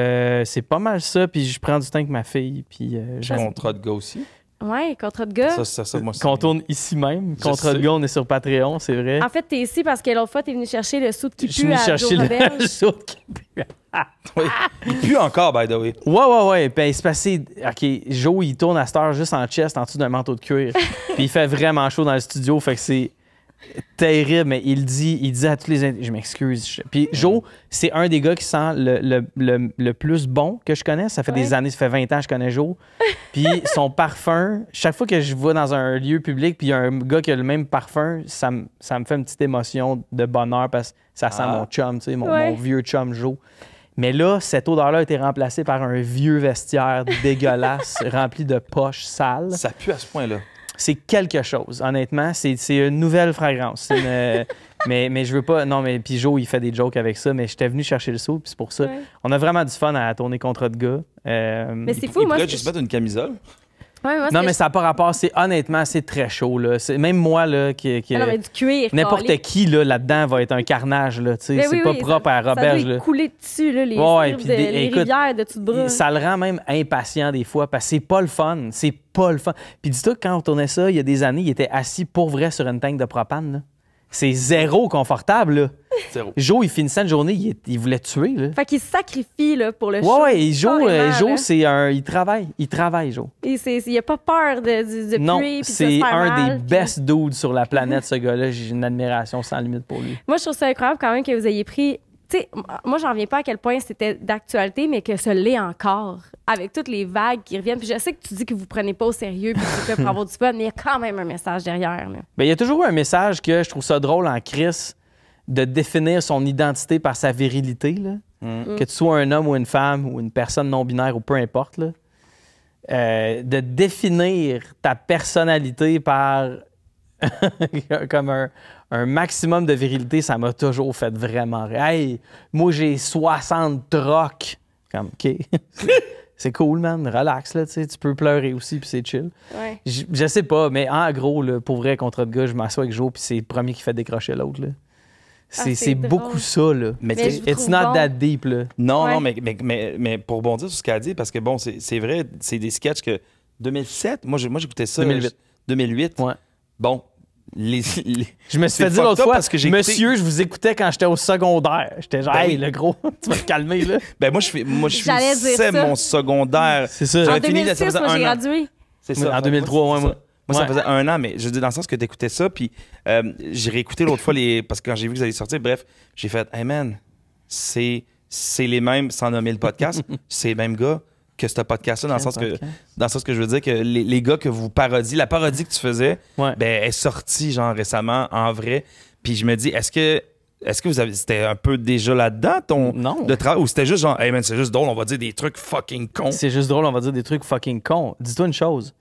c'est pas mal ça. Puis je prends du temps avec ma fille. Puis Contrat de gars aussi. Ouais, contrat de gars. Moi, qu'on tourne ici même. Contrat de gars, on est sur Patreon, c'est vrai. En fait, t'es ici parce que l'autre fois, t'es venu chercher le soude qui Je suis pue venu à chercher Joe Roberge. le saut qui pue. Oui. Il pue encore, by the way. Ouais. Ben, c'est passé. OK, Joe, il tourne à cette heure juste en chest, en dessous d'un manteau de cuir. Puis il fait vraiment chaud dans le studio, fait que c'est terrible, mais il dit à tous les... Je m'excuse. Puis Joe, c'est un des gars qui sent le plus bon que je connais. Ça fait des années, ça fait 20 ans que je connais Joe. Puis son parfum, chaque fois que je vais dans un lieu public puis il y a un gars qui a le même parfum, ça me fait une petite émotion de bonheur parce que ça sent mon chum, tu sais, mon vieux chum Joe. Mais là, cette odeur-là a été remplacée par un vieux vestiaire dégueulasse rempli de poches sales. Ça pue à ce point-là. C'est quelque chose, honnêtement. C'est une nouvelle fragrance. Mais je veux pas... Non, mais puis Joe, il fait des jokes avec ça, mais j'étais venu chercher le saut, puis c'est pour ça. Ouais. On a vraiment du fun à tourner Contrat de gars. Mais c'est fou, Il moi. pourrait juste mettre une camisole. Ouais, moi, Non, mais ça n'a pas rapport. Honnêtement, c'est très chaud, là. Même moi, là, Ah non, mais du cuir. n'importe calé. qui, là-dedans, va être un carnage, là. Tu sais, Mais c'est oui, pas oui, propre à Ça Roberge, doit là. couler dessus, là, les Ouais, strips puis les écoute, rivières de tout bras. Ça le rend même impatient des fois parce que c'est pas le fun. C'est pas le fun. Puis dis-toi que quand on tournait ça, il y a des années, il était assis pour vrai sur une tank de propane, là. C'est zéro confortable, là. Zéro. Joe, il finissait une journée, il voulait tuer, là. Fait qu'il se sacrifie là, pour le show. Ouais, et Joe, carrément, là. c'est un... Il travaille, Joe. Et il a pas peur de Non, puer puis de se c'est faire un mal, des puis- best dudes sur la planète, ce gars-là. J'ai une admiration sans limite pour lui. Moi, je trouve ça incroyable quand même que vous ayez pris... Tu sais, moi, j'en reviens pas à quel point c'était d'actualité, mais que ce l'est encore, avec toutes les vagues qui reviennent. Puis je sais que tu dis que vous prenez pas au sérieux puis que c'est fait pour avoir du fun, mais il y a quand même un message derrière. Là. Bien, il y a toujours eu un message que je trouve ça drôle en Chris de définir son identité par sa virilité, là. Que tu sois un homme ou une femme ou une personne non-binaire ou peu importe, là. De définir ta personnalité par comme un maximum de virilité, ça m'a toujours fait vraiment rire. Hey, moi, j'ai 60 trocs. Comme, OK. C'est cool, man. Relax, là, tu sais. Tu peux pleurer aussi, puis c'est chill. Ouais. Je sais pas, mais en gros, là, pour vrai, Contrat de gars, je m'assois avec Joe, puis c'est le premier qui fait décrocher l'autre, là. c'est C'est drôle. beaucoup ça, là. Mais Mais tu je sais, vous It's trouve not bon. that deep, là. non, Ouais. non, mais pour rebondir sur ce qu'elle a dit, parce que bon, c'est vrai, c'est des sketchs que 2007, moi j'écoutais ça. 2008. 2008. Ouais. Bon, Je me suis C'est fait dire fucked l'autre up fois, parce que j'ai écouté- monsieur, je vous écoutais quand j'étais au secondaire. J'étais genre, Ben hey, oui. le gros, tu vas te calmer, là. Ben moi, je J'allais dire finissais ça. mon secondaire. C'est ça. En J'avais fini, 2006, ça faisait moi, j'ai un an. gradué. C'est En 2003, ouais, moi. Moi, ça Ouais. faisait un an, mais je dis dans le sens que tu écoutais ça, puis j'ai réécouté l'autre fois, parce que quand j'ai vu que vous alliez sortir, bref, j'ai fait, hey man, c'est les mêmes, sans nommer le podcast, c'est les mêmes gars que ce podcast-là, dans le sens que je veux dire que les gars que vous parodiez, la parodie que tu faisais, Ouais. ben, est sortie, genre, récemment, en vrai. Puis je me dis, est-ce que vous avez, c'était un peu déjà là-dedans, Non. de travail, ou c'était juste genre, hey man, c'est juste drôle, on va dire des trucs fucking cons. C'est juste drôle, on va dire des trucs fucking cons. Dis-toi une chose.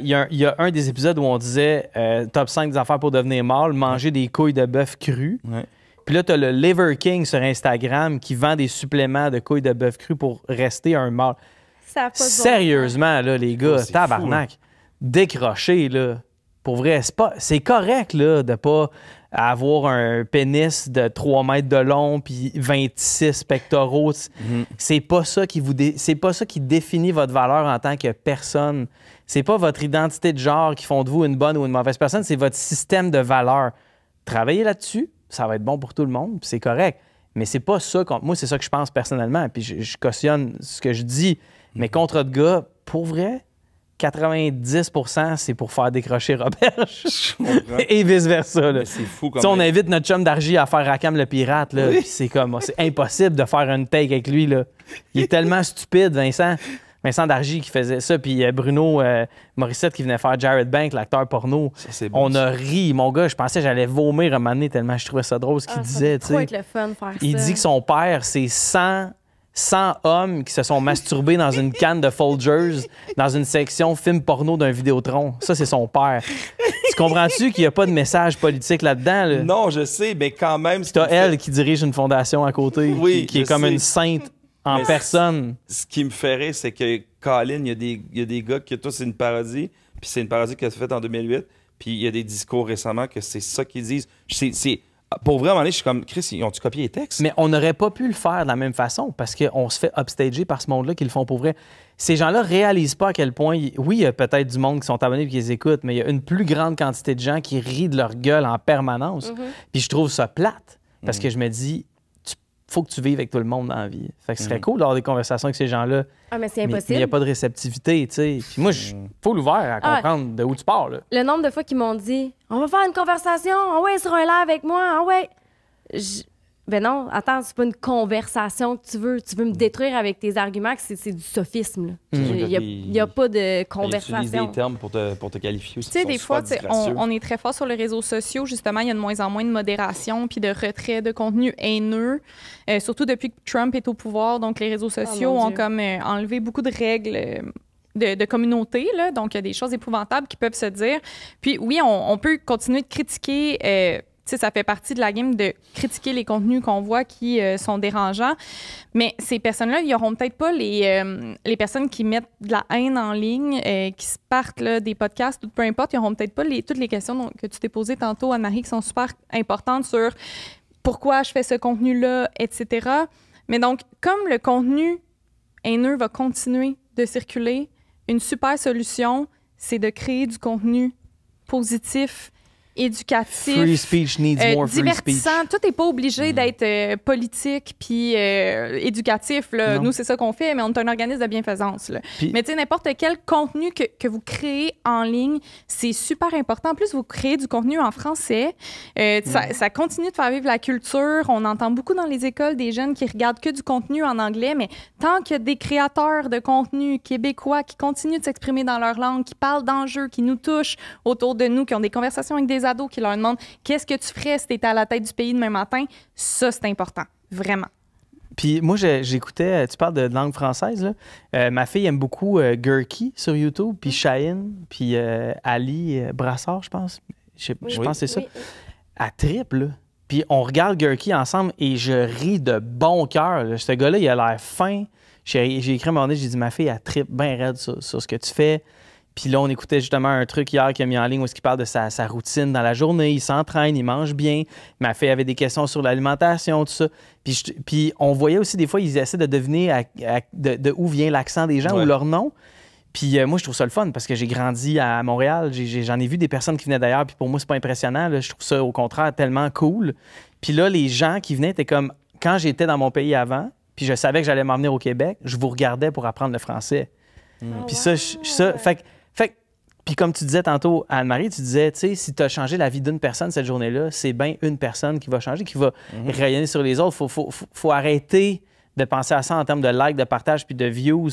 Il y a un des épisodes où on disait top 5 des affaires pour devenir mâle, manger des couilles de bœuf crues. Ouais. Puis là, tu as le Liver King sur Instagram qui vend des suppléments de couilles de bœuf crues pour rester un mâle. Ça a pas de bon Sérieusement, là, les gars, Oh, c'est tabarnak. Décrocher, là. Pour vrai, c'est correct, là, de pas avoir un pénis de 3 mètres de long puis 26 pectoraux. C'est pas ça qui c'est pas ça qui définit votre valeur en tant que personne. C'est pas votre identité de genre qui font de vous une bonne ou une mauvaise personne, c'est votre système de valeurs. Travaillez là-dessus, ça va être bon pour tout le monde, puis c'est correct. Mais c'est pas ça. Moi, c'est ça que je pense personnellement, puis je cautionne ce que je dis. Mais contre de gars, pour vrai, 90%, c'est pour faire décrocher Roberge. Je comprends. Et vice-versa. Là. Mais c'est fou Tu comme sais, on invite notre chum d'Argy à faire Rakam le pirate. Là, puis c'est comme, c'est impossible de faire une take avec lui. Là. Il est tellement stupide, Vincent. Vincent d'Argy qui faisait ça, puis Bruno Morissette qui venait faire Jared Bank, l'acteur porno. Ça, c'est bon, On a ri. Mon gars, je pensais que j'allais vomir un moment donné tellement je trouvais ça drôle ce qu'il Ah, ça disait. doit trop tu sais. être le fun de faire Il ça. dit que son père, c'est 100 100 hommes qui se sont masturbés dans une canne de Folgers dans une section film porno d'un Vidéotron. Ça, c'est son père. Tu comprends-tu qu'il n'y a pas de message politique là-dedans? Là? Non, je sais, mais quand même... Puis t'as elle qui dirige une fondation à côté, Oui, qui est je comme sais. une sainte en Mais personne. Ce qui me fait rire, c'est que Colin, il y a des gars qui, toi, c'est une parodie, puis c'est une parodie qui a été faite en 2008, puis il y a des discours récemment que c'est ça qu'ils disent. Pour vrai, à un moment donné, je suis comme, Chris, ils ont-tu copié les textes? Mais on n'aurait pas pu le faire de la même façon parce qu'on se fait upstager par ce monde-là qui le font pour vrai. Ces gens-là réalisent pas à quel point... Oui, il y a peut-être du monde qui sont abonnés et qui les écoutent, mais il y a une plus grande quantité de gens qui rient de leur gueule en permanence. Puis je trouve ça plate parce que je me dis, faut que tu vives avec tout le monde dans la vie. Fait que ce serait cool d'avoir des conversations avec ces gens-là. Ah, mais c'est Mais impossible. il n'y a pas de réceptivité, tu sais. Puis moi, je suis full ouvert à comprendre de où tu pars, là. Le nombre de fois qu'ils m'ont dit « On va faire une conversation. Ah ouais, sur un live avec moi. Ah ouais. » Ben non, attends, c'est pas une conversation que tu veux. Tu veux me détruire avec tes arguments, que c'est du sophisme. là. Il n'y a pas de Ils utilisent conversation. des termes pour te qualifier aussi. Tu sais, qui des sont fois, super tu sais, disgracieux. on est très fort sur les réseaux sociaux. Justement, il y a de moins en moins de modération puis de retrait de contenu haineux, surtout depuis que Trump est au pouvoir. Donc, les réseaux sociaux mon ont Dieu. comme enlevé beaucoup de règles de communauté. Là. Donc, il y a des choses épouvantables qui peuvent se dire. Puis, oui, on peut continuer de critiquer... tu sais, ça fait partie de la game de critiquer les contenus qu'on voit qui sont dérangeants. Mais ces personnes-là, ils n'auront peut-être pas les personnes qui mettent de la haine en ligne, qui se partent là, des podcasts, peu importe, ils n'auront peut-être pas toutes les questions que tu t'es posées tantôt, Anne-Marie, qui sont super importantes sur pourquoi je fais ce contenu-là, etc. Mais donc, comme le contenu haineux va continuer de circuler, une super solution, c'est de créer du contenu positif, éducatif, Free speech needs more free speech. divertissant. Tout n'est pas obligé d'être politique puis éducatif. Là. Non. Nous, c'est ça qu'on fait, mais on est un organisme de bienfaisance. Là. Puis- Mais tu sais, n'importe quel contenu que vous créez en ligne, c'est super important. En plus, vous créez du contenu en français. Ça continue de faire vivre la culture. On entend beaucoup dans les écoles des jeunes qui regardent que du contenu en anglais, mais tant qu'il y a des créateurs de contenu québécois qui continuent de s'exprimer dans leur langue, qui parlent d'enjeux, qui nous touchent autour de nous, qui ont des conversations avec des ados, qui leur demandent qu'est-ce que tu ferais si tu étais à la tête du pays demain matin, ça, c'est important. Vraiment. Puis moi, j'écoutais, tu parles de langue française, là. Ma fille aime beaucoup Gurky sur YouTube, puis Chahine, puis Ali Brassard, je pense. Je pense que c'est ça. Oui. Elle trippe, là. Puis on regarde Gurky ensemble et je ris de bon cœur. Là. Ce gars-là, il a l'air fin. J'ai écrit à un moment donné, j'ai dit, ma fille, elle trippe bien raide sur ce que tu fais. Puis là, on écoutait justement un truc hier qu'il a mis en ligne où il parle de sa routine dans la journée. Il s'entraîne, il mange bien. Ma fille avait des questions sur l'alimentation, tout ça. Puis on voyait aussi des fois, ils essaient de deviner de où vient l'accent des gens ou leur nom. Puis moi, je trouve ça le fun parce que j'ai grandi à Montréal. J'en ai vu des personnes qui venaient d'ailleurs. Puis pour moi, c'est pas impressionnant. Là. Je trouve ça, au contraire, tellement cool. Puis là, les gens qui venaient étaient comme... Quand j'étais dans mon pays avant, puis je savais que j'allais m'en venir au Québec, je vous regardais pour apprendre le français. Puis ça, fait puis comme tu disais tantôt, Anne-Marie, tu disais, tu sais, si tu as changé la vie d'une personne cette journée-là, c'est bien une personne qui va changer, qui va rayonner sur les autres. Faut arrêter de penser à ça en termes de likes, de partage puis de views.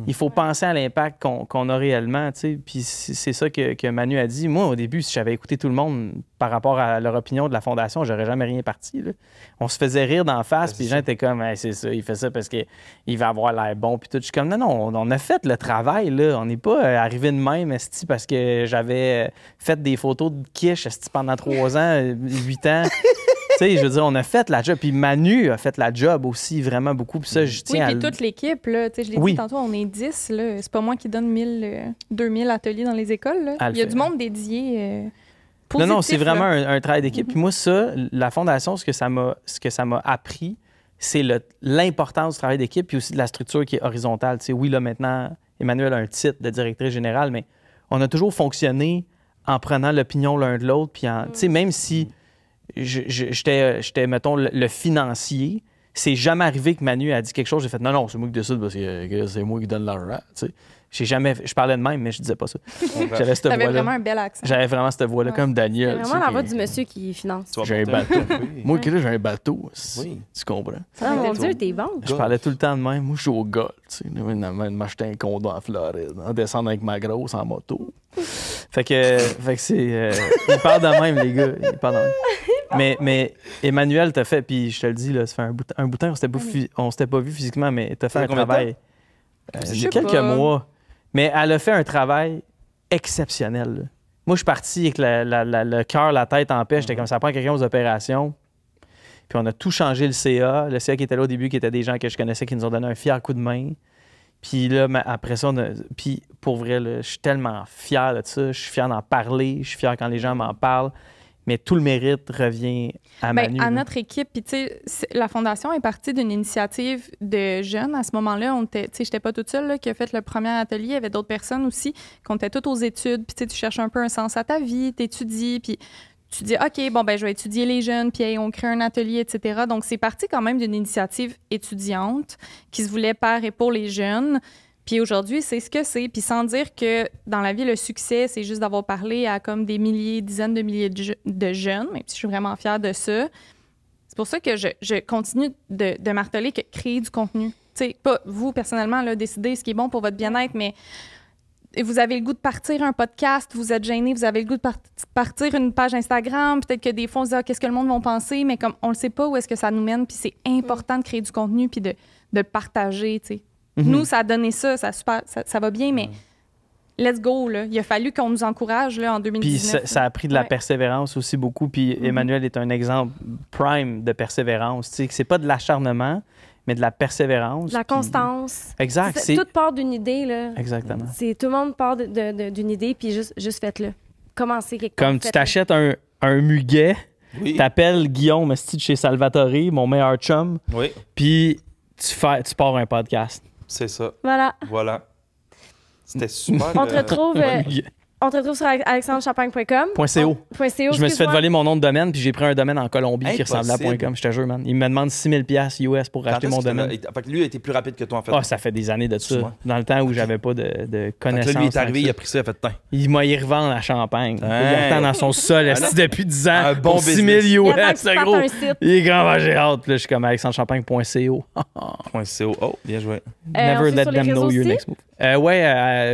Il faut penser à l'impact qu'on a réellement, tu sais. Puis c'est ça que Manu a dit. Moi, au début, si j'avais écouté tout le monde par rapport à leur opinion de la Fondation, j'aurais jamais rien parti, là. On se faisait rire d'en face, puis les gens étaient comme, hey, c'est ça, il fait ça parce qu'il va avoir l'air bon, puis tout. Je suis comme, non, on a fait le travail, là. On n'est pas arrivé de même, esti, parce que j'avais fait des photos de quiche, esti, pendant 3 ans, 8 ans. Tu sais, je veux dire, on a fait la job. Puis Manu a fait la job aussi, vraiment beaucoup. Puis ça, je tiens à... Oui, puis toute l'équipe, là, tu sais, je l'ai dit tantôt, on est 10, là. C'est pas moi qui donne 2000 ateliers dans les écoles, là. Il y a du monde dédié positif. Non, c'est vraiment un travail d'équipe. Mm-hmm. Puis moi, ça, la Fondation, ce que ça m'a appris, c'est l'importance du travail d'équipe puis aussi de la structure qui est horizontale. Tu sais, oui, là, maintenant, Emmanuel a un titre de directrice générale, mais on a toujours fonctionné en prenant l'opinion l'un de l'autre. Puis, tu sais, même si j'étais, mettons, le financier, c'est jamais arrivé que Manu a dit quelque chose, j'ai fait non, c'est moi qui décide parce que c'est moi qui donne l'argent. Tu sais. Je parlais de même, mais je disais pas ça. J'avais cette T'avais voix-là. vraiment un bel accent. J'avais vraiment cette voix-là, comme Daniel. C'est vraiment la voix du monsieur qui finance. J'ai un bateau. Moi, j'ai un bateau. Oui. Tu comprends? Ah, mon Dieu, t'es bon. Je parlais tout le temps de même. Moi, je suis au golf. Tu sais, de m'acheter un condo en Floride, en descendre avec ma grosse en moto. Fait que c'est... ils parlent de même, les gars. Ils parlent de même. Mais Emmanuel, t'as fait, puis je te le dis, là, ça fait un bout de temps on s'était pas vu physiquement, mais t'as fait un combien de travail. sais Quelques pas. mois. Mais elle a fait un travail exceptionnel. Là. Moi, je suis parti avec le cœur, la tête en paix. J'étais comme ça prend quelqu'un aux opérations. Puis on a tout changé le CA. Le CA qui était là au début, qui étaient des gens que je connaissais, qui nous ont donné un fier coup de main. Puis là, après ça, puis pour vrai, là, je suis tellement fier de ça. Je suis fier d'en parler. Je suis fier quand les gens m'en parlent. Mais tout le mérite revient à Manu. À notre équipe. Puis, tu sais, la Fondation est partie d'une initiative de jeunes. À ce moment-là, je n'étais pas toute seule là, qui a fait le premier atelier. Il y avait d'autres personnes aussi qui étaient toutes aux études. Puis, tu sais, tu cherches un peu un sens à ta vie, tu étudies, puis tu dis, OK, bon, ben je vais étudier les jeunes, puis hey, on crée un atelier, etc. Donc, c'est parti quand même d'une initiative étudiante qui se voulait par et pour les jeunes. Puis aujourd'hui, c'est ce que c'est. Puis sans dire que dans la vie, le succès, c'est juste d'avoir parlé à comme des milliers, dizaines de milliers de jeunes, même si je suis vraiment fière de ça. C'est pour ça que je continue de marteler que créer du contenu. Tu sais, pas vous, personnellement, là, décider ce qui est bon pour votre bien-être, mais vous avez le goût de partir un podcast, vous êtes gêné, vous avez le goût de partir une page Instagram, peut-être que des fois, on se dit « qu'est-ce que le monde va penser? » Mais comme on ne sait pas où est-ce que ça nous mène, puis c'est important de créer du contenu puis de le partager, tu sais. Nous, ça a donné ça va bien, mais let's go, là. Il a fallu qu'on nous encourage là, en 2019. Puis ça a pris de la persévérance aussi beaucoup. Puis Emmanuel est un exemple prime de persévérance. Tu sais, que c'est pas de l'acharnement, mais de la persévérance. La constance. Exact. Tout part d'une idée, là. Exactement. Tout le monde part d'une idée, puis juste faites-le. Commencez quelque part. Comme tu t'achètes un muguet, t'appelles Guillaume Esti de chez Salvatore, mon meilleur chum, puis tu pars un podcast. C'est ça. Voilà. C'était super. On te retrouve sur alexandrechampagne.com. .co. Je me suis fait voler mon nom de domaine, puis j'ai pris un domaine en Colombie qui ressemblait à .com. Je te jure, man. Il me demande 6 000 $ US pour racheter mon domaine. Fait que lui a été plus rapide que toi, en fait. Ah, ça fait des années de ça. Dans le temps où j'avais pas de connaissances. Fait que là, lui est arrivé, il a pris ça, il a fait teint. Il m'a y revendre à Champagne. Il attend dans son sol depuis 10 ans. Un bon pour 6 000 US, c'est gros. Il est grand, j'ai hâte. Là, je suis comme alexandrechampagne.co. .co. Oh, bien joué. Never let them know your next move.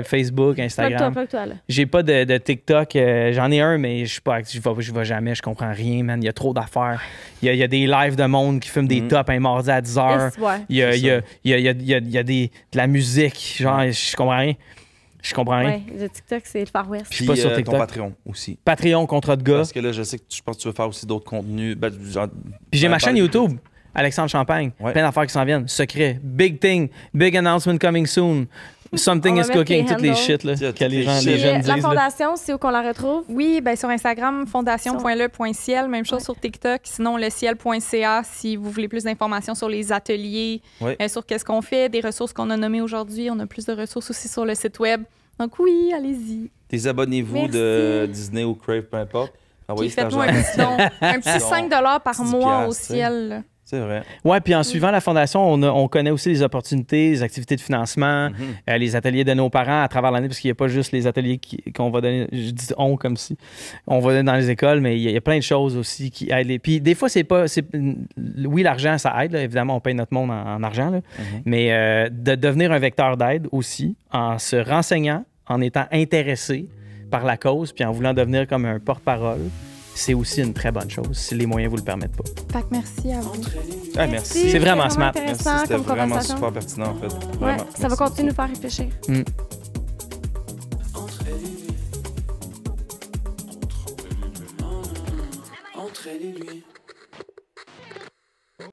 Facebook, Instagram. Plug-toi, là. J'ai pas de TikTok. J'en ai un, mais je suis pas actif. Je vais jamais. Je comprends rien, man. Il y a trop d'affaires. Il y a des lives de monde qui fument des tops un mardi à 10 h. Il y a de la musique. Genre, je comprends rien. Je comprends rien. Ouais, le TikTok, c'est le Far West. Puis suis pas sur ton TikTok. Patreon aussi. Patreon, contrat de gars. Parce que là, je sais que je pense que tu veux faire aussi d'autres contenus. Puis j'ai ma chaîne YouTube, Alexandre Champagne. Plein d'affaires qui s'en viennent. Secret. Big thing. Big announcement coming soon. Something is cooking. Toutes les shit là, que les jeunes disent. La fondation, c'est où qu'on la retrouve? Oui, bien sur Instagram, fondation.le.ciel. Même chose sur TikTok. Sinon, leciel.ca si vous voulez plus d'informations sur les ateliers, sur qu'est-ce qu'on fait, des ressources qu'on a nommées aujourd'hui. On a plus de ressources aussi sur le site web. Donc oui, allez-y. Désabonnez-vous de Disney ou Crave, peu importe. Puis faites-nous un petit don. Un petit 5 $ par mois au ciel. C'est vrai. Oui, puis en suivant la Fondation, on connaît aussi les opportunités, les activités de financement, les ateliers de nos parents à travers l'année, parce qu'il n'y a pas juste les ateliers qu'on va donner, je dis on comme si, on va donner dans les écoles, mais il y a plein de choses aussi qui aident. Puis des fois, oui, l'argent, ça aide, là. Évidemment, on paye notre monde en argent, là. Mais de devenir un vecteur d'aide aussi, en se renseignant, en étant intéressé par la cause, puis en voulant devenir comme un porte-parole, c'est aussi une très bonne chose si les moyens vous le permettent pas. Fait que merci à vous. Merci. C'est vraiment smart. Merci, c'était vraiment super pertinent en fait. Ouais, ça va continuer de nous faire réfléchir. Entre elle et lui.